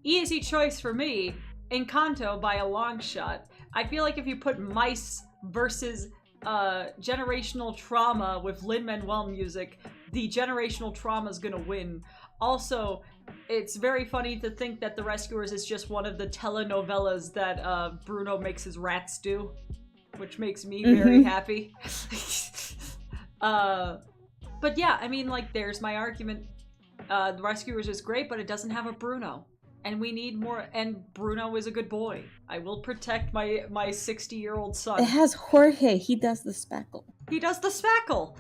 Easy choice for me, Encanto by a long shot. I feel like if you put Mice versus Generational Trauma with Lin-Manuel music, the Generational Trauma is gonna win. Also, it's very funny to think that the Rescuers is just one of the telenovelas that Bruno makes his rats do, which makes me very happy. But yeah, I mean, like, there's my argument. The Rescuers is great, but it doesn't have a Bruno. And we need more, and Bruno is a good boy. I will protect my 60-year-old son. It has Jorge, he does the spackle. He does the spackle!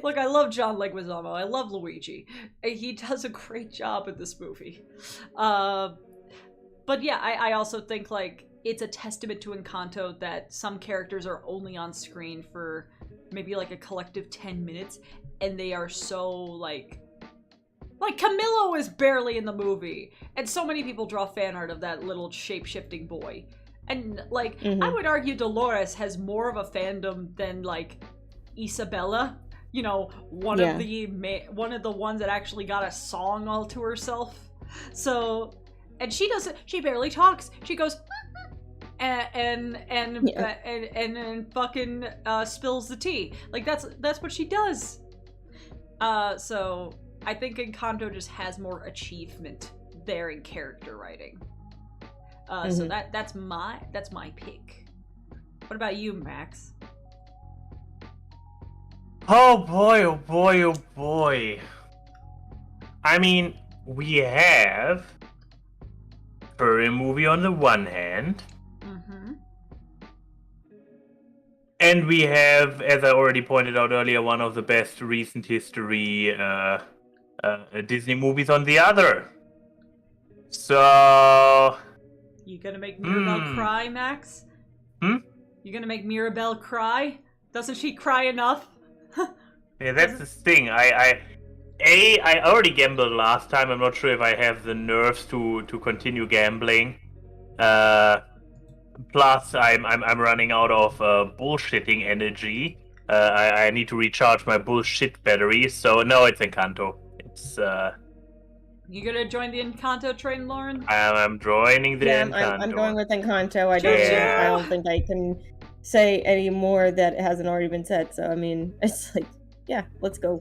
Look, I love John Leguizamo, I love Luigi. He does a great job in this movie. But yeah, I also think, like, it's a testament to Encanto that some characters are only on screen for maybe like a collective 10 minutes, and they are so like Camillo is barely in the movie, and so many people draw fan art of that little shape-shifting boy. And like, I would argue Dolores has more of a fandom than like Isabella, you know, one of the ones that actually got a song all to herself. So, and she barely talks. She goes and fucking spills the tea. Like that's what she does. So I think Encanto just has more achievement there in character writing. So that's my pick. What about you, Max? Oh boy, oh boy, oh boy. I mean, we have furry movie on the one hand. And we have, as I already pointed out earlier, one of the best recent history Disney movies on the other. So... You gonna make Mirabelle cry, Max? You gonna make Mirabelle cry? Doesn't she cry enough? Yeah, that's the thing. I already gambled last time. I'm not sure if I have the nerves to continue gambling. Plus, I'm running out of bullshitting energy. I need to recharge my bullshit battery. So no, it's Encanto. It's You gonna join the Encanto train, Lauren? I'm joining the Encanto. I'm going with Encanto. I don't think I can say any more that hasn't already been said. So I mean, it's like, yeah, let's go.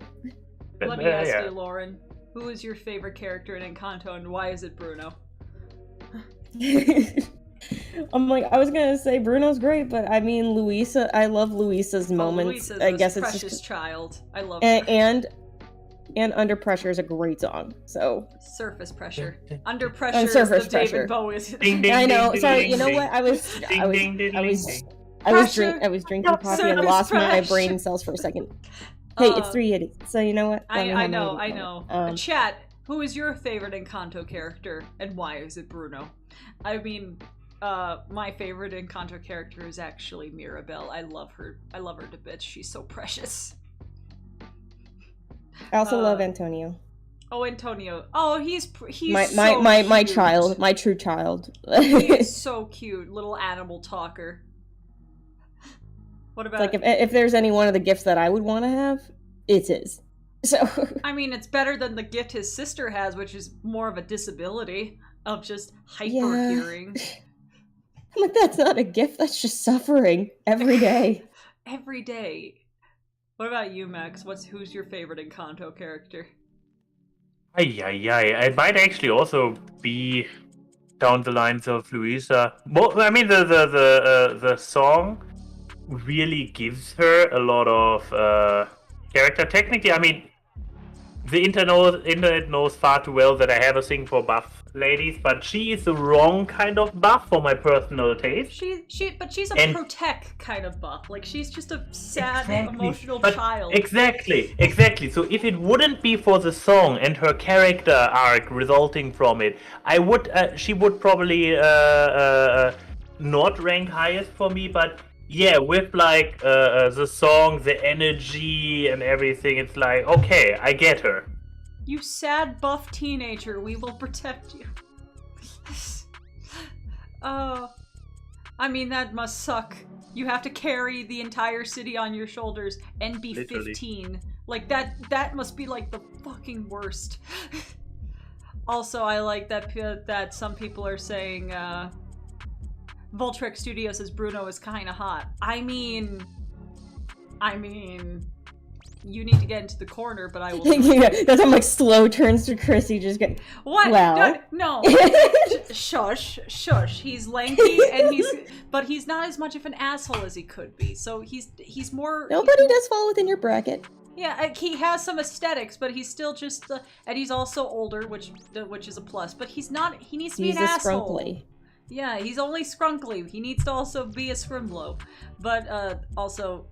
Let me ask you, Lauren, who is your favorite character in Encanto, and why is it Bruno? I'm like, I was gonna say Bruno's great, but I mean, Luisa. I love Luisa's moments. Luisa's I guess it's precious child. I love her. her. And Under Pressure is a great song. So Surface Pressure. Under Pressure Surface is the Pressure. David Bowie. I know. Sorry. You know what? I was drinking coffee and lost my brain cells for a second. Hey, it's 3:80. So you know what? I know. Chat. Who is your favorite Encanto character, and why is it Bruno? I mean, my favorite Encanto character is actually Mirabelle. I love her. I love her to bits. She's so precious. I also love Antonio. Oh, Antonio. Oh, he's my child, my true child. He is so cute, little animal talker. What about? It's like if there's any one of the gifts that I would want to have, it's his. So I mean, it's better than the gift his sister has, which is more of a disability of just hyper hearing. I'm like, that's not a gift. That's just suffering every day. Every day. What about you, Max? Who's your favorite Encanto character? It might actually also be down the lines of Luisa. Well, I mean, the song really gives her a lot of character. Technically, I mean, the internet knows far too well that I have a thing for buff ladies, but she is the wrong kind of buff for my personal taste. But she's a protect kind of buff. Like, she's just a sad, emotional But child. Exactly. So if it wouldn't be for the song and her character arc resulting from it, she would probably not rank highest for me, but yeah, with like the song, the energy and everything, it's like, okay, I get her. You sad buff teenager, we will protect you. Oh, I mean, that must suck. You have to carry the entire city on your shoulders and be Literally. 15. Like, that must be like the fucking worst. Also, I like that some people are saying, Voltrek Studio says Bruno is kinda hot. I mean, you need to get into the corner, but I will. Yeah, that's how like slow turns to Chrissy, just get. What? Well. No. Shush. He's lanky and but he's not as much of an asshole as he could be. So he's more. Nobody does fall within your bracket. Yeah, he has some aesthetics, but he's still just, and he's also older, which is a plus. But he's not. He needs to be an asshole. Scrunkly. Yeah, he's only scrunkly. He needs to also be a scrimlow. But also,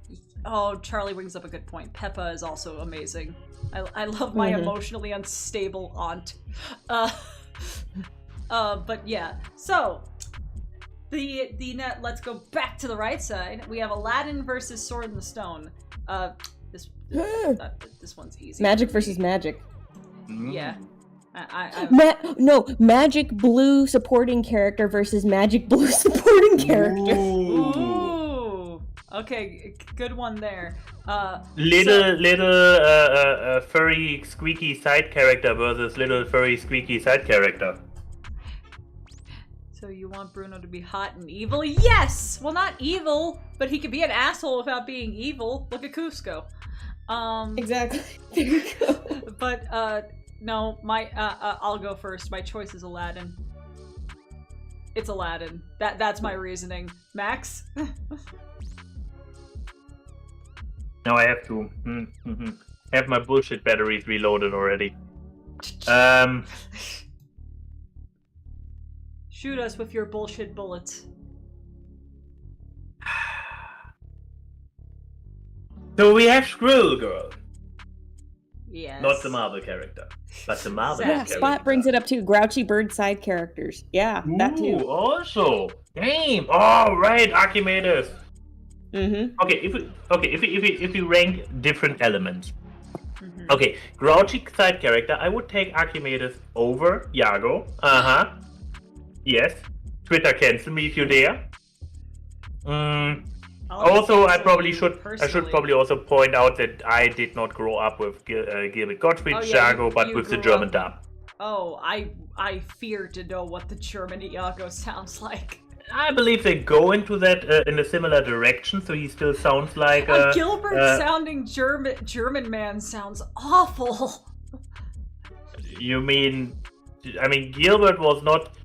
oh, Charlie brings up a good point. Peppa is also amazing. I love my emotionally unstable aunt. But yeah. So the net. Let's go back to the right side. We have Aladdin versus Sword in the Stone. This one's easy. Magic versus magic. Yeah. Magic blue supporting character versus magic blue supporting character. Ooh. Okay, good one there. Little furry squeaky side character versus little furry squeaky side character. So you want Bruno to be hot and evil? Yes! Well, not evil, but he could be an asshole without being evil. Look at Cusco. Exactly. There you go. But, no, I'll go first. My choice is Aladdin. It's Aladdin. That's my reasoning. Max? Now I have to have my bullshit batteries reloaded already. Shoot us with your bullshit bullets. So we have Skrill Girl. Yes. Not the Marvel character, but the Marvel Yeah, character. Spot brings it up too. Grouchy bird side characters. Yeah, that too. Ooh, also. Damn. Oh, right, Archimedes. Mm-hmm. Okay, if we rank different elements. Okay, grouchy side character, I would take Archimedes over Iago. Yes. Twitter cancel me if you dare. Also, I should probably also point out that I did not grow up with Gilbert Gottfried Iago, but with the German dub. Oh, I fear to know what the German Iago sounds like. I believe they go into that in a similar direction, so he still sounds like a Gilbert-sounding German man sounds awful. You mean? I mean, Gilbert was not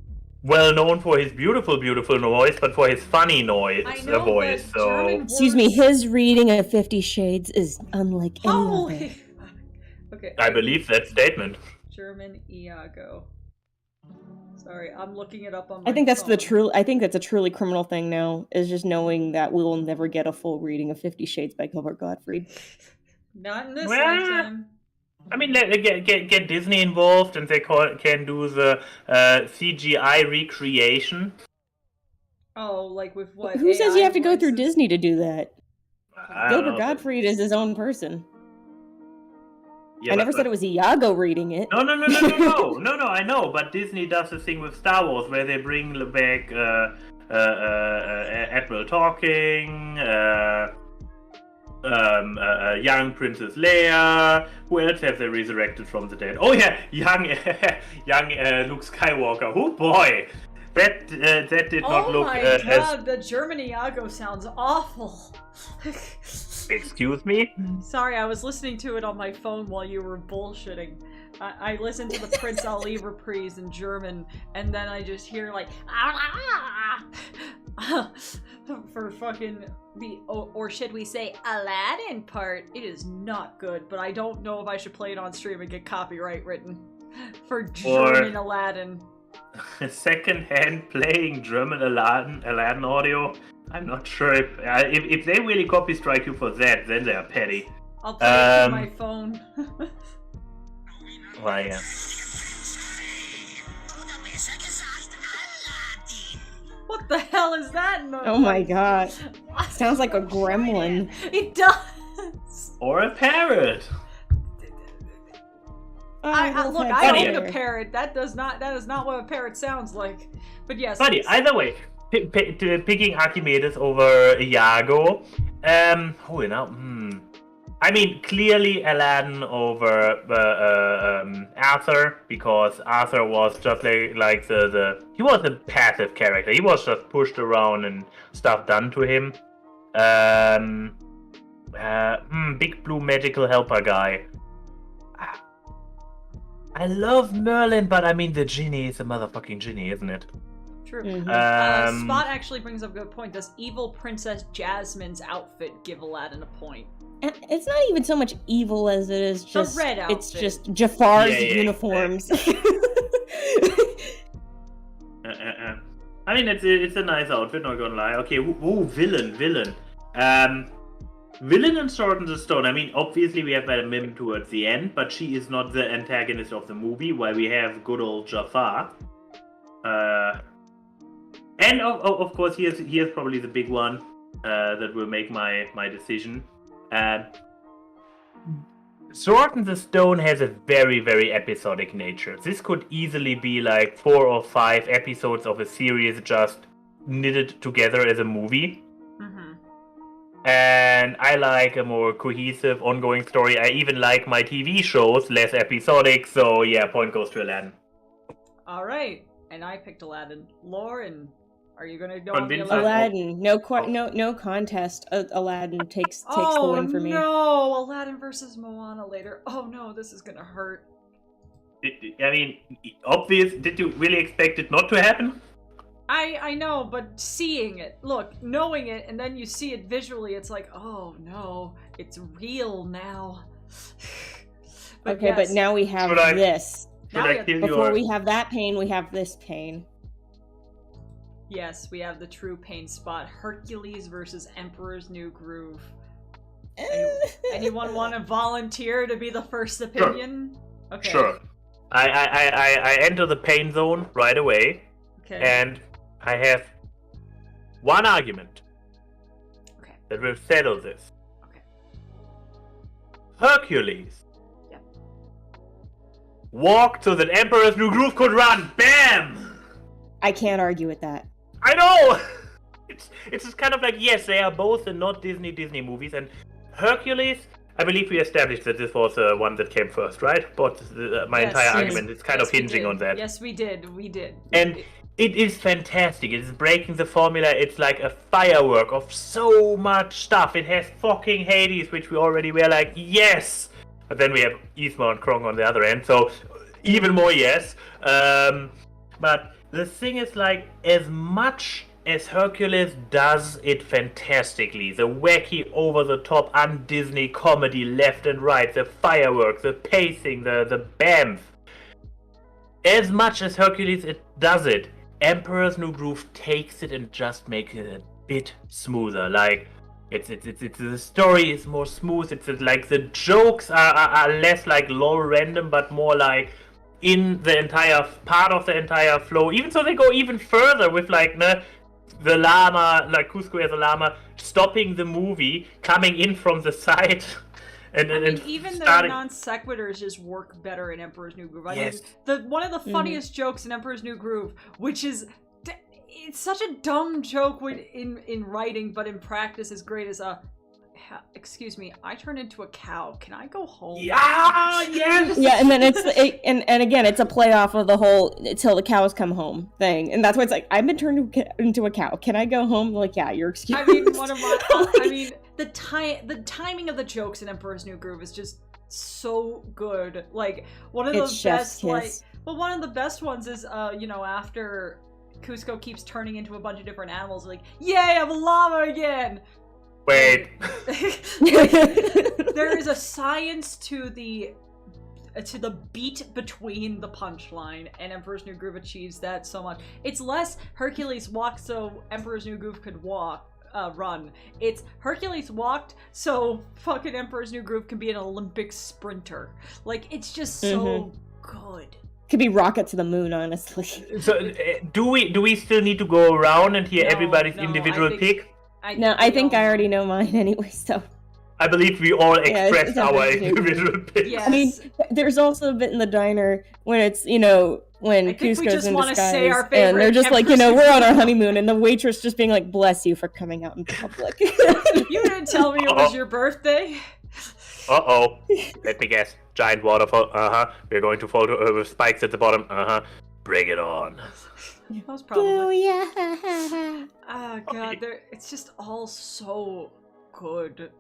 well known for his beautiful voice, but for his funny voice. So, excuse me, his reading of 50 Shades is unlike any other. Okay. I believe that statement. German Iago. Sorry, I'm looking it up on my I think that's phone. I think that's a truly criminal thing now, is just knowing that we will never get a full reading of 50 Shades by Gilbert Gottfried. Not in this lifetime. I mean, get Disney involved, and they can do the CGI recreation. Oh, like with what? Who says you have to go voices? through Disney to do that? I don't Gilbert know. Gottfried is his own person. Yeah, I never said it was Iago reading it. No, I know, but Disney does the thing with Star Wars where they bring back Admiral Talking, young Princess Leia. Who else have they resurrected from the dead? Oh yeah, young Luke Skywalker. Oh boy, that did not look. Oh my god, the German Iago sounds awful. Excuse me? Sorry, I was listening to it on my phone while you were bullshitting. I listen to the Prince Ali reprise in German, and then I just hear like for fucking the or should we say Aladdin part. It is not good, but I don't know if I should play it on stream and get copyright written for German Aladdin. Second-hand playing German Aladdin audio. I'm not sure if they really copy strike you for that, then they are petty. I'll play it through my phone. Well, yeah. What the hell is that noise? Oh my god. Sounds like a gremlin. It does! Or a parrot. Oh, Look, that's I better. own a parrot. That is not what a parrot sounds like. But yes. Buddy, either way, picking Archimedes over Iago. I mean, clearly Aladdin over Arthur, because Arthur was just like he was a passive character. He was just pushed around and stuff done to him. Big blue magical helper guy. I love Merlin, but I mean the genie is a motherfucking genie, isn't it? True. Mhm. Spot actually brings up a good point. Does evil Princess Jasmine's outfit give Aladdin a point? And it's not even so much evil as it is just red it's outfit. just Jafar's Yeah, uniforms. I mean, it's a nice outfit, not gonna lie. Okay, villain. Villain in Sword in the Stone. I mean, obviously we have Madame Mim towards the end, but she is not the antagonist of the movie, while we have good old Jafar. And of course, here's probably the big one that will make my decision. Sword in the Stone has a very, very episodic nature. This could easily be like 4 or 5 episodes of a series just knitted together as a movie. Mm-hmm. And I like a more cohesive, ongoing story. I even like my TV shows less episodic, so yeah, point goes to Aladdin. Alright, and I picked Aladdin. Lauren, are you gonna go Convince on the Aladdin, no contest. Aladdin takes the win for me. No, Aladdin versus Moana later. Oh no, this is gonna hurt. I mean, obvious. Did you really expect it not to happen? I know, but seeing it, look, knowing it, and then you see it visually, it's like, oh no, it's real now. Okay, yes, but now we have Should I- this. Should Now I we have- kill Before your... we have that pain, we have this pain. Yes, we have the true pain spot. Hercules versus Emperor's New Groove. Anyone want to volunteer to be the first opinion? Okay. Sure. I enter the pain zone right away, Okay. and I have one argument Okay. that will settle this. Okay. Hercules. Yep. Walked so that Emperor's New Groove could run. Bam! I can't argue with that. I know! It's just kind of like, yes, they are both the not Disney movies, and Hercules, I believe we established that this was the one that came first, right? But my Yes, entire yes. argument is kind of we hinging did. on that. Yes, we did. We did. And it is fantastic. It is breaking the formula. It's like a firework of so much stuff. It has fucking Hades, which we already were like, yes! But then we have Isma and Krong on the other end, so even more yes. But the thing is, like, as much as Hercules does it fantastically, the wacky, over-the-top, un-Disney comedy left and right, the fireworks, the pacing, the bamf, as much as Hercules does it, Emperor's New Groove takes it and just makes it a bit smoother. Like, it's the story is more smooth. It's like the jokes are less like lol random, but more like in the entire part of the entire flow. Even so, they go even further with like the llama, like Cusco as a llama, stopping the movie, coming in from the side. And even starting... the non sequiturs just work better in Emperor's New Groove. I Yes. mean, one of the funniest jokes in Emperor's New Groove, which is it's such a dumb joke in writing, but in practice is great. As excuse me, I turned into a cow. Can I go home? Yeah, yes. Yeah, and then and again, it's a playoff of the whole "till the cows come home" thing, and that's why it's like, I've been turned into a cow. Can I go home? Like, yeah, you're excused. I mean, one of my. I mean, the timing of the jokes in Emperor's New Groove is just so good. Like one of It's the chef's best, like kiss. one of the best ones is after Cusco keeps turning into a bunch of different animals, like, yay, I'm a llama again. Wait. Like, there is a science to the beat between the punchline, and Emperor's New Groove achieves that so much. It's less Hercules walked so Emperor's New Groove could run. It's Hercules walked so fucking Emperor's New Groove can be an Olympic sprinter. Like, it's just so good. Could be rocket to the moon, honestly. So do we still need to go around and hear No, everybody's no, individual I think- pick? I think I already know mine anyway, so. I believe we all Yeah, expressed it's our Emperor's New Groove. individual picks. Yes. I mean, there's also a bit in the diner when it's, when I think we Cusco's just in wanna disguise, say our and they're favorite just like, Emperor's New we're on our Groove. honeymoon, and the waitress just being like, bless you for coming out in public. You didn't tell me it was your birthday. Uh-oh. Let me guess. Giant waterfall. Uh-huh. We're going to fall with spikes at the bottom. Uh-huh. Bring it on. That was Oh, probably. yeah. Oh god, it's just all so good.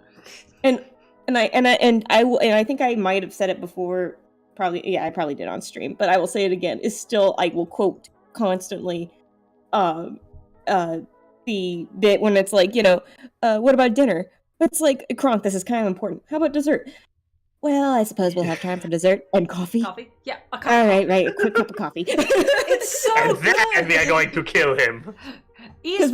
And I think I might have said it before. I probably did on stream, but I will say it again. Is still, I will quote constantly, the bit when it's like, what about dinner? It's like, Kronk, this is kind of important. How about dessert? Well, I suppose we'll have time for dessert and coffee. Coffee? Yeah, a coffee. All right, a quick cup of coffee. It's so And good. then we are going to kill him. Because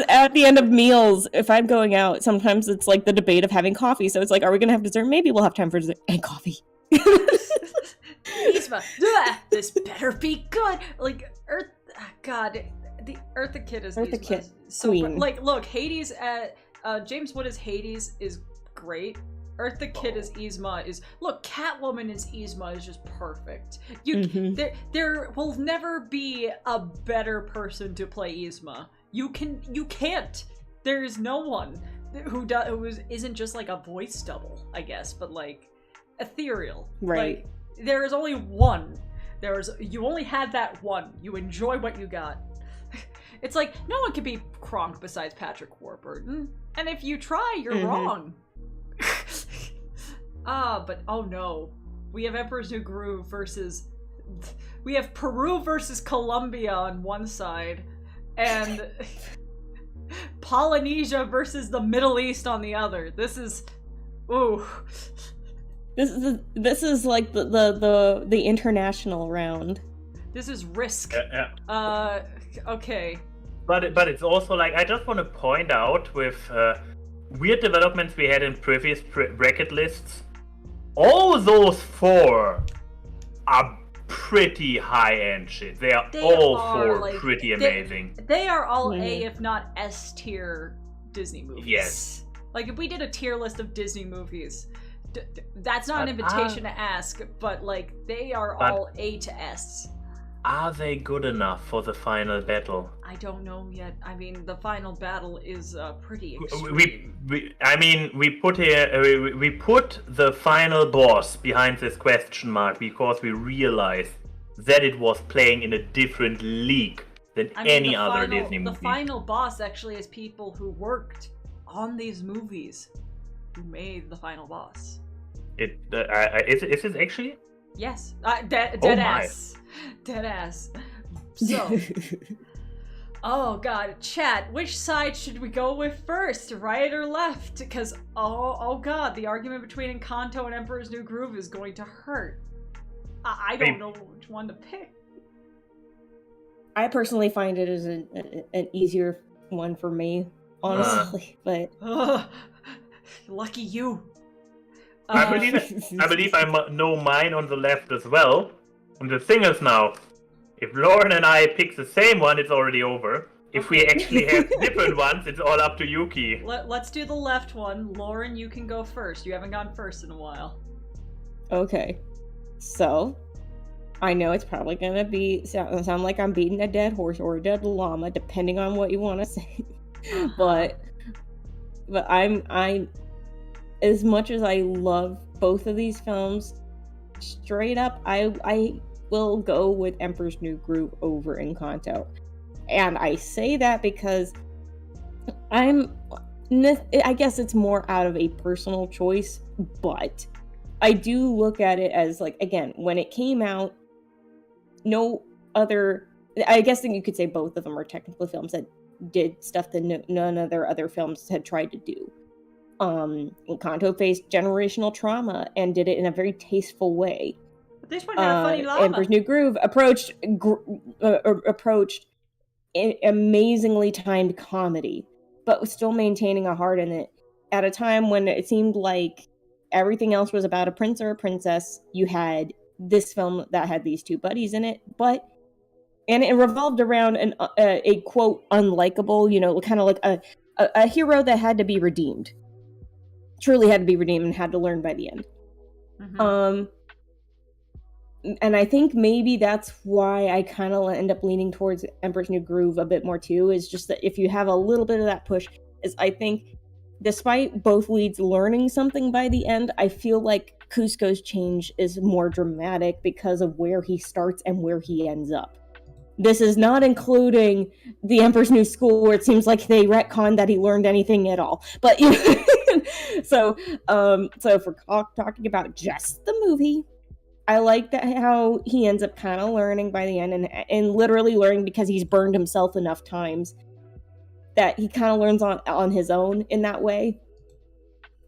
at the end of meals, if I'm going out, sometimes it's like the debate of having coffee. So it's like, are we gonna have dessert? Maybe we'll have time for dessert and coffee. Isma, this better be good. Like God, the Eartha Kitt is Eartha Isma. Kitt, So queen. like, look, Hades at James Wood as Hades is great. Eartha Kitt as Yzma is Catwoman as Yzma is just perfect. There will never be a better person to play Yzma. You can't. There is no one who isn't just like a voice double, I guess, but like ethereal. Right. Like, there is only one. You only had that one. You enjoy what you got. It's like no one can be Kronk besides Patrick Warburton, and if you try, you're wrong. But oh no. We have Emperor's New Groove we have Peru versus Colombia on one side, and Polynesia versus the Middle East on the other. This is This is like the international round. This is Risk. Yeah. Okay. But it's also like, I just want to point out with weird developments we had in previous bracket lists, all those four are pretty high-end shit. They are all four like, pretty amazing. They are all A, if not S tier Disney movies. Yes. Like if we did a tier list of Disney movies, that's not an invitation to ask, but like they are all A to S. Are they good enough for the final battle? I don't know yet. I mean, the final battle is pretty extreme. We put the final boss behind this question mark because we realized that it was playing in a different league than any other Disney movie. The final boss actually is people who worked on these movies who made the final boss. Is it actually? Yes. Dead ass. Dead ass. So. Oh god, chat, which side should we go with first? Right or left? Because, oh god, the argument between Encanto and Emperor's New Groove is going to hurt. I don't know which one to pick. I personally find it as an easier one for me, honestly. But lucky you. I believe I know mine on the left as well. And the thing is now, if Lauren and I pick the same one, it's already over. If we actually have different ones, it's all up to Yuki. Let's do the left one. Lauren, you can go first. You haven't gone first in a while. Okay. So, I know it's probably gonna sound like I'm beating a dead horse or a dead llama, depending on what you want to say. But I'm as much as I love both of these films, straight up, I will go with Emperor's New Groove over Encanto. And I say that because I guess it's more out of a personal choice, but I do look at it as, like, again, when it came out, no other... I guess that you could say both of them are technically films that did stuff that none of their other films had tried to do. Encanto faced generational trauma and did it in a very tasteful way. But this one had a funny llama. Emperor's New Groove approached amazingly timed comedy, but was still maintaining a heart in it. At a time when it seemed like everything else was about a prince or a princess, you had this film that had these two buddies in it, and it revolved around a quote unlikable, kind of like a hero that had to be redeemed, truly had to be redeemed, and had to learn by the end. Mm-hmm. And I think maybe that's why I kind of end up leaning towards Emperor's New Groove a bit more too, is just that if you have a little bit of that push, is I think despite both leads learning something by the end, I feel like Kuzco's change is more dramatic because of where he starts and where he ends up. This is not including the Emperor's New School, where it seems like they retconned that he learned anything at all. But so if we're talking about just the movie, I like that how he ends up kind of learning by the end, and literally learning because he's burned himself enough times that he kind of learns on his own in that way.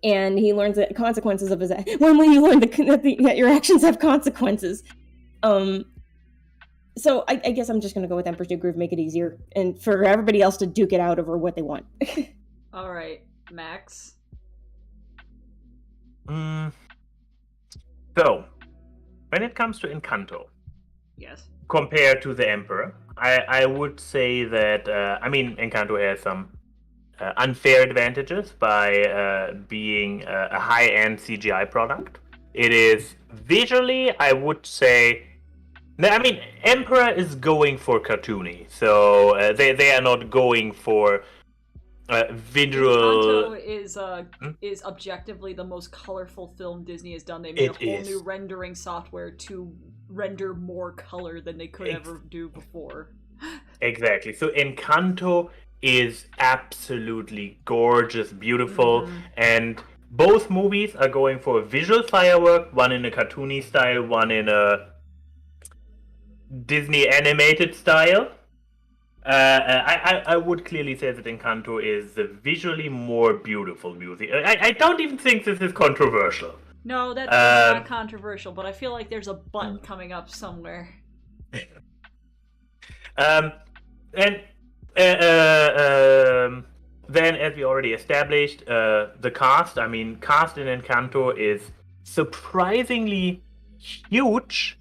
And he learns the consequences of his... When will you learn that your actions have consequences? So I guess I'm just going to go with Emperor's New Groove, make it easier, and for everybody else to duke it out over what they want. All right, Max. So, when it comes to Encanto, yes, compared to the Emperor, I would say that Encanto has some unfair advantages by being a high-end CGI product. It is visually, I would say. Emperor is going for cartoony, so they are not going for visual. Encanto is objectively the most colorful film Disney has done. They made a whole new rendering software to render more color than they could ever do before. Exactly. So Encanto is absolutely gorgeous, beautiful, and both movies are going for a visual firework. One in a cartoony style, one in a Disney animated style. I would clearly say that Encanto is the visually more beautiful movie. I don't even think this is controversial. No, that's not controversial, but I feel like there's a but coming up somewhere. Then, as we already established, the cast. Cast in Encanto is surprisingly huge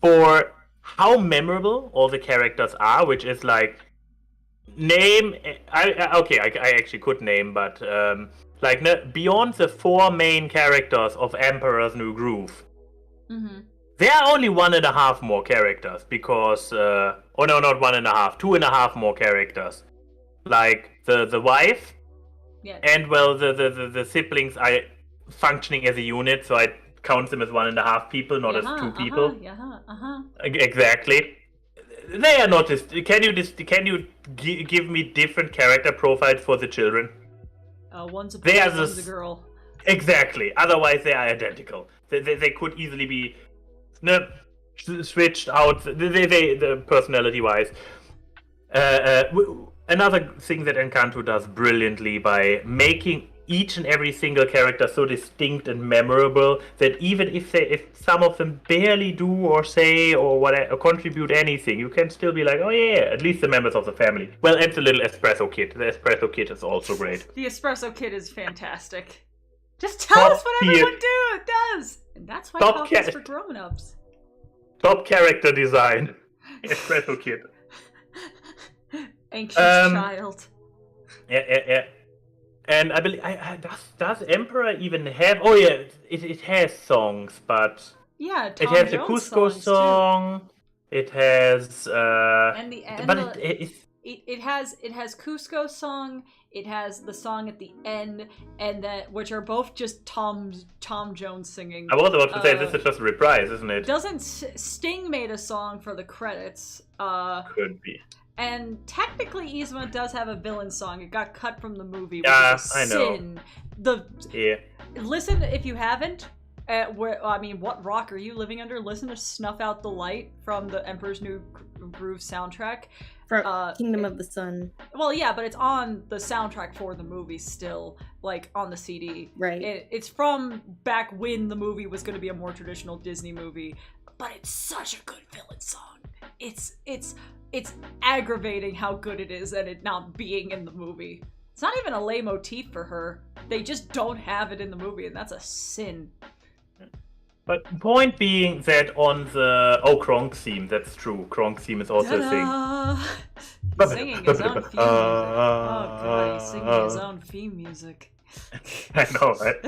for how memorable all the characters are, which is like I actually could name, but beyond the four main characters of Emperor's New Groove, there are only 1.5 more characters because not 1.5, 2.5 more characters, like the wife, and the siblings are functioning as a unit, so I count them as 1.5 people, not as 2 people. Exactly. They are not just. Can you give me different character profiles for the children? One's a boy, one's a girl. Exactly. Otherwise, they are identical. They could easily be switched out. The personality-wise. Another thing that Encanto does brilliantly by making each and every single character so distinct and memorable that even if some of them barely do or say or whatever, or contribute anything, you can still be like, oh yeah, at least the members of the family. Well, and the little Espresso Kid. The Espresso Kid is also great. The Espresso Kid is fantastic. Just tell us what everyone does! And that's why coffee is for grown-ups. Top character design. Espresso Kid. Anxious child. Yeah. And I believe, does Emperor even have? Oh yeah, it has songs, but yeah, it has the Cusco song. Too. It has it has Cusco song. It has the song at the end, and which are both just Tom Jones singing. I was about to say this is just a reprise, isn't it? Doesn't Sting made a song for the credits? Could be. And technically, Yzma does have a villain song. It got cut from the movie, which is a sin. Yeah. Listen, if you haven't, What rock are you living under? Listen to Snuff Out the Light from the Emperor's New Groove soundtrack. From Kingdom of the Sun. Well, yeah, but it's on the soundtrack for the movie still, like on the CD. Right. It's from back when the movie was going to be a more traditional Disney movie, but it's such a good villain song. It's aggravating how good it is and it not being in the movie. It's not even a leitmotif for her. They just don't have it in the movie, and that's a sin. But point being that on the Kronk theme, that's true. Kronk theme is also a thing. He's singing his own theme music. Oh god, he's singing his own theme music. I know, right?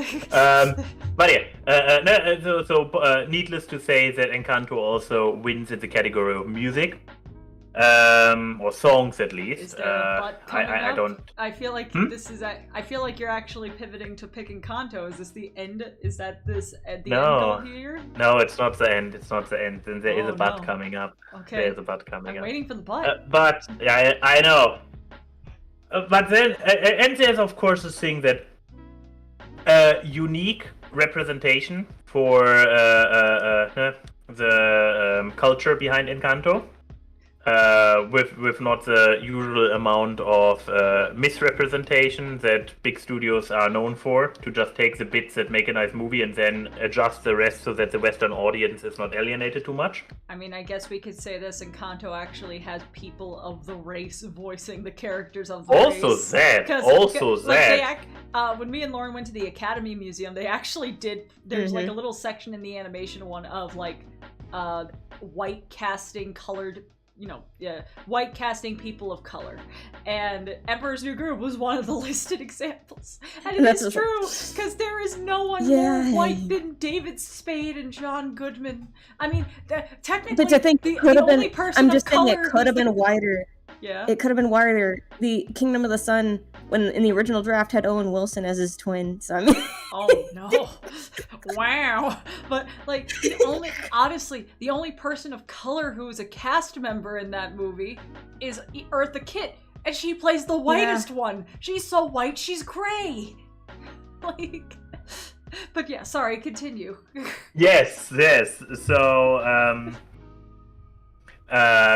But yeah, needless to say that Encanto also wins in the category of music. Or songs at least. Is there a butt coming I up? don't. I feel like this is. I feel like you're actually pivoting to pick Encanto. Is this the end? Is that the end goal here? No, it's not the end. It's not the end. Then there is a butt no. coming up. Okay. There's a butt coming I'm up. waiting for the butt. But yeah, I know. But then, and there's of course this thing that unique representation for the culture behind Encanto. With not the usual amount of misrepresentation that big studios are known for, to just take the bits that make a nice movie and then adjust the rest so that the Western audience is not alienated too much. I mean, I guess we could say this: Encanto actually has people of the race voicing the characters of the race. Also that. When me and Lauren went to the Academy Museum, they actually did. There's like a little section in the animation one of like white casting colored. White casting people of color, and Emperor's New Groove was one of the listed examples, and it is true because there is no one more white than David Spade and John Goodman. I mean, technically, but I think the could have only been. person I'm just of saying color it could have been wider. Yeah, it could have been wider. The Kingdom of the Sun, when in the original draft, had Owen Wilson as his twin. So I mean, oh no, wow! But like, honestly, the only person of color who is a cast member in that movie is Eartha Kitt, and she plays the whitest one. She's so white, she's gray. Like, but yeah, sorry, continue. Yes. So,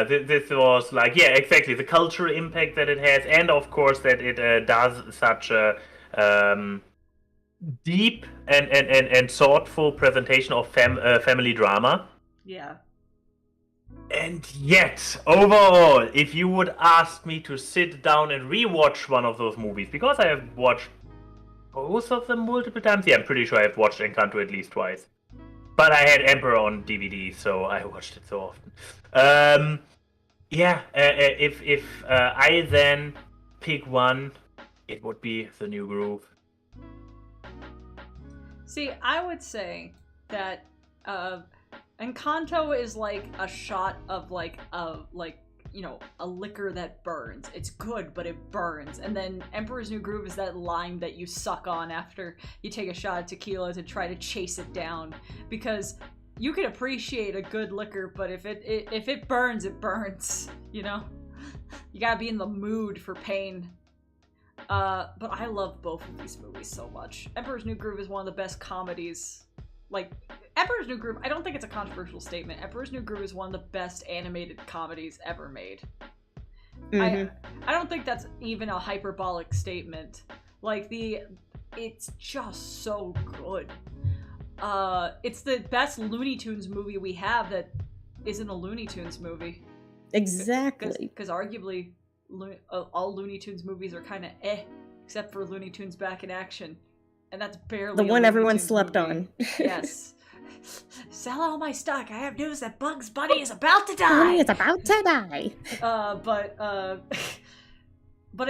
this was like, yeah, exactly, the cultural impact that it has, and of course that it does such a deep and thoughtful presentation of family drama. Yeah. And yet, overall, if you would ask me to sit down and rewatch one of those movies, because I have watched both of them multiple times, yeah, I'm pretty sure I've watched Encanto at least twice. But I had Emperor on DVD, so I watched it so often. If I then pick one, it would be The New Groove. See, I would say that Encanto is like a shot of a liquor that burns. It's good, but it burns. And then Emperor's New Groove is that lime that you suck on after you take a shot of tequila to try to chase it down. Because you can appreciate a good liquor, but if it burns, it burns. You know? You gotta be in the mood for pain. But I love both of these movies so much. Emperor's New Groove is one of the best comedies. Like, Emperor's New Groove, I don't think it's a controversial statement. Emperor's New Groove is one of the best animated comedies ever made. I don't think that's even a hyperbolic statement. Like, it's just so good. It's the best Looney Tunes movie we have that isn't a Looney Tunes movie. Exactly. Because arguably, all Looney Tunes movies are kind of except for Looney Tunes Back in Action. And that's barely the one everyone Tunes slept movie. on. Yes. Sell all my stock. I have news that Bugs Bunny is about to die. Bunny is about to die. But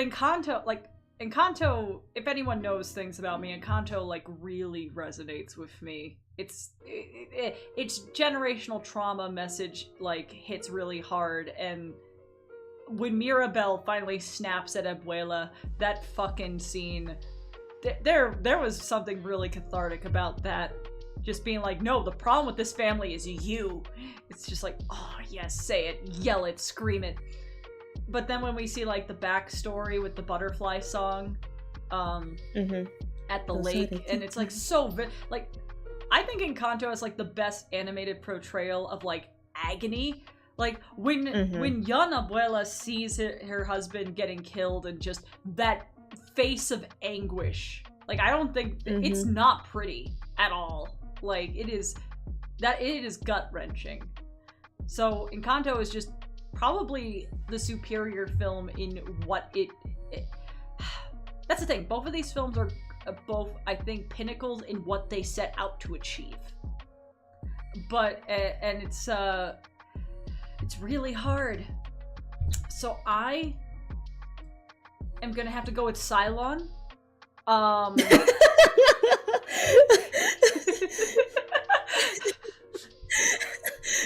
Encanto, if anyone knows things about me, Encanto like really resonates with me. It's generational trauma message like hits really hard, and when Mirabel finally snaps at Abuela, that fucking scene, there was something really cathartic about that. Just being like, no, the problem with this family is you. It's just like, oh yes, say it, yell it, scream it. But then when we see like the backstory with the butterfly song, at the lake, and it's like so like I think Encanto is like the best animated portrayal of like agony. Like when young Abuela sees her husband getting killed and just that face of anguish. Like I don't think it's not pretty at all. Like it is gut wrenching. So Encanto is just probably the superior film in what it that's the thing. Both of these films are both, I think, pinnacles in what they set out to achieve. But and it's really hard. So I am gonna have to go with Cylon.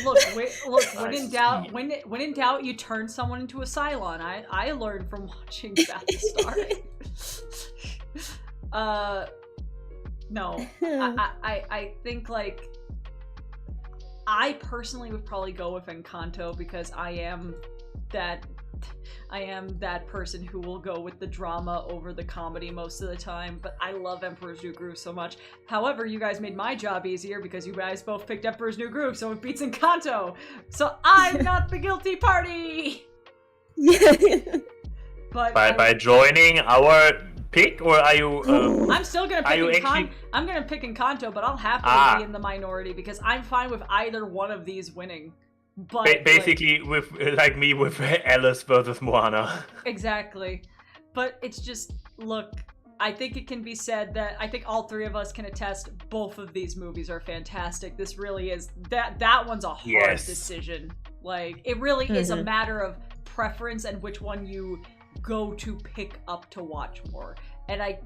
Look. When in doubt, you turn someone into a Cylon. I learned from watching Battlestar. No, I think like I personally would probably go with Encanto because I am that person who will go with the drama over the comedy most of the time, but I love Emperor's New Groove so much. However, you guys made my job easier because you guys both picked Emperor's New Groove, so it beats Encanto. So I'm not the guilty party! But by joining our pick, or are you... I'm still gonna pick I'm gonna pick Encanto, but I'll happily be in the minority because I'm fine with either one of these winning. But basically, with like me with Alice versus Moana. Exactly, but it's just look. I think it can be said that I think all three of us can attest both of these movies are fantastic. This really is that one's a hard decision. Like it really is a matter of preference and which one you go to pick up to watch more. And it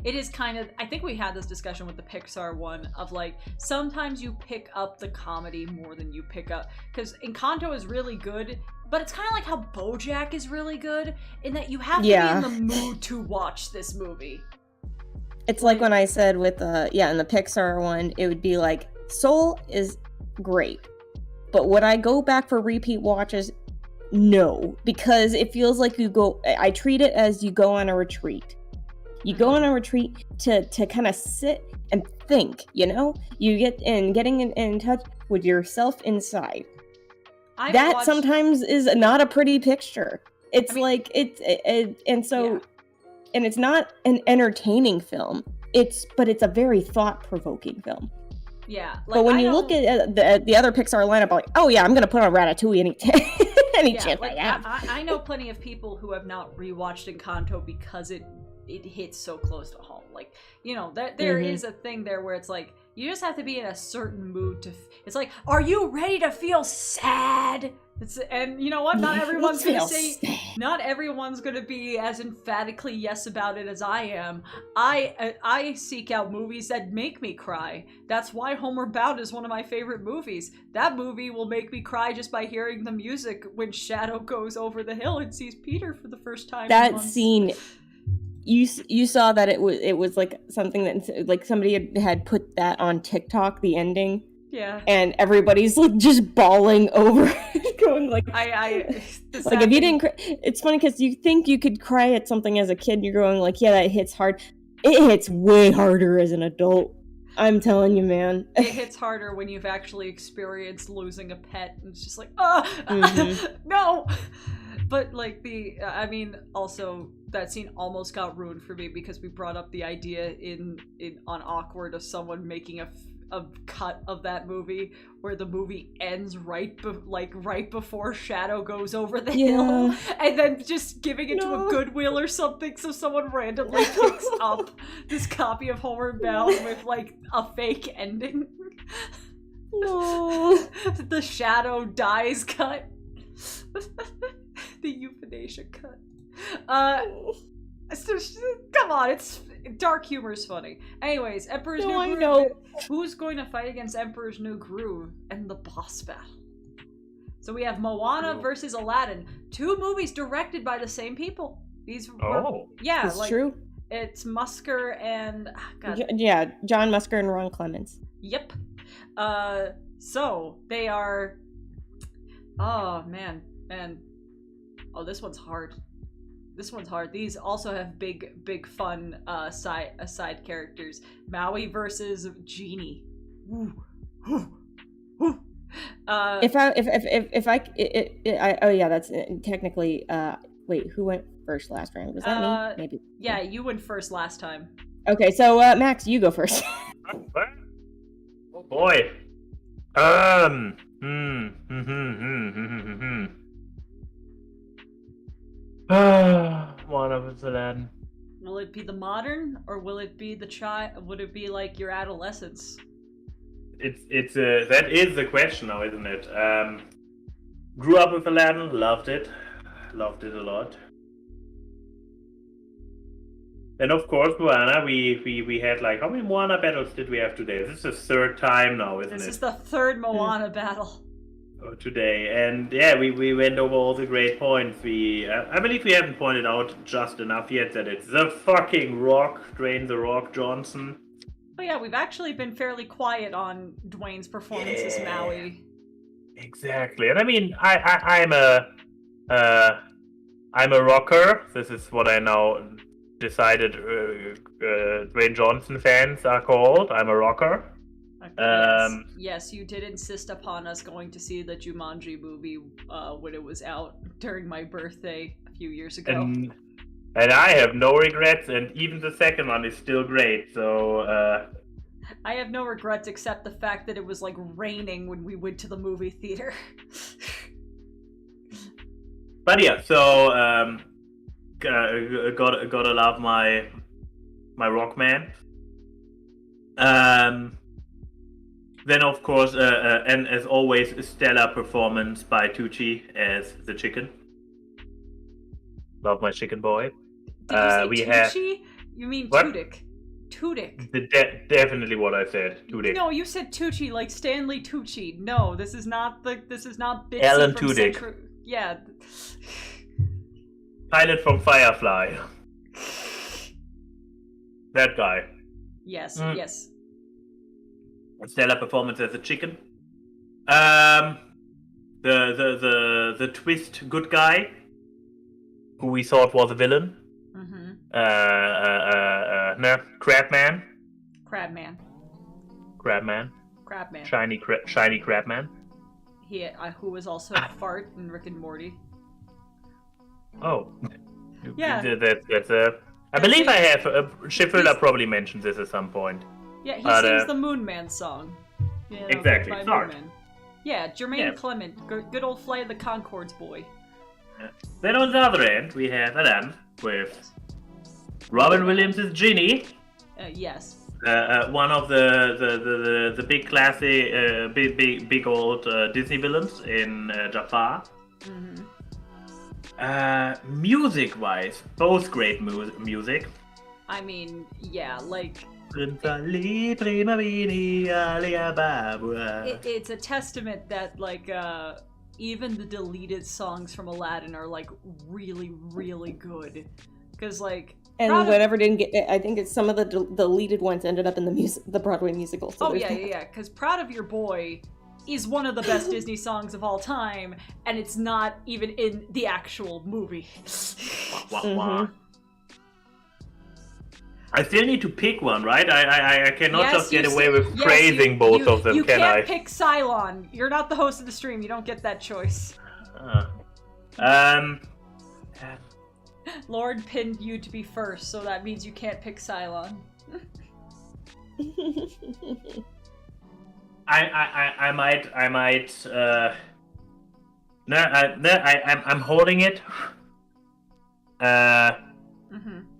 is kind of, I think we had this discussion with the Pixar one of like sometimes you pick up the comedy more than you pick up, because Encanto is really good, but it's kind of like how BoJack is really good in that you have to be in the mood to watch this movie. It's like when I said with in the Pixar one, it would be like Soul is great, but would I go back for repeat watches? No, because it feels like I treat it as you go on a retreat. You go on a retreat to kind of sit and think, you know? You getting in touch with yourself inside. Sometimes is not a pretty picture. It's and it's not an entertaining film. But it's a very thought-provoking film. Yeah. Like, but when you look at the other Pixar lineup, like, oh yeah, I'm gonna put on Ratatouille any chance I have. I know plenty of people who have not rewatched Encanto because it hits so close to home. Like, you know, there is a thing there where it's like you just have to be in a certain mood to. It's like, are you ready to feel sad? And you know what? Not everyone's gonna be as emphatically yes about it as I am. I seek out movies that make me cry. That's why Homeward Bound is one of my favorite movies. That movie will make me cry just by hearing the music when Shadow goes over the hill and sees Peter for the first time. That scene, you saw that it was like something that like somebody had put that on TikTok, the ending. Yeah. And everybody's like just bawling over it, going like like if you didn't it's funny because you think you could cry at something as a kid, you're going like, yeah, that hits hard. It hits way harder as an adult. I'm telling you, man. It hits harder when you've actually experienced losing a pet and it's just like, no. But like also that scene almost got ruined for me because we brought up the idea on Awkward of someone making a cut of that movie where the movie ends right before Shadow goes over the hill, and then just giving it to a Goodwill or something, so someone randomly picks up this copy of Homeward Bound with like a fake ending. No. The Shadow dies cut. The euthanasia cut. Come on, it's dark humor is funny. Anyways, Emperor's New Groove. I know. Who's going to fight against Emperor's New Groove and the boss battle? So we have Moana versus Aladdin, two movies directed by the same people. These that's true. It's Musker and John Musker and Ron Clements. Yep. So they are. Oh man. Oh, this one's hard. This one's hard. These also have big fun side characters. Maui versus Genie. Woo. Woo. Oh yeah, that's technically. Wait, who went first last round? Was that me? Maybe. Yeah, you went first last time. Okay, so Max, you go first. Oh boy. One of the land. Will it be the modern, or will it be the child? Would it be like your adolescence? That is the question now, isn't it? Grew up with Aladdin, loved it a lot. And of course, Moana, we had like, how many Moana battles did we have today? This is the third time now, isn't it? This is the third Moana battle. Today, and yeah, we went over all the great points. I believe we haven't pointed out just enough yet that it's the fucking Rock, Dwayne the Rock Johnson. Oh yeah, we've actually been fairly quiet on Dwayne's performance as Maui. Exactly, and I mean, I'm a rocker. This is what I now decided Dwayne Johnson fans are called. I'm a rocker. Okay, yes, you did insist upon us going to see the Jumanji movie when it was out during my birthday a few years ago. And I have no regrets, and even the second one is still great, so... I have no regrets except the fact that it was, like, raining when we went to the movie theater. But yeah, so, gotta love my Rockman. Then, of course, and as always, a stellar performance by Tucci as the chicken. Love my chicken boy. Did you say Tucci? You mean what? Tudyk. Tudyk. Definitely what I said. Tudyk. No, you said Tucci like Stanley Tucci. No, this is not Bitsy Alan from Tudyk. Yeah. Pilot from Firefly. That guy. Yes, yes. A stellar performance as a chicken. The twist good guy, who we thought was a villain. Crabman. Shiny Crabman. Who was also Fart in Rick and Morty. Oh. Yeah. That's I believe I have. Schiffeler probably mentioned this at some point. Yeah, he sings the Moon Man song. You know, exactly. by Moon Man. Yeah, Jermaine Clement, good old Flight of the Conchords boy. Yeah. Then on the other end, we have Adam with Robin Williams' Genie. Yes. One of the big classic, big old Disney villains in Jafar. Music-wise, both great music. I mean, yeah, like... It's a testament that, like, even the deleted songs from Aladdin are, like, really, really good. Because, like... And whatever didn't get... I think it's some of the deleted ones ended up in the Broadway musical. So yeah. Because Proud of Your Boy is one of the best Disney songs of all time, and it's not even in the actual movie. I still need to pick one, right? I cannot just get away with praising both of them, can I? You can't pick Cylon. You're not the host of the stream. You don't get that choice. Lord pinned you to be first, so that means you can't pick Cylon. I might. I'm holding it.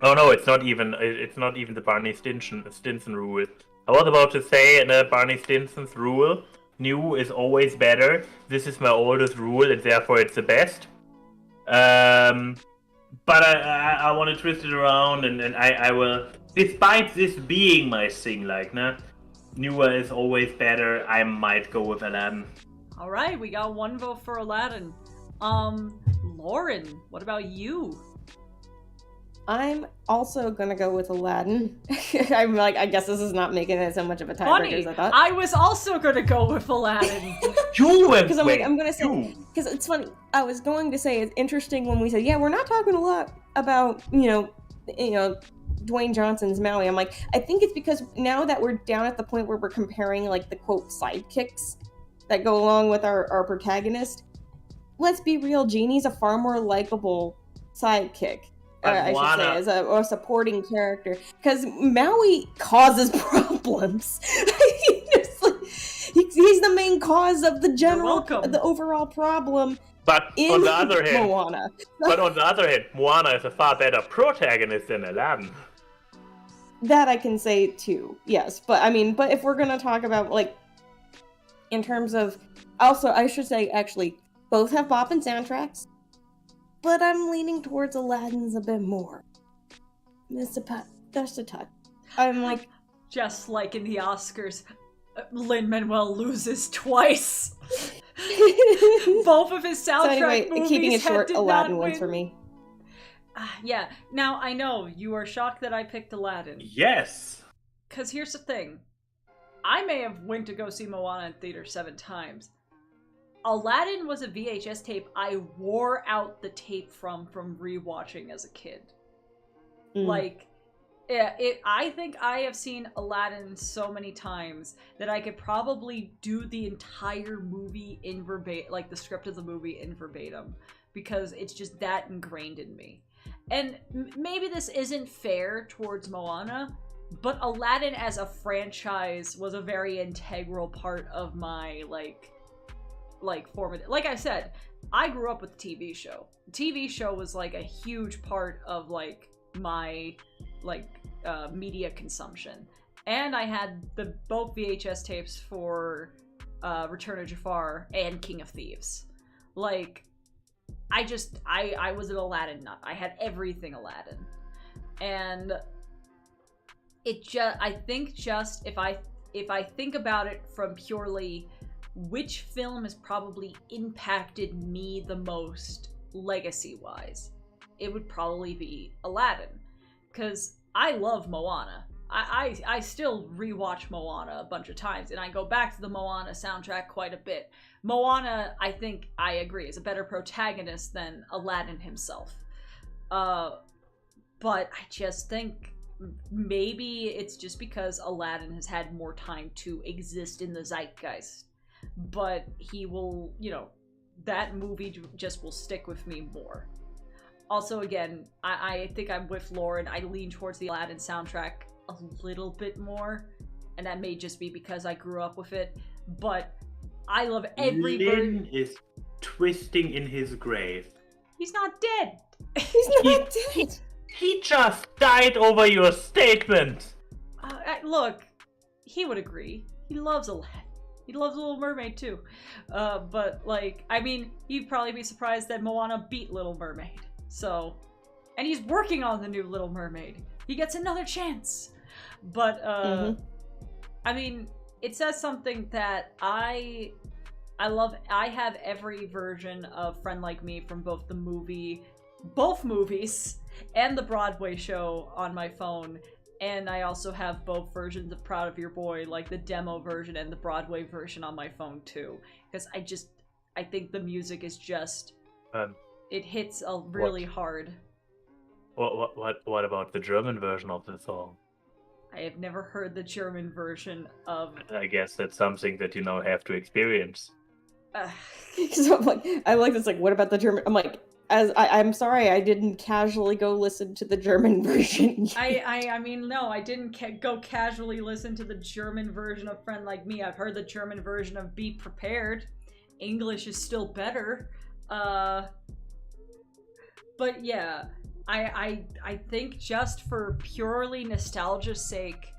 Oh no, it's not even the Barney Stinson rule. I was about to say Barney Stinson's rule: new is always better. This is my oldest rule, and therefore it's the best. But I want to twist it around, and I will, despite this being my thing, like, newer is always better, I might go with Aladdin. Alright, we got one vote for Aladdin. Lauren, what about you? I'm also gonna go with Aladdin. I'm like, I guess this is not making it so much of a tiebreaker as I thought. I was also gonna go with Aladdin. You went Because I'm gonna say, because it's funny. I was going to say it's interesting when we said, yeah, we're not talking a lot about Dwayne Johnson's Maui. I'm like, I think it's because now that we're down at the point where we're comparing like the quote sidekicks that go along with our protagonist. Let's be real, Genie's a far more likable sidekick. I should say, as a supporting character, because Maui causes problems. He's the main cause of the overall problem. But on the other hand, Moana. Moana is a far better protagonist than Aladdin. That I can say too, yes. But I mean, if we're gonna talk about like, in terms of, also I should say actually, both have boppin' soundtracks, but I'm leaning towards Aladdin's a bit more. Just a touch. I'm like, just like in the Oscars, Lin-Manuel loses twice. Both of his soundtrack so anyway, movies keeping it short, did Aladdin not wins win. for me. Yeah. Now I know you are shocked that I picked Aladdin. Yes. Because here's the thing. I may have went to go see Moana in theater 7 times. Aladdin was a VHS tape I wore out the tape from rewatching as a kid. Like, I think I have seen Aladdin so many times that I could probably do the entire movie in verbatim, like the script of the movie in verbatim, because it's just that ingrained in me. And maybe this isn't fair towards Moana, but Aladdin as a franchise was a very integral part of my, like formative. Like I said, I grew up with the TV show. The TV show was, like, a huge part of, like, my, like, media consumption. And I had both VHS tapes for Return of Jafar and King of Thieves. Like, I was an Aladdin nut. I had everything Aladdin. And I think if I think about it from purely which film has probably impacted me the most legacy-wise, it would probably be Aladdin. Because I love Moana. I still rewatch Moana a bunch of times, and I go back to the Moana soundtrack quite a bit. Moana, I think, I agree, is a better protagonist than Aladdin himself. But I just think maybe it's just because Aladdin has had more time to exist in the zeitgeist. But he will, that movie just will stick with me more. Also, again, I think I'm with Lauren. I lean towards the Aladdin soundtrack a little bit more, and that may just be because I grew up with it, but I love every Lin is twisting in his grave. He's not dead! He's not dead! He just died over your statement! Look, he would agree. He loves Aladdin. He loves Little Mermaid too. But, like, I mean, you'd probably be surprised that Moana beat Little Mermaid. So, and he's working on the new Little Mermaid. He gets another chance. But, I mean, it says something that I love. I have every version of Friend Like Me from both movies, and the Broadway show on my phone. And I also have both versions of Proud of Your Boy, like the demo version and the Broadway version on my phone too. Because I think the music is just, it hits really hard. What about the German version of the song? I have never heard the German version of... I guess that's something that you now have to experience. So I'm like, I like this, like, what about the German? I'm like, I'm sorry, I didn't casually go listen to the German version. I mean, no, I didn't go casually listen to the German version of Friend Like Me. I've heard the German version of Be Prepared. English is still better. But yeah, I think just for purely nostalgia's sake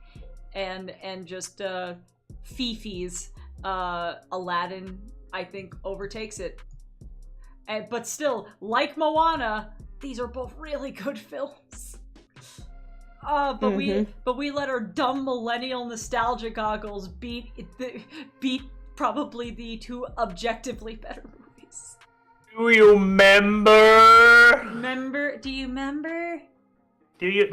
and just Fifi's, Aladdin, I think, overtakes it. But still, like Moana, these are both really good films. But we let our dumb millennial nostalgia goggles beat probably the two objectively better movies. Do you remember? Do you remember? Do you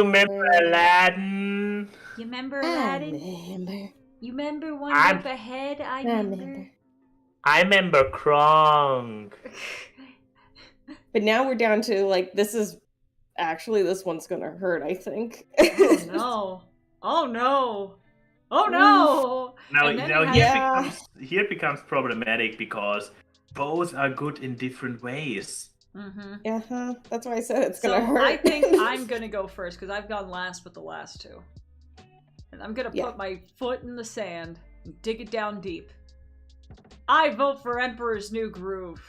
remember Aladdin? You remember Aladdin? I remember. You remember One Step Ahead? I remember. I remember Kronk. But now we're down to like this one's gonna hurt, I think. Oh no! Oh no! Oh no! Now, And then now it here, has- here it becomes problematic because both are good in different ways. Mm-hmm. That's why I said it's So gonna hurt. I think I'm gonna go first because I've gone last with the last two, and I'm gonna put my foot in the sand and dig it down deep. I vote for Emperor's New Groove.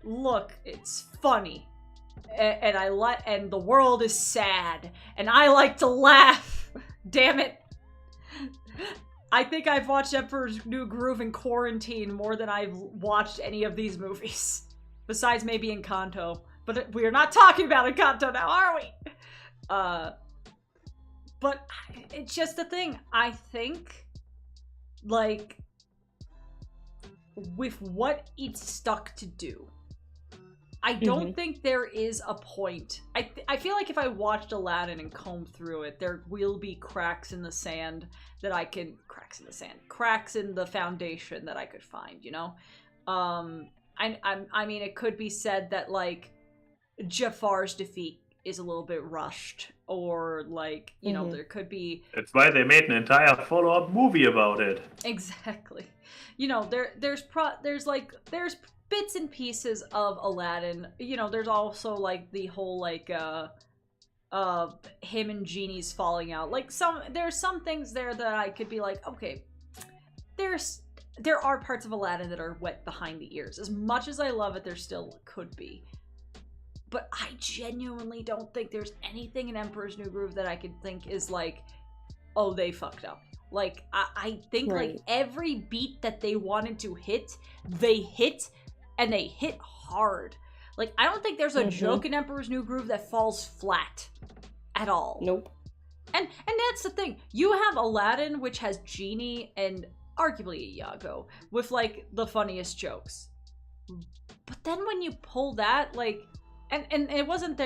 Look, it's funny, and the world is sad, and I like to laugh. Damn it! I think I've watched Emperor's New Groove in quarantine more than I've watched any of these movies. Besides maybe Encanto. But we're not talking about Encanto now, are we? But it's just the thing. I think, like, with what it's stuck to do, I don't think there is a point. I feel like if I watched Aladdin and combed through it, there will be cracks in the sand that I can... Cracks in the foundation that I could find, you know? I mean, it could be said that, like, Jafar's defeat is a little bit rushed, or, like, you know, there could be... That's why they made an entire follow-up movie about it. Exactly. You know, there's bits and pieces of Aladdin. You know, there's also, like, the whole, like, him and Genie's falling out. Like, there's some things there that I could be like, okay, there are parts of Aladdin that are wet behind the ears. As much as I love it, there still could be. But I genuinely don't think there's anything in Emperor's New Groove that I could think is like, oh, they fucked up. Like, I think, like, every beat that they wanted to hit, they hit, and they hit hard. Like, I don't think there's a joke in Emperor's New Groove that falls flat at all. Nope. And that's the thing. You have Aladdin, which has Genie and arguably Iago with, like, the funniest jokes. But then when you pull that, like, and it wasn't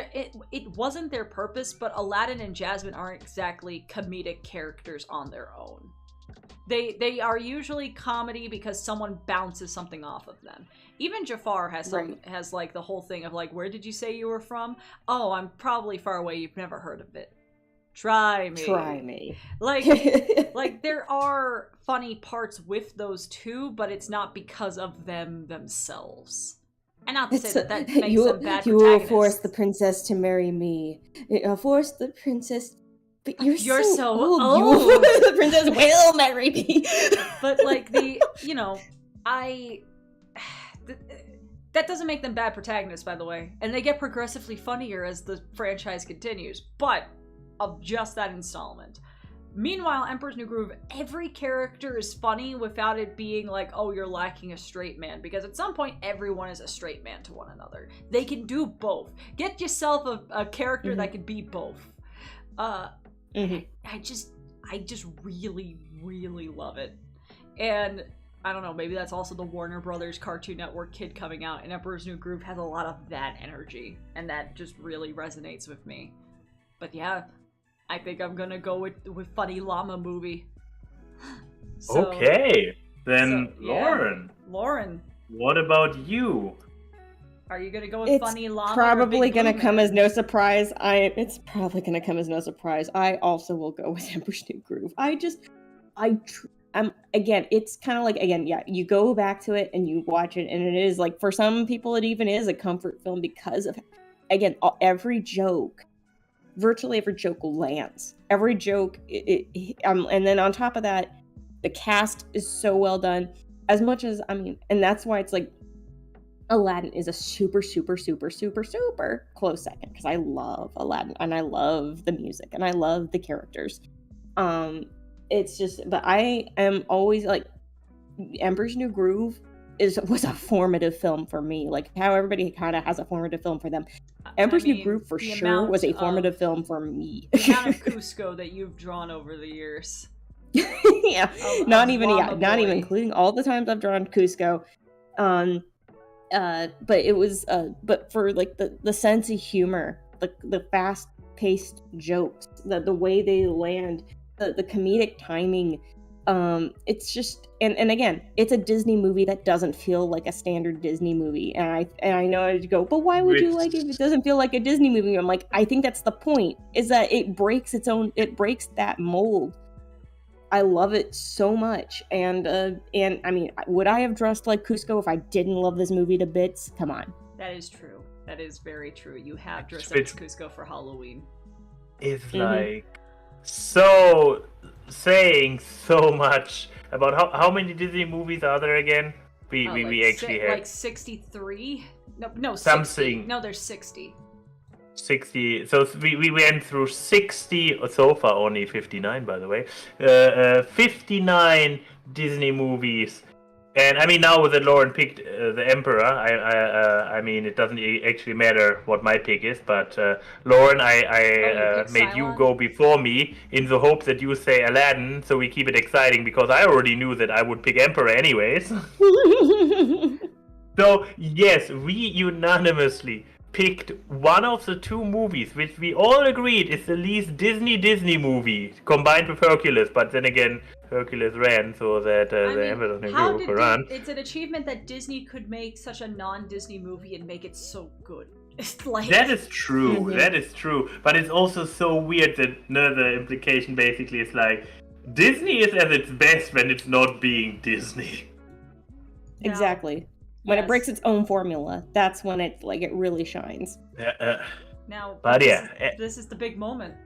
their purpose, but Aladdin and Jasmine aren't exactly comedic characters on their own. They are usually comedy because someone bounces something off of them. Even Jafar has like the whole thing of like, where did you say you were from? Oh, I'm probably far away. You've never heard of it. Try me. Like there are funny parts with those two, but it's not because of them themselves. And not to say that makes them bad protagonists. You will force the princess to marry me. Force the princess... But you're so old. The princess will marry me. But, like, that doesn't make them bad protagonists, by the way. And they get progressively funnier as the franchise continues. But of just that installment. Meanwhile, Emperor's New Groove, every character is funny without it being like, oh, you're lacking a straight man. Because at some point, everyone is a straight man to one another. They can do both. Get yourself a character that can be both. I just really, really love it. And I don't know, maybe that's also the Warner Brothers Cartoon Network kid coming out, and Emperor's New Groove has a lot of that energy, and that just really resonates with me. But yeah, I think I'm gonna go with Funny Llama Movie. Okay, then Lauren, what about you? Are you gonna go with Funny Llama? It's probably gonna come as no surprise. It's probably gonna come as no surprise. I also will go with Emperor's New Groove. Again, it's kind of like, you go back to it and you watch it, and it is like, for some people, it even is a comfort film because of, again, virtually every joke lands. Every joke, and then on top of that, the cast is so well done. As much as, and that's why it's like, Aladdin is a super, super, super, super, super close second, because I love Aladdin, and I love the music, and I love the characters. It's just, but I am always like, Emperor's New Groove was a formative film for me. Like how everybody kind of has a formative film for them. Emperor's New Groove for sure was a formative film for me. The amount of Cusco that you've drawn over the years. Not even including all the times I've drawn Cusco. But it was, but for like the sense of humor, the fast-paced jokes, the way they land, the comedic timing, It's just, and again, it's a Disney movie that doesn't feel like a standard Disney movie, and I know I'd go, but why would you like it if it doesn't feel like a Disney movie? I'm like, I think that's the point, is that it breaks that mold. I love it so much, and I mean, would I have dressed like Cusco if I didn't love this movie to bits? Come on. That is true. That is very true. You have dressed up as Cusco for Halloween. It's like so saying so much about how many Disney movies are there again? We actually have like 63. No, 60. Something. No, there's 60. 60. So we went through 60, so far only 59, by the way. 59 Disney movies. And I mean, now that Lauren picked the Emperor, I mean, it doesn't actually matter what my pick is, but Lauren, I made Cylon? you go before me in the hope that you say Aladdin, so we keep it exciting, because I already knew that I would pick Emperor anyways. So, yes, we unanimously picked one of the two movies which we all agreed is the least Disney movie, combined with Hercules, but then again, Hercules ran so that the Emperor Group ran. It's an achievement that Disney could make such a non-Disney movie and make it so good. It's like... That is true, that is true, but it's also so weird that the implication basically is like, Disney is at its best when it's not being Disney. Exactly. When it breaks its own formula, that's when it really shines. Now, but this is the big moment.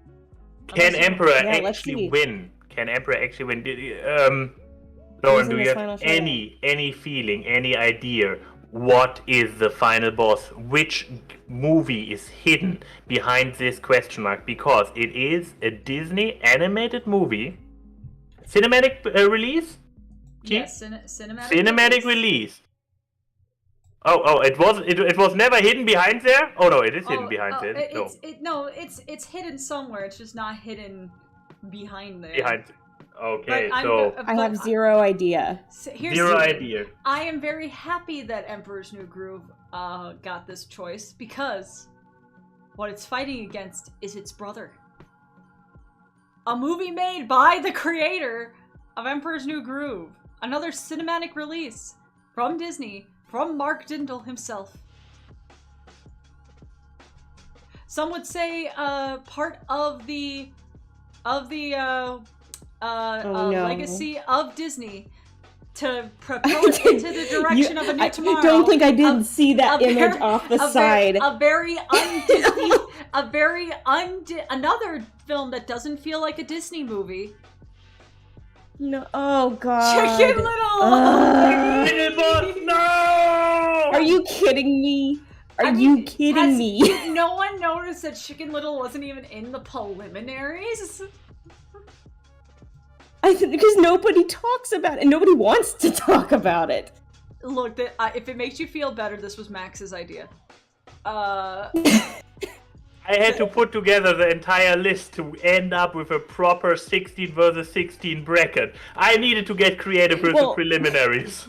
Can Emperor actually win? Can Emperor actually win? Lauren, do you have any feeling, any idea what is the final boss? Which movie is hidden behind this question mark? Because it is a Disney animated movie. Cinematic release? Yes, cinematic. Cinematic release. Oh! It was never hidden behind there. Oh no, it is hidden behind there. It's hidden somewhere. It's just not hidden behind there. Okay, I have zero idea. Zero idea. I am very happy that Emperor's New Groove got this choice, because what it's fighting against is its brother. A movie made by the creator of Emperor's New Groove. Another cinematic release from Disney, from Mark Dindal himself. Some would say part of the legacy of Disney to propel it into the direction of a new tomorrow. I don't think I didn't see that image off the side. Another film that doesn't feel like a Disney movie. No, oh god. Chicken Little! No! Are you kidding me? Are you kidding me? Did no one notice that Chicken Little wasn't even in the preliminaries? Because nobody talks about it, and nobody wants to talk about it. Look, if it makes you feel better, this was Max's idea. I had to put together the entire list to end up with a proper 16 versus 16 bracket. I needed to get creative with the preliminaries.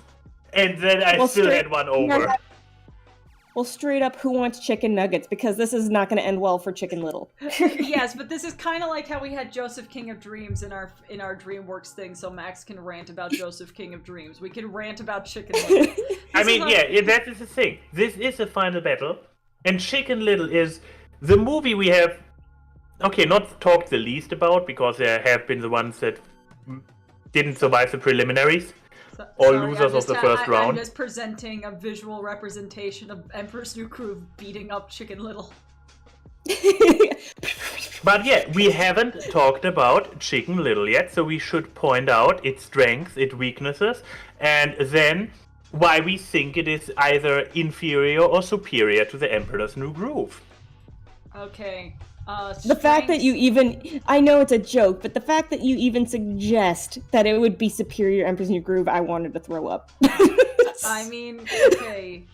And then I still had one over. Well, straight up, who wants chicken nuggets? Because this is not going to end well for Chicken Little. Yes, but this is kind of like how we had Joseph King of Dreams in our DreamWorks thing, so Max can rant about Joseph King of Dreams. We can rant about Chicken Little. I mean, that is the thing. This is a final battle, and Chicken Little is the movie we have, not talked the least about, because there have been the ones that didn't survive the preliminaries. Losers of the first round. I'm just presenting a visual representation of Emperor's New Groove beating up Chicken Little. But we haven't talked about Chicken Little yet, so we should point out its strengths, its weaknesses, and then why we think it is either inferior or superior to the Emperor's New Groove. Okay. The fact that you even, I know it's a joke, but the fact that you even suggest that it would be superior to Emperor's New Groove, I wanted to throw up. I mean, okay.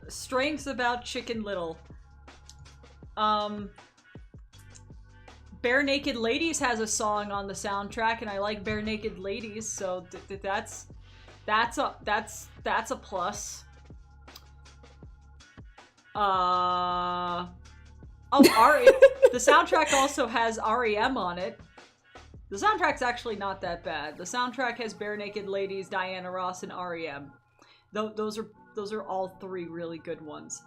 Strengths about Chicken Little. Bare Naked Ladies has a song on the soundtrack, and I like Bare Naked Ladies, so that's a plus. The soundtrack also has REM on it. The soundtrack's actually not that bad. The soundtrack has Bare Naked Ladies, Diana Ross, and R.E.M. Those are all three really good ones.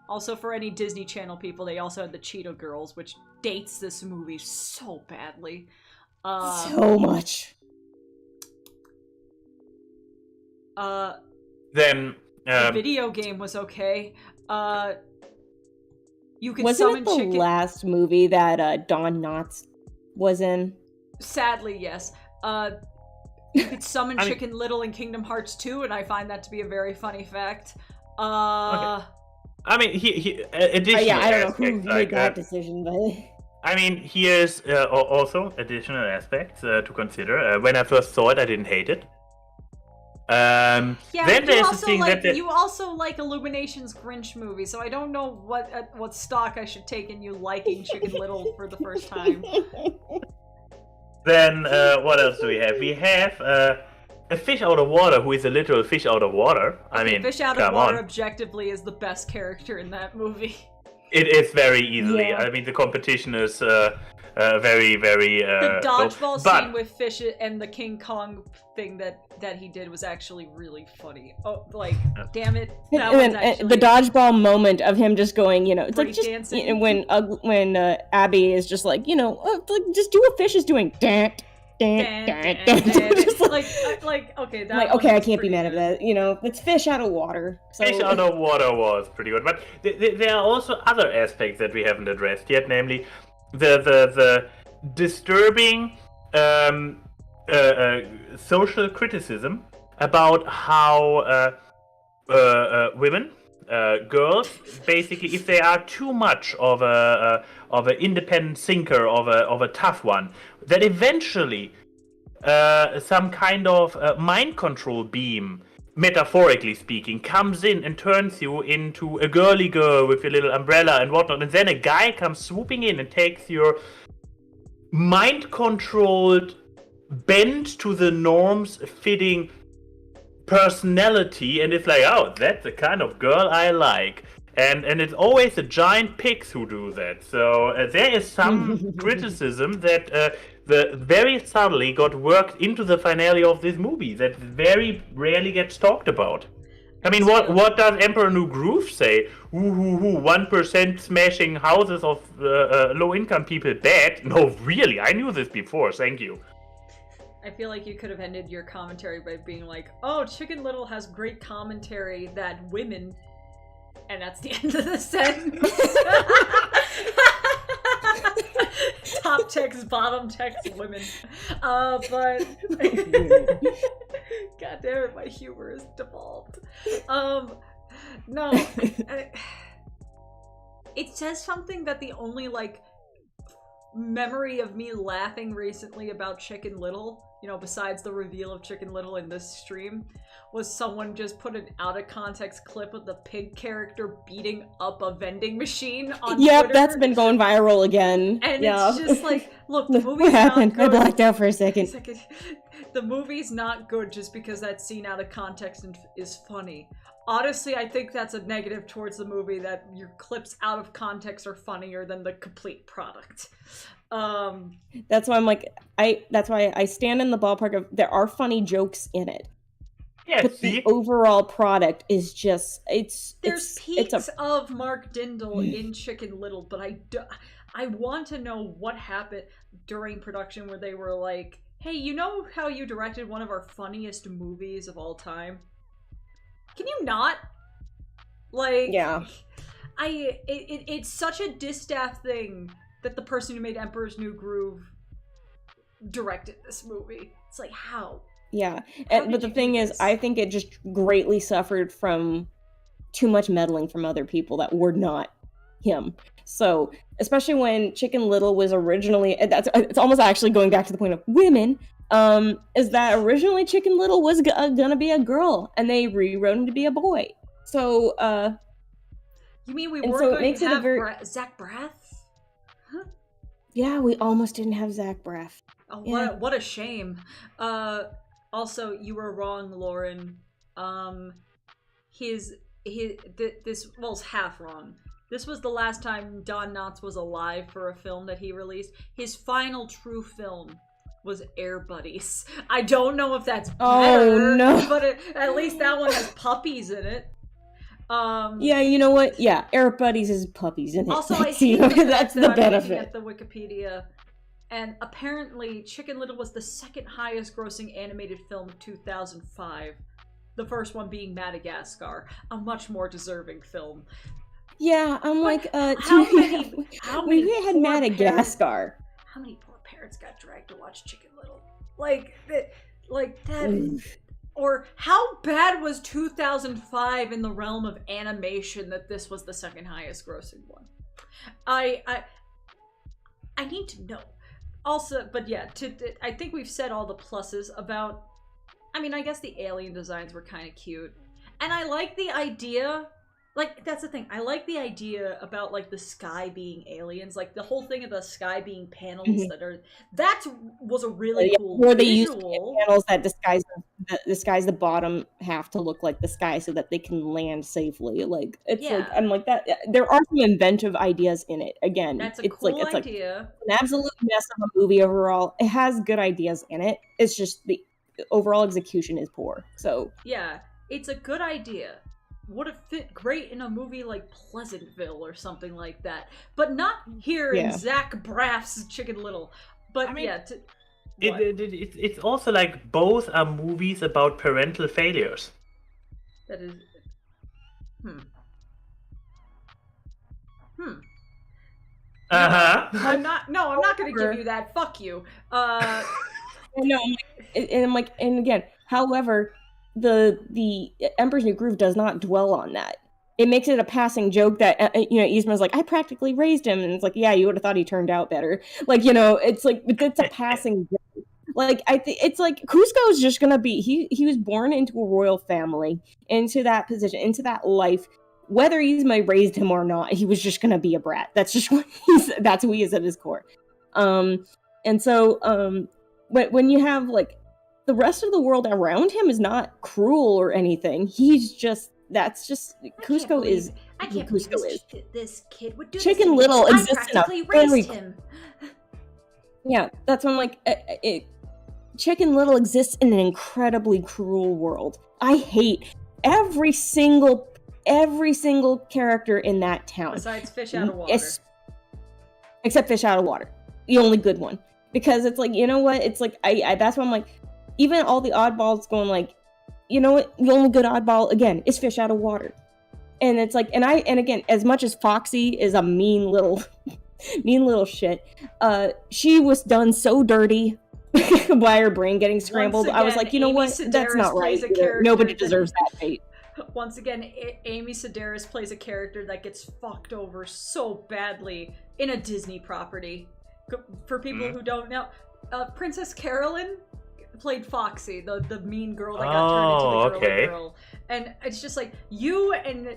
Also, for any Disney Channel people, they also had the Cheetah Girls, which dates this movie so badly. So much. Then the video game was okay. You could Wasn't summon it the chicken. last movie that Don Knotts was in? Sadly, yes. You could summon Chicken Little in Kingdom Hearts 2, and I find that to be a very funny fact. Okay. I mean, he additional yeah, I don't know aspects, who made that decision, but... I mean, here's also additional aspects to consider. When I first saw it, I didn't hate it. Yeah, then you there's also the thing like that you also like Illumination's Grinch movie, so I don't know what stock I should take in you liking Chicken Little for the first time. Then what else do we have? We have a fish out of water who is a literal fish out of water. I mean, Fish Out of come Water on. objectively is the best character in that movie. It is very easily. Yeah. I mean, the competition is very, very. The dodgeball low. scene with Fish and the King Kong thing that he did was actually really funny. Oh, like, damn it, that was actually the dodgeball moment of him just going, it's like break just dancing. when Abby is just like, like just do what Fish is doing. Just like okay, that like, one okay, I was can't be pretty mad at good. that. It's fish out of water. So. Fish out of water was pretty good, but there are also other aspects that we haven't addressed yet, namely the disturbing social criticism about how women, girls, basically, if they are too much of an independent thinker, of a tough one, that eventually some kind of mind control beam, metaphorically speaking, comes in and turns you into a girly girl with your little umbrella and whatnot, and then a guy comes swooping in and takes your mind-controlled, bent to the norms fitting personality, and it's like, oh, that's the kind of girl I like. And it's always the giant pigs who do that. So there is some criticism that the very subtly got worked into the finale of this movie that very rarely gets talked about. I mean, what does Emperor New Groove say? 1% smashing houses of low-income people bad? No, really, I knew this before, thank you. I feel like you could have ended your commentary by being like, oh, Chicken Little has great commentary that women... And that's the end of the sentence. Top text, bottom text, women. But God damn it, my humor is devolved. No, it says something that the only memory of me laughing recently about Chicken Little, besides the reveal of Chicken Little in this stream, was someone just put an out-of-context clip of the pig character beating up a vending machine on Yep, Twitter. that's been going viral again. And yeah. it's just like, look, the movie's what happened? not good. I blacked out for a second. The movie's not good just because that scene out of context is funny. Honestly, I think that's a negative towards the movie, that your clips out of context are funnier than the complete product. That's why I'm like, that's why I stand in the ballpark of there are funny jokes in it. Yeah, but the overall product is just there's peaks of Mark Dindal in Chicken Little, but I want to know what happened during production where they were like, hey, you know how you directed one of our funniest movies of all time? Can you not? Yeah. It's such a distaff thing that the person who made Emperor's New Groove directed this movie. It's like, how? Yeah, but the thing is, I think it just greatly suffered from too much meddling from other people that were not him. So, especially when Chicken Little was originally, it's almost actually going back to the point of women, is that originally Chicken Little was gonna be a girl, and they rewrote him to be a boy. So, you mean we weren't going to have Zach Braff? Huh? Yeah, we almost didn't have Zach Braff. Oh, what a shame. Also, you were wrong, Lauren. This is half wrong. This was the last time Don Knotts was alive for a film that he released. His final true film was Air Buddies. I don't know if that's Oh, better, no. but at least that one has puppies in it. Yeah, you know what? Yeah, Air Buddies is puppies in it. Also, I That's, hate you know, the fact that's that the I'm looking benefit. at the Wikipedia, and apparently Chicken Little was the second highest grossing animated film of 2005. The first one being Madagascar, a much more deserving film. Yeah, I'm like, how many we had poor Madagascar. How many poor parents got dragged to watch Chicken Little? Like that. Or how bad was 2005 in the realm of animation that this was the second highest grossing one? I need to know. Also, but yeah, I think we've said all the pluses about. I mean, I guess the alien designs were kind of cute, and I like the idea. Like, that's the thing. I like the idea about, like, the sky being aliens. Like, the whole thing of the sky being panels that was a really cool where they visual. use panels that disguise the bottom half to look like the sky so that they can land safely. Like, it's like, I'm like that. There are some inventive ideas in it. Again, That's a it's cool like, it's idea. Like an absolute mess of a movie overall. It has good ideas in it. It's just the overall execution is poor. So yeah, it's a good idea. Would have fit great in a movie like Pleasantville or something like that, but not here in Zach Braff's Chicken Little. But I mean, it's also like both are movies about parental failures. That is, I'm not going to give you that. Fuck you. No, and again, however, the Emperor's New Groove does not dwell on that. It makes it a passing joke that Eastman's like, I practically raised him, and it's like, yeah, you would have thought he turned out better. Like, it's like it's a passing joke. Like, I think it's like Cusco is just gonna be he was born into a royal family, into that position, into that life. Whether Yzma raised him or not, he was just gonna be a brat. That's just what that's who he is at his core. And so when you have like the rest of the world around him is not cruel or anything. That's just Cusco is. I can't believe this kid would do Chicken this. Little I exists practically in a raised him. Yeah, that's when I'm like, Chicken Little exists in an incredibly cruel world. I hate every single character in that town. Besides Fish Out of Water. Except Fish Out of Water. The only good one. Because it's like, you know what? It's like, I that's why I'm like, even all the oddballs going like, you know what? The only good oddball, again, is Fish Out of Water. And it's like, and again, as much as Foxy is a mean little shit, she was done so dirty by her brain getting scrambled. Again, I was like, you know Amy what? Sedaris That's not right. Nobody deserves that fate. Once again, Amy Sedaris plays a character that gets fucked over so badly in a Disney property. For people who don't know, Princess Carolyn played Foxy, the mean girl that got turned into the girly girl. And it's just like, you and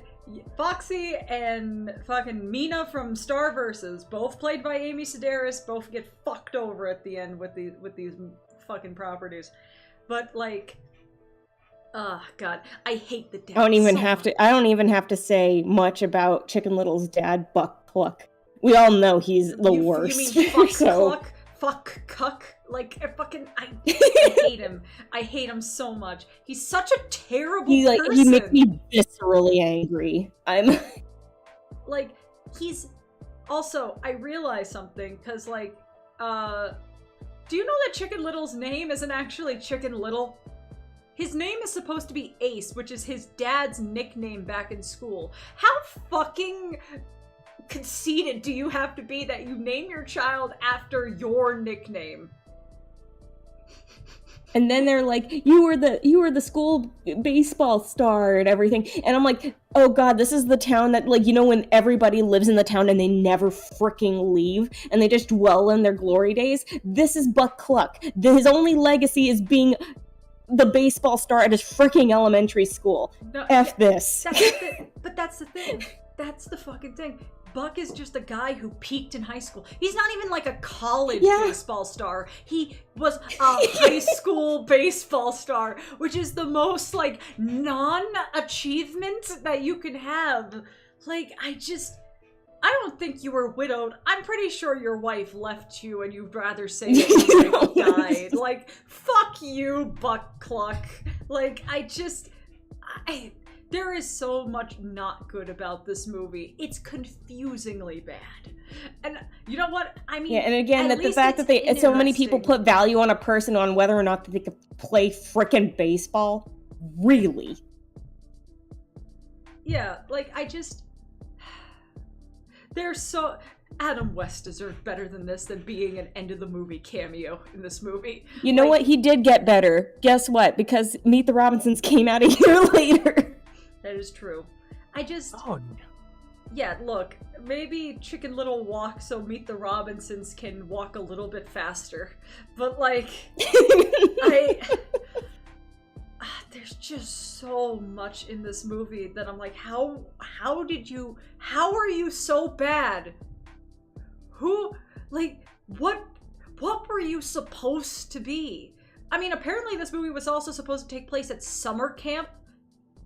Foxy and fucking Mina from Starverses, both played by Amy Sedaris, both get fucked over at the end with these fucking properties. But like, oh god, I hate the dad. I don't even have to say much about Chicken Little's dad, Buck Cluck. We all know he's the worst. You mean fuck cluck? Fuck cuck? Like, I hate him. I hate him so much. He's such a terrible person. He makes me viscerally angry. I'm like, he's also, I realized something, because like, do you know that Chicken Little's name isn't actually Chicken Little? His name is supposed to be Ace, which is his dad's nickname back in school. How fucking conceited do you have to be that you name your child after your nickname? And then they're like, you were the school baseball star and everything. And I'm like, oh god, this is the town that, like, when everybody lives in the town and they never freaking leave and they just dwell in their glory days. This is Buck Cluck. His only legacy is being the baseball star at his freaking elementary school. No, this. But that's the thing. That's the fucking thing. Buck is just a guy who peaked in high school. He's not even like a college baseball star. He was a high school baseball star, which is the most like non-achievement that you can have. Like, I don't think you were widowed. I'm pretty sure your wife left you and you'd rather say that your wife died. Like, fuck you, Buck Cluck. Like, there is so much not good about this movie. It's confusingly bad. And you know what? I mean, yeah, and again, that the fact that so many people put value on a person on whether or not they could play frickin' baseball, really? Yeah, like, there's so... Adam West deserved better than this, than being an end-of-the-movie cameo in this movie. You know what? He did get better. Guess what? Because Meet the Robinsons came out a year later. That is true. Oh, no. Yeah, look, maybe Chicken Little walk so Meet the Robinsons can walk a little bit faster. But, like, there's just so much in this movie that I'm like, how are you so bad? What were you supposed to be? I mean, apparently this movie was also supposed to take place at summer camp,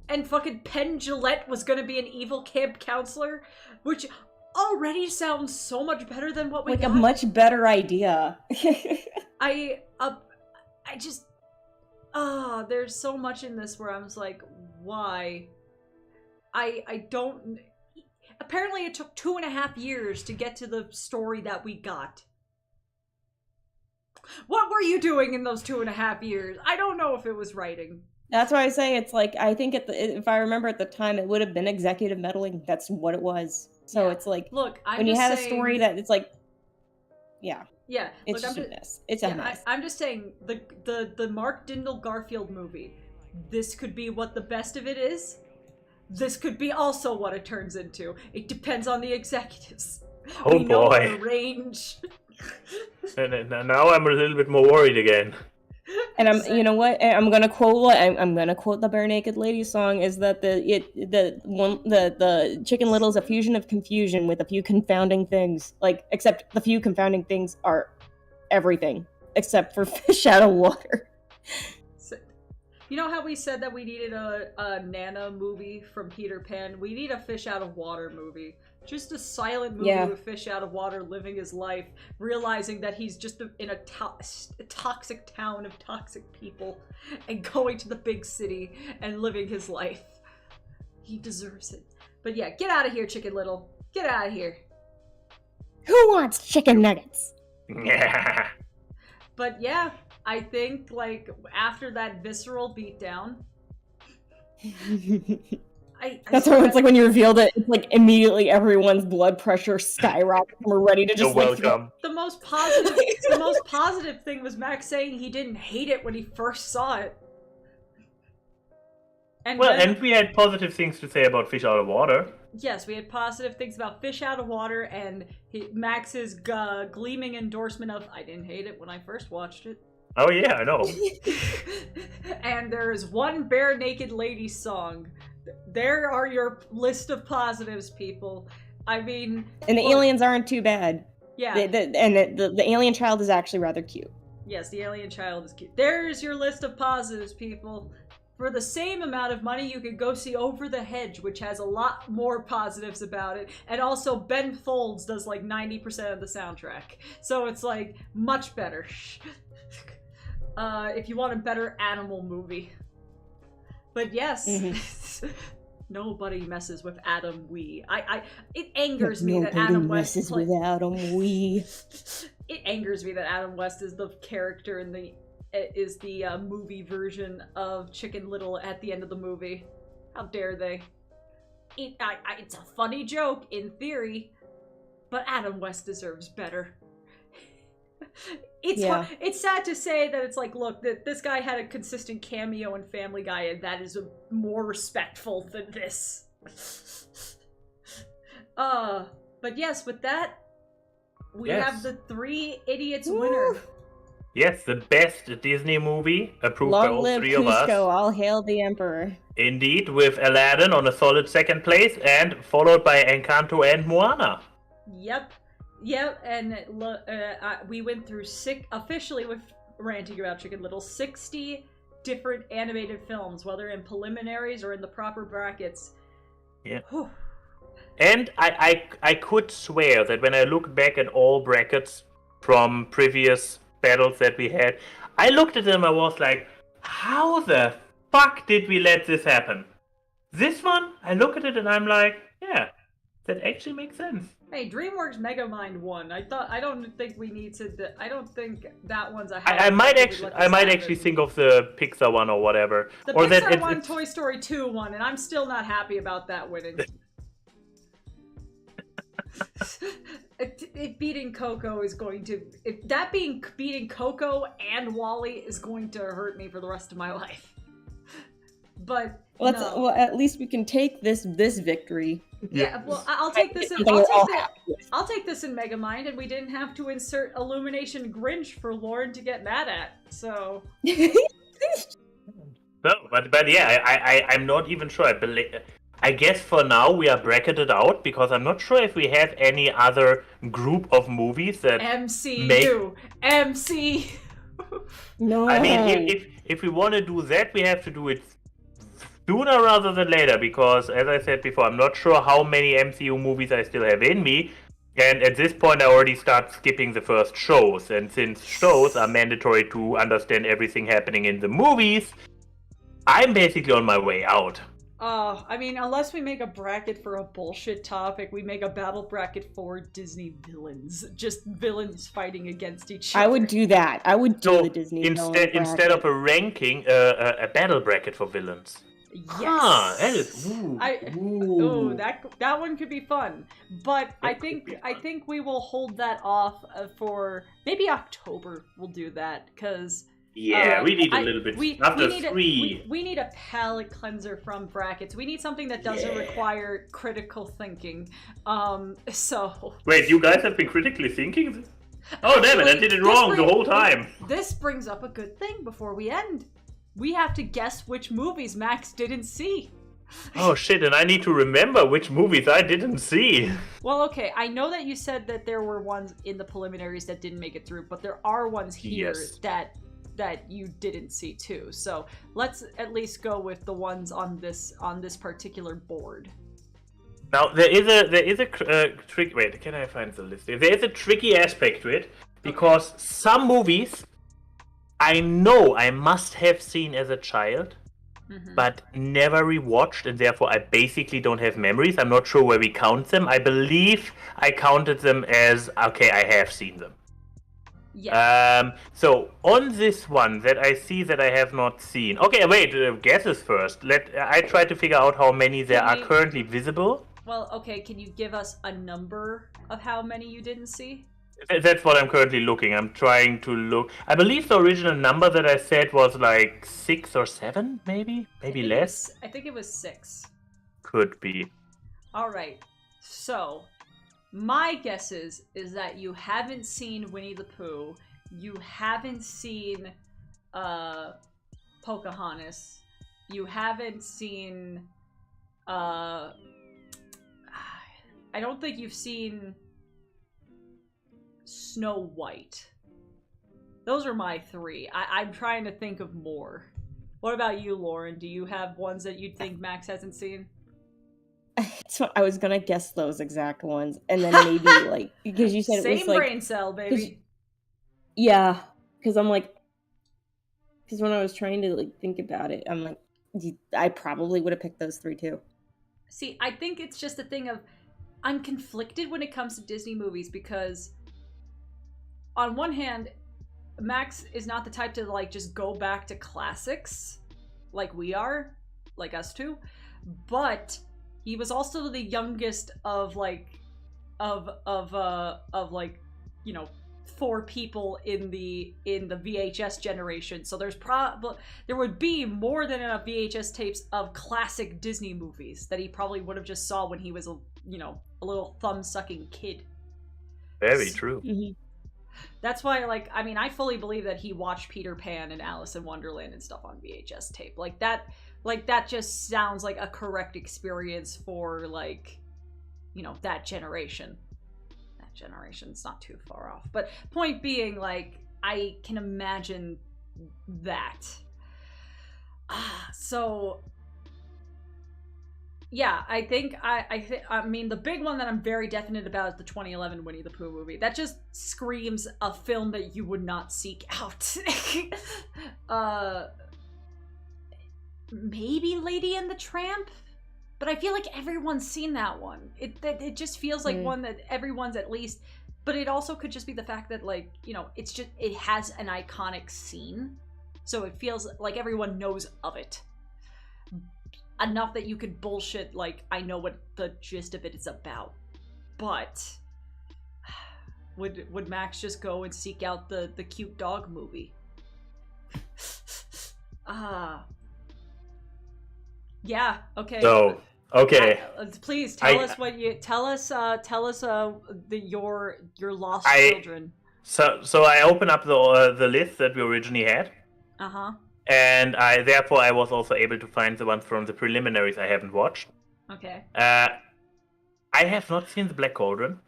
and fucking Penn Jillette was gonna be an evil camp counselor, which already sounds so much better than what we got. Like a much better idea. There's so much in this where I was like, why? Apparently it took 2.5 years to get to the story that we got. What were you doing in those 2.5 years? I don't know if it was writing. That's why I say it's like, I think if I remember at the time, it would have been executive meddling. That's what it was. So yeah. It's like, look, when you have a story that it's like, yeah. Yeah, it's just a mess. It's a mess. I'm just saying, the Mark Dindal Garfield movie, this could be what the best of it is. This could be also what it turns into. It depends on the executives. Oh we know boy. the range. Now I'm a little bit more worried again. And you know what? I'm gonna quote. I'm gonna quote the Bare Naked Lady song. Is that the Chicken Little is a fusion of confusion with a few confounding things. Like, except the few confounding things are everything except for fish out of water. You know how we said that we needed a Nana movie from Peter Pan? We need a fish out of water movie. Just a silent movie with fish out of water living his life, realizing that he's just in a toxic town of toxic people, and going to the big city and living his life. He deserves it. But yeah, get out of here, Chicken Little. Get out of here. Who wants chicken nuggets? Yeah. But yeah, I think, like, after that visceral beatdown... That's why it's like when you revealed it, it's like immediately everyone's blood pressure skyrockets and we're ready to just welcome. The most positive thing was Max saying he didn't hate it when he first saw it. And we had positive things to say about Fish Out of Water. Yes, we had positive things about Fish Out of Water and Max's gleaming endorsement of, I didn't hate it when I first watched it. Oh yeah, I know. And there is one Bare Naked Lady song. There are your list of positives, people. I mean... And the aliens aren't too bad. Yeah. The alien child is actually rather cute. Yes, the alien child is cute. There's your list of positives, people. For the same amount of money, you could go see Over the Hedge, which has a lot more positives about it. And also, Ben Folds does like 90% of the soundtrack. So it's like, much better. If you want a better animal movie. But yes, nobody messes with Adam Wee. It angers me that Adam West messes with Adam Wee. It angers me that Adam West is the character in the movie version of Chicken Little at the end of the movie. How dare they? It's a funny joke in theory, but Adam West deserves better. It's sad to say that it's like, look, that this guy had a consistent cameo in Family Guy, and that is more respectful than this. But yes, with that, we have the Three Idiots winner. Yes, the best Disney movie, approved by all three of us. All hail the Emperor. Indeed, with Aladdin on a solid second place, and followed by Encanto and Moana. Yep. Yep, and we went through officially with ranting about Chicken Little, 60 different animated films, whether in preliminaries or in the proper brackets. Yeah. Whew. And I could swear that when I looked back at all brackets from previous battles that we had, I looked at them, I was like, how the fuck did we let this happen? This one, I look at it and I'm like, yeah, that actually makes sense. Hey, DreamWorks Megamind won. I don't think we need to. I don't think that one's a. I might actually think of the Pixar one or whatever. The or Pixar that one, Toy Story 2 won, and I'm still not happy about that winning. It beating Coco is going to. If that beating Coco and Wall-E is going to hurt me for the rest of my life. But well, at least we can take this victory. Yeah, well, I'll take this in. I'll take this in Megamind, and we didn't have to insert Illumination Grinch for Lauren to get mad at. So. No, but yeah, I'm not even sure. I guess for now we are bracketed out because I'm not sure if we have any other group of movies that MCU. No. I mean, if we want to do that, we have to do it sooner rather than later because, as I said before, I'm not sure how many MCU movies I still have in me. And at this point, I already start skipping the first shows. And since shows are mandatory to understand everything happening in the movies, I'm basically on my way out. I mean, unless we make a bracket for a bullshit topic, we make a battle bracket for Disney villains. Just villains fighting against each other. I would do that. I would do the Disney instead of a ranking, a battle bracket for villains. Yes. Ah, that is. Ooh, that one could be fun. But I think we will hold that off for maybe October. We'll do that because. Yeah, we need a little bit. We need a palate cleanser from brackets. We need something that doesn't require critical thinking. So. Wait, you guys have been critically thinking? Oh, damn it! I did it wrong the whole time. This brings up a good thing before we end. We have to guess which movies Max didn't see. Oh shit, and I need to remember which movies I didn't see. Well, okay, I know that you said that there were ones in the preliminaries that didn't make it through, but there are ones here that you didn't see too. So let's at least go with the ones on this particular board. Now there is a trick. Wait, can I find the list? There is a tricky aspect to it because some movies I know I must have seen as a child, but never rewatched, and therefore I basically don't have memories. I'm not sure where we count them. I believe I counted them as okay. I have seen them. Yeah. So on this one that I see that I have not seen. Okay, wait. Guesses first. I try to figure out how many there are currently visible. Well, okay. Can you give us a number of how many you didn't see? That's what I'm currently looking. I'm trying to look. I believe the original number that I said was like 6 or 7, maybe less. I think it was 6. Could be. All right. So. My guess is that you haven't seen Winnie the Pooh, you haven't seen Pocahontas, you haven't seen I don't think you've seen Snow White. Those are my 3. I'm trying to think of more. What about you, Lauren? Do you have ones that you think Max hasn't seen? So I was gonna guess those exact ones, and then maybe like because you said it was like brain cell, baby. Yeah, because I'm like, because when I was trying to like think about it, I'm like, I probably would have picked those 3 too. See, I think it's just a thing of I'm conflicted when it comes to Disney movies because on one hand, Max is not the type to like just go back to classics like we are, like us two, but he was also the youngest of like, you know, 4 people in the VHS generation. So there would be more than enough VHS tapes of classic Disney movies that he probably would have just saw when he was a little thumb-sucking kid. Very true. Mm-hmm. That's why, like, I mean, I fully believe that he watched Peter Pan and Alice in Wonderland and stuff on VHS tape. Like that just sounds like a correct experience for, like, you know, that generation. That generation's not too far off. But point being, like, I can imagine that. So Yeah, I think I mean the big one that I'm very definite about is the 2011 Winnie the Pooh movie. That just screams a film that you would not seek out. Maybe Lady and the Tramp, but I feel like everyone's seen that one. It just feels like one that everyone's at least. But it also could just be the fact that, like, you know, it has an iconic scene, so it feels like everyone knows of it. Enough that you could bullshit, like, I know what the gist of it is about. But would Max just go and seek out the cute dog movie? Yeah, okay. So, okay. Please tell us what you tell us your lost children. So I open up the list that we originally had. Uh-huh. And I was also able to find the ones from the preliminaries I haven't watched. Okay. I have not seen The Black Cauldron.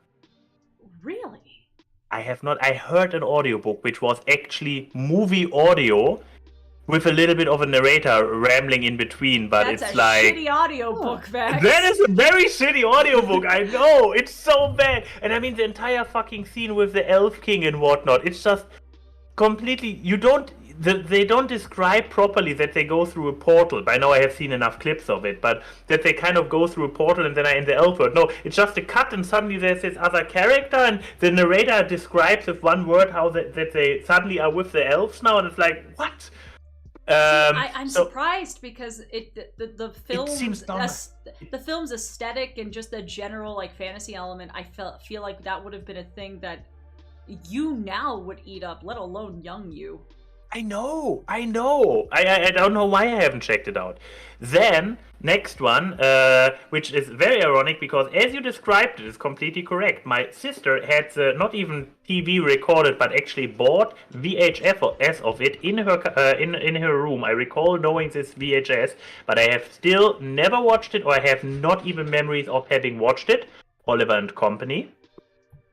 Really? I have not. I heard an audiobook which was actually movie audio with a little bit of a narrator rambling in between, but That's it's a like shitty audiobook, Max. That is a very shitty audiobook, I know. It's so bad. And I mean the entire fucking scene with the Elf King and whatnot, it's just completely they don't describe properly that they go through a portal. By now I have seen enough clips of it, but that they kind of go through a portal and then are in the elf world. No, it's just a cut and suddenly there's this other character and the narrator describes with one word how that they suddenly are with the elves now, and it's like, what? I'm surprised because the film's aesthetic and just the general like fantasy element, I feel like that would have been a thing that you now would eat up, let alone young you. I know. I don't know why I haven't checked it out. Then, next one, which is very ironic because as you described it is completely correct. My sister had not even TV recorded, but actually bought VHS of it in her in her room. I recall knowing this VHS, but I have still never watched it, or I have not even memories of having watched it. Oliver and Company.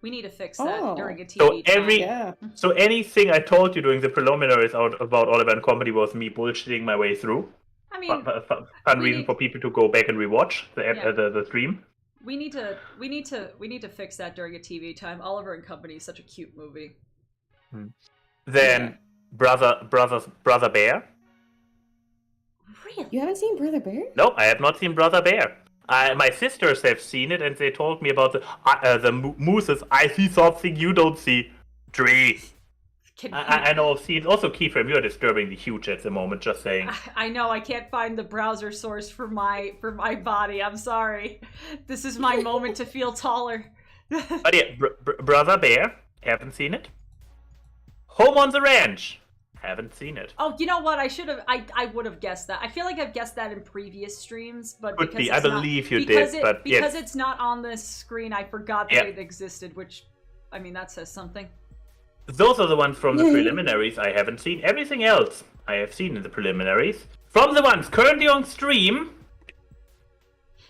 We need to fix that during a TV time. So anything I told you during the preliminaries about Oliver and Company was me bullshitting my way through. I mean, fun reason for people to go back and rewatch the stream. We need to fix that during a TV time. Oliver and Company is such a cute movie. Then Brother Bear. Really? You haven't seen Brother Bear? No, I have not seen Brother Bear. My sisters have seen it, and they told me about the mooses. I see something you don't see. Tree. I know I've seen. Also, Keyframe, you're disturbingly huge at the moment. Just saying. I know. I can't find the browser source for my body. I'm sorry. This is my moment to feel taller. But yeah, Brother Bear. Haven't seen it. Home on the Ranch. Haven't seen it. Oh, you know what? I would have guessed that. I feel like I've guessed that in previous streams, but could be. I believe you did, but because it's not on this screen, I forgot that it existed. Which, I mean, that says something. Those are the ones from the preliminaries I haven't seen. Everything else I have seen in the preliminaries. From the ones currently on stream.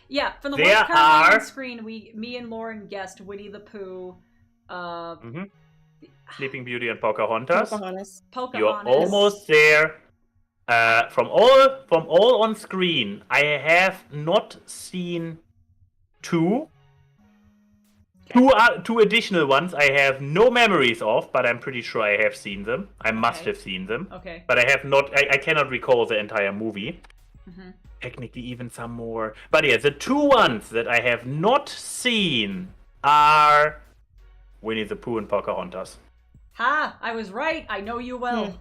Yeah, from the ones currently on screen, me and Lauren guessed Winnie the Pooh. Sleeping Beauty and Pocahontas. You're Pocahontas. almost there. From all on screen, I have not seen two. Two additional ones I have no memories of, but I'm pretty sure I have seen them. I must have seen them. Okay. But I have not. I cannot recall the entire movie. Technically, even some more. But yeah, the two ones that I have not seen are Winnie the Pooh and Pocahontas. Ha! I was right. I know you well.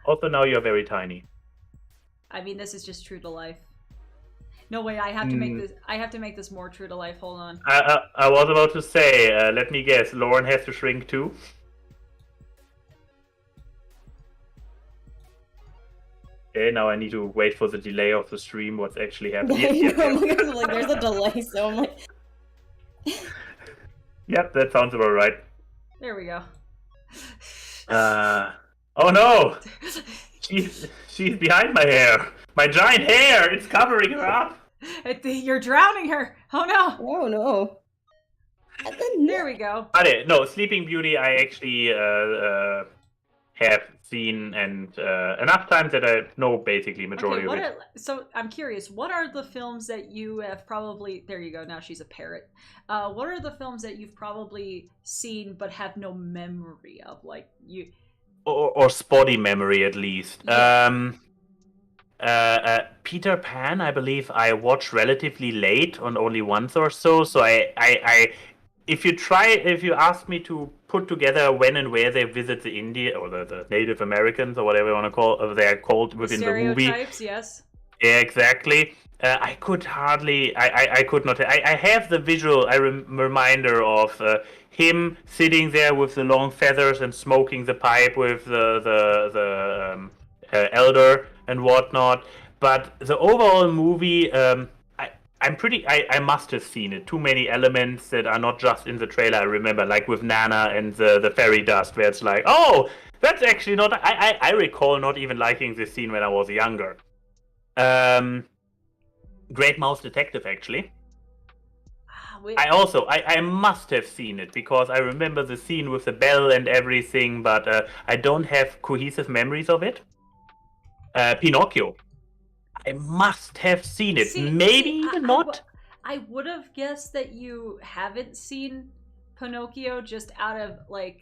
Also, now you're very tiny. I mean, this is just true to life. No way. I have to make this. I have to make this more true to life. Hold on. I was about to say. Let me guess. Lauren has to shrink too. Okay, now I need to wait for the delay of the stream. What's actually happening? Like, there's a delay, so I'm like. Yep, that sounds about right. There we go. Oh no! She's behind my hair. My giant hair! It's covering her up! You're drowning her! Oh no! Oh no. There we go. No, Sleeping Beauty I actually have seen, and enough times that I know basically majority of it. So I'm curious, what are the films that you have probably... There you go, now she's a parrot. What are the films that you've probably seen but have no memory of? Like, you... Or spotty memory, at least. Yeah. Peter Pan, I believe I watched relatively late, on only once or so. So if you ask me to put together when and where they visit the India or the Native Americans or whatever you want to call they're called within the movie. Stereotypes, yes. Yeah, exactly. I could hardly. I could not. I have the visual. Reminder of him sitting there with the long feathers and smoking the pipe with the elder and whatnot. But the overall movie, I must have seen it. Too many elements that are not just in the trailer. I remember, like with Nana and the fairy dust, where it's like, oh, that's actually not. I recall not even liking this scene when I was younger. Great Mouse Detective, actually. I must have seen it because I remember the scene with the bell and everything, but I don't have cohesive memories of it. Pinocchio. I must have seen it. Maybe even not. I would have guessed that you haven't seen Pinocchio just out of, like,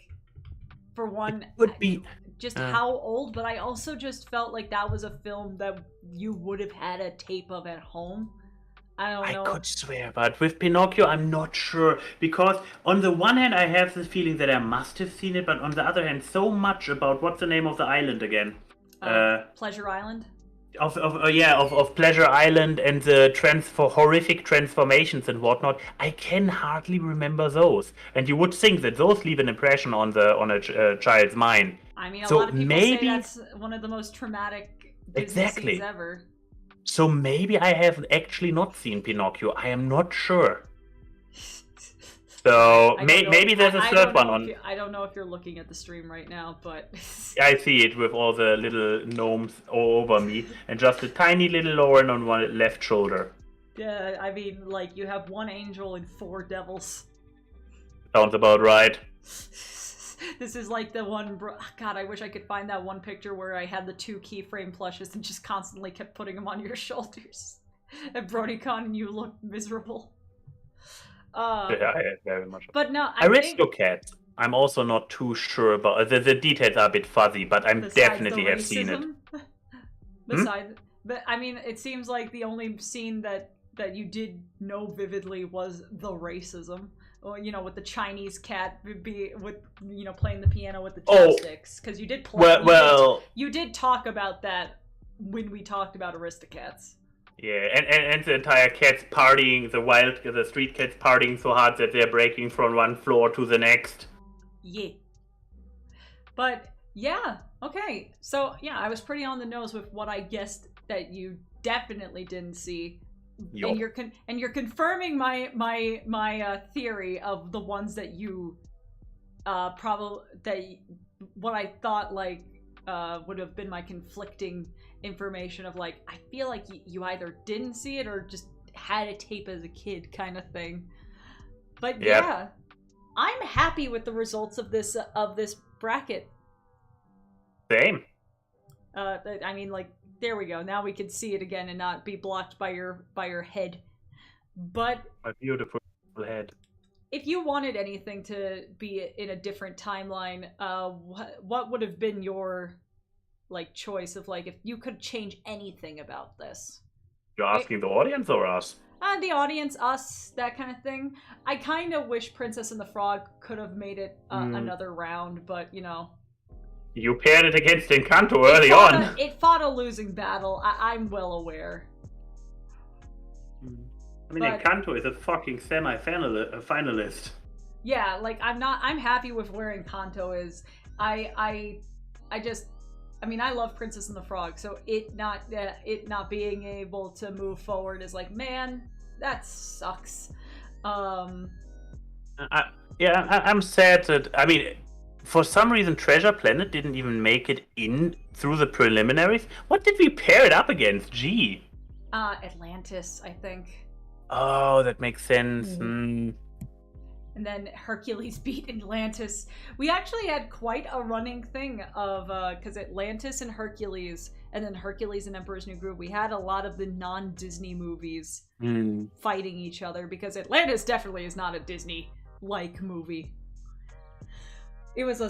for one, would be just how old, but I also just felt like that was a film that you would have had a tape of at home. I don't know. I could swear, but with Pinocchio, I'm not sure. Because on the one hand, I have the feeling that I must have seen it, but on the other hand, so much about what's the name of the island again? Pleasure Island? Of Pleasure Island and the horrific transformations and whatnot. I can hardly remember those, and you would think that those leave an impression on a child's mind. I mean, a lot of people say that's one of the most traumatic Disney scenes ever. So maybe I have actually not seen Pinocchio. I am not sure. So maybe there's a third one on. I don't know if you're looking at the stream right now, but I see it with all the little gnomes all over me, and just a tiny little Lauren on one left shoulder. Yeah, I mean, like, you have one angel and 4 devils. Sounds about right. This is like the one. God, I wish I could find that one picture where I had the 2 keyframe plushes and just constantly kept putting them on your shoulders. And BrodyCon, you look miserable. Yeah, very much. But no, Aristocats. I'm also not too sure about the details are a bit fuzzy, but I definitely have seen it. Besides, but I mean, it seems like the only scene that you did know vividly was the racism. Or, you know, with the Chinese cat playing the piano with the chopsticks, because you did play. You did talk about that when we talked about Aristocats. Yeah, and the entire cats partying, the street cats partying so hard that they're breaking from one floor to the next. Yeah. But yeah, okay. So yeah, I was pretty on the nose with what I guessed that you definitely didn't see. Yep. And you're confirming my theory of the ones that you what I thought like would have been my conflicting information of, like, I feel like you either didn't see it or just had a tape as a kid kind of thing. But yep. Yeah, I'm happy with the results of this bracket. Same. I mean, like, there we go. Now we can see it again and not be blocked by your head. But my beautiful head. If you wanted anything to be in a different timeline, what would have been your, like, choice of, like, if you could change anything about this? You're asking the audience or us? The audience, us, that kind of thing. I kind of wish Princess and the Frog could have made it another round, but, you know. You paired it against Encanto early on. It fought a losing battle. I'm well aware. I mean, Encanto is a fucking finalist. Yeah, like, I'm happy with where Encanto is. I mean, I love Princess and the Frog, so it not being able to move forward is like, man, that sucks. I'm sad that, I mean, for some reason Treasure Planet didn't even make it in through the preliminaries. What did we pair it up against? Gee. Atlantis, I think. Oh, that makes sense. And then Hercules beat Atlantis. We actually had quite a running thing of, because Atlantis and Hercules, and then Hercules and Emperor's New Groove, we had a lot of the non-Disney movies fighting each other, because Atlantis definitely is not a Disney-like movie. It was a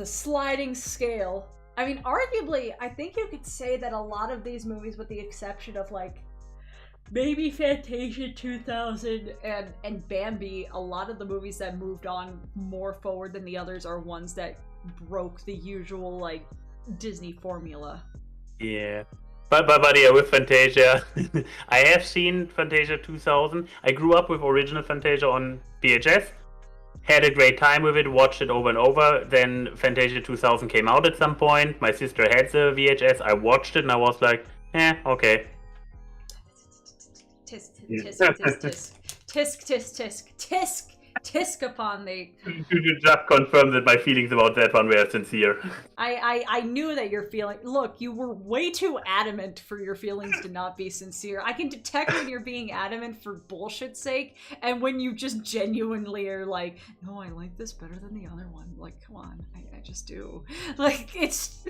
sliding scale. I mean, arguably, I think you could say that a lot of these movies, with the exception of, like, maybe Fantasia 2000 and Bambi, a lot of the movies that moved on more forward than the others are ones that broke the usual, like, Disney formula. Yeah. But yeah, with Fantasia, I have seen Fantasia 2000. I grew up with original Fantasia on VHS. Had a great time with it, watched it over and over. Then Fantasia 2000 came out at some point. My sister had the VHS. I watched it and I was like, okay. Tisk, tisk, tisk, tisk, tisk, tisk, tisk, tisk, tisk upon thee. You just confirmed that my feelings about that one were sincere. I knew that your feeling. Look, you were way too adamant for your feelings to not be sincere. I can detect when you're being adamant for bullshit's sake, and when you just genuinely are like, no, I like this better than the other one. Like, come on, I just do. Like, it's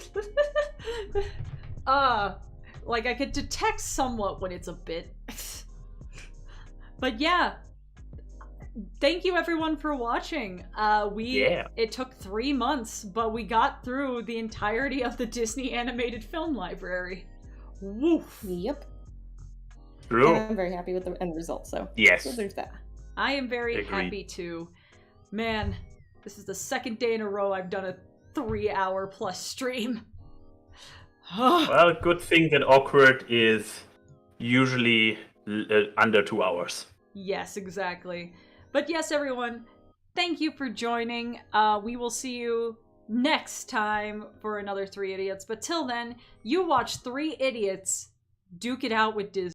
like I could detect somewhat when it's a bit. But yeah, thank you everyone for watching. It took 3 months, but we got through the entirety of the Disney animated film library. Woof. Yep. True. And I'm very happy with the end result, so yes. So there's that. I am very happy too. Man, this is the second day in a row I've done a 3-hour plus stream. Well, good thing that Awkward is usually under 2 hours. Yes, exactly. But yes, everyone, thank you for joining. We will see you next time for another 3 Idiots. But till then, you watch 3 Idiots duke it out with Disney.